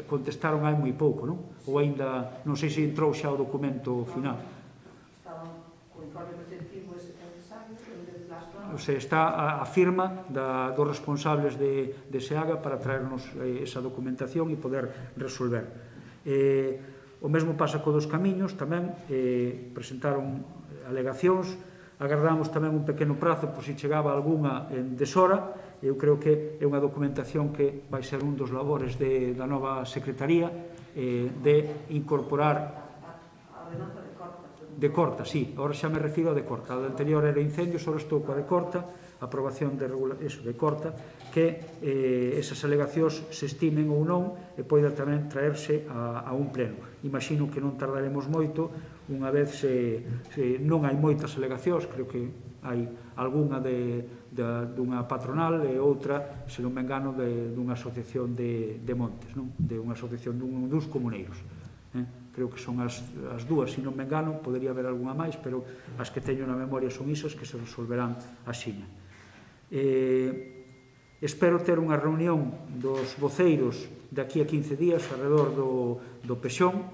contestaron hai moi pouco, non? Ou ainda, non sei se entrou xa o documento final. Estaban co informe preceptivo ese necesario, O sea, está a firma dos responsables de SEAGA para traernos esa documentación e poder resolver. O mesmo pasa co dos camiños, tamén presentaron alegacións, agardamos tamén un pequeno prazo por si chegaba algunha en deshora. Eu creo que é unha documentación que vai ser un dos labores da nova Secretaría, de incorporar... De corta, sí, agora xa me refiro a de corta. A do anterior era incendios, agora estou coa de corta, aprobación de corta, que esas alegacións se estimen ou non e poida tamén traerse a un pleno. Imagino que non tardaremos moito, unha vez non hai moitas alegacións, creo que hai algunha dunha patronal e outra, se non me engano, dunha asociación de montes, de unha asociación duns comuneiros. Creo que son as dúas, se non me engano, podería haber algunha máis, pero as que teño na memoria son isas que se resolverán axiña. Espero ter unha reunión dos voceiros de aquí a 15 días alrededor do Pexón.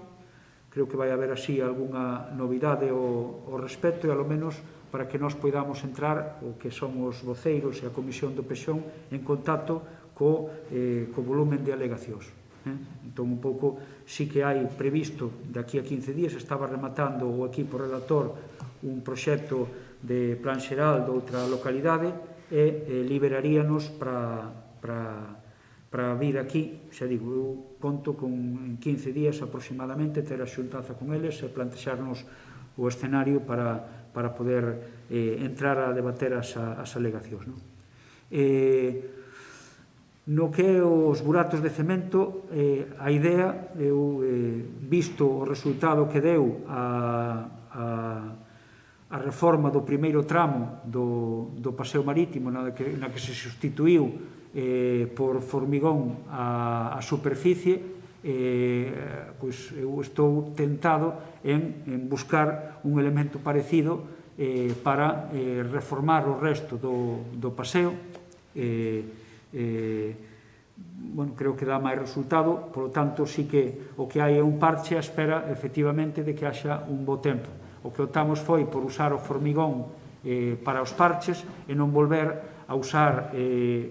Creo que vai haber así algunha novidade ao respecto e, ao menos, para que nós poidamos entrar, o que son os voceiros e a Comisión do Pexón, en contacto co volumen de alegacións. Entón, un pouco, sí que hai previsto de aquí a 15 días, estaba rematando o equipo redactor un proxecto de plan xeral de outra localidade e liberaríanos para vir aquí. Xa digo, eu conto con en 15 días aproximadamente ter a xuntanza con eles e plantexarnos o escenario para poder entrar a debater as alegacións. No que é os buratos de cemento, a idea, eu visto o resultado que deu a reforma do primeiro tramo do paseo marítimo, na que se sustituiu por formigón a superficie, pois eu estou tentado en buscar un elemento parecido para reformar o resto do paseo. Bueno, creo que dá máis resultado, polo tanto, sí que o que hai é un parche a espera, efectivamente, de que haxa un bo tempo. O que optamos foi por usar o formigón para os parches e non volver a usar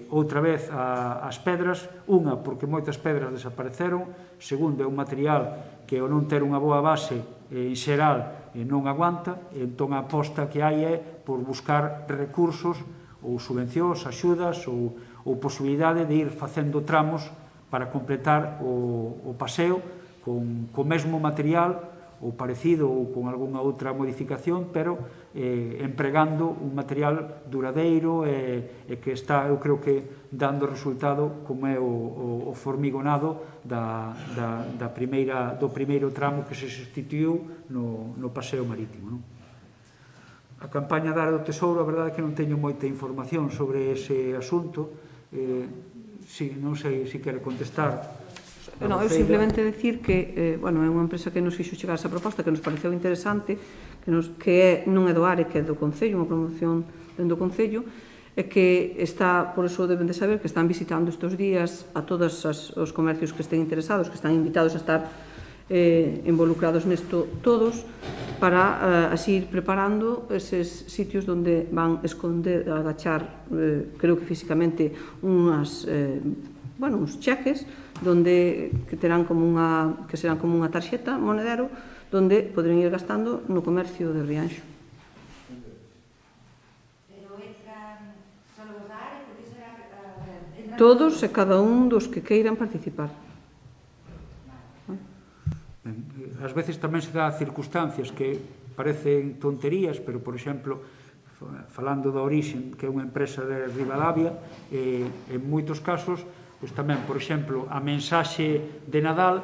outra vez as pedras, unha, porque moitas pedras desapareceron, segundo, é un material que ao non ter unha boa base en xeral non aguanta, entón a aposta que hai é por buscar recursos ou subvencións, axudas ou posibilidade de ir facendo tramos para completar o paseo co mesmo material ou parecido ou con algunha outra modificación, pero empregando un material duradeiro e que está, eu creo que, dando resultado como é o formigonado do primeiro tramo que se sustituiu no paseo marítimo. A campaña da área do Tesouro, a verdade é que non teño moita información sobre ese asunto. Non sei se quere contestar. Non, eu simplemente decir que, bueno, é unha empresa que nos fixo chegar esa proposta, que nos pareceu interesante, que non é do ARE, que é do Concello, unha promoción dentro do Concello, e que está, por eso deben de saber, que están visitando estes días a todos os comercios que estén interesados, que están invitados a estar involucrados nesto todos, para así ir preparando eses sitios onde van esconder, agachar, creo que físicamente, uns cheques, donde que serán como unha tarxeta monedero, donde poderán ir gastando no comercio de Rianxo. Pero entran solo os da área, porque será... Todos e cada un dos que queiran participar. Ás veces tamén se dá circunstancias que parecen tonterías, pero, por exemplo, falando da Orixen, que é unha empresa de Ribadavia, en moitos casos, pois tamén, por exemplo, a mensaxe de Nadal,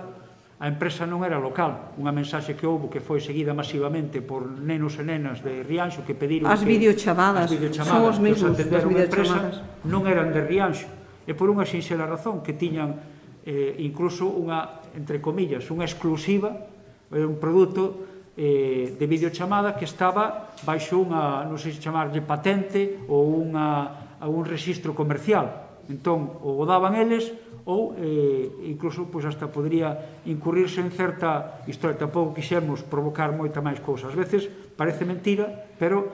a empresa non era local, unha mensaxe que houve que foi seguida masivamente por nenos e nenas de Rianxo que pediron as videochamadas son os mesmos, as videochamadas non eran de Rianxo, e por unha sinxela razón, que tiñan incluso unha, entre comillas, unha exclusiva, un produto de videochamada que estaba baixo unha, non sei se chamarlle patente ou un registro comercial. Entón, ou daban eles, ou incluso hasta podría incurrirse en certa historia. Tampouco quixemos provocar moita máis cousa. Ás veces parece mentira, pero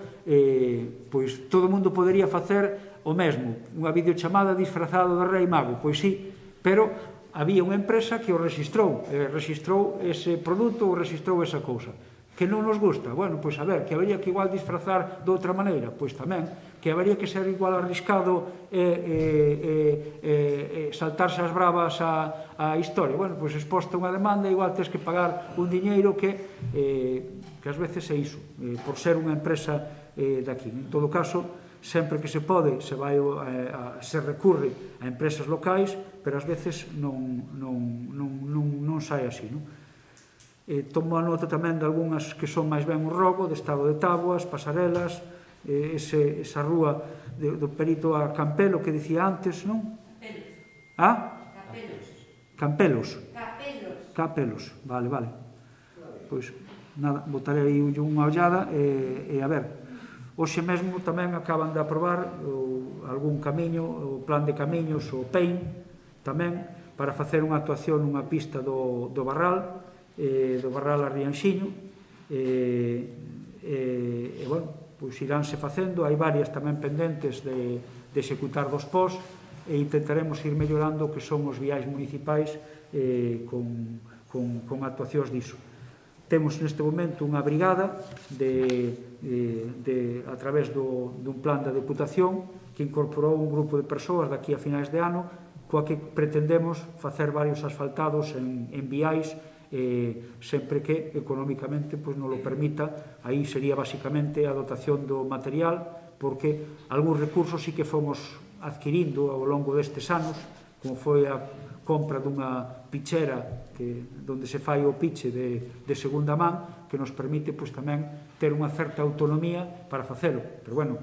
todo o mundo podería facer o mesmo, unha videochamada disfrazado de Rei Mago, pois sí, pero había unha empresa que o registrou ese produto ou registrou esa cousa. Que non nos gusta? Bueno, pois a ver, que habería que igual disfrazar de outra maneira? Pois tamén. Que habería que ser igual arriscado saltarse as bravas a historia? Bueno, pois exposta unha demanda, igual tens que pagar un diñeiro que ás veces é iso, por ser unha empresa daqui. En todo caso, sempre que se pode, se recurre a empresas locais, pero ás veces non sai así, non? Tomo a nota tamén de algunhas que son máis ben un robo, de Estado de Táboas, Pasarelas, esa rúa do Perito a Campelo que dicía antes, non? Campelos. Capelos, vale. Pois, nada, botarei aí unha ollada e a ver, hoxe mesmo tamén acaban de aprobar algún camiño, o plan de camiños, o PEIN, tamén, para facer unha actuación nunha pista do Barral a Rianxiño, bueno, pois iránse facendo, hai varias tamén pendentes de executar dos pós, e intentaremos ir mellorando o que son os viais municipais con actuacións diso. Temos neste momento unha brigada a través dun plan da Deputación que incorporou un grupo de persoas daqui a finais de ano, coa que pretendemos facer varios asfaltados en viais, sempre que económicamente nos lo permita. Aí sería basicamente a dotación do material, porque algúns recursos sí que fomos adquirindo ao longo destes anos, como foi a compra dunha pichera onde se fai o piche de segunda man, que nos permite tamén ter unha certa autonomía para facelo. Pero bueno,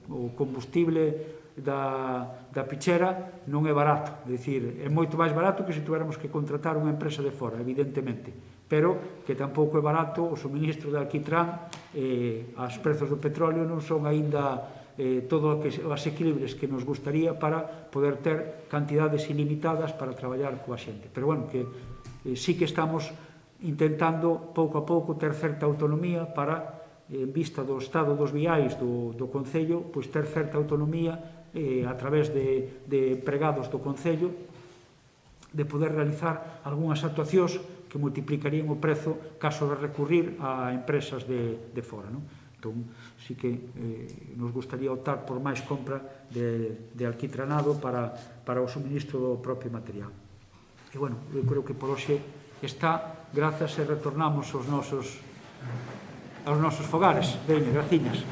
o combustible da pichera non é barato, é dicir, é moito máis barato que se tuéramos que contratar unha empresa de fora, evidentemente, pero que tampouco é barato o suministro de alquitrán, os prezos do petróleo non son aínda todos os equilibrios que nos gustaría para poder ter cantidades ilimitadas para traballar coa xente. Pero bueno, que sí que estamos intentando pouco a pouco ter certa autonomía para, en vista do estado dos viais do Concello, pois ter certa autonomía a través de empregados do Concello, de poder realizar algunhas actuacións que multiplicarían o prezo caso de recurrir a empresas de fora, non? Entón, sí que nos gustaría optar por máis compra de alquitranado para o suministro do propio material. E, bueno, eu creo que por hoxe está, grazas, e retornamos aos nosos fogares. Veña, graciñas.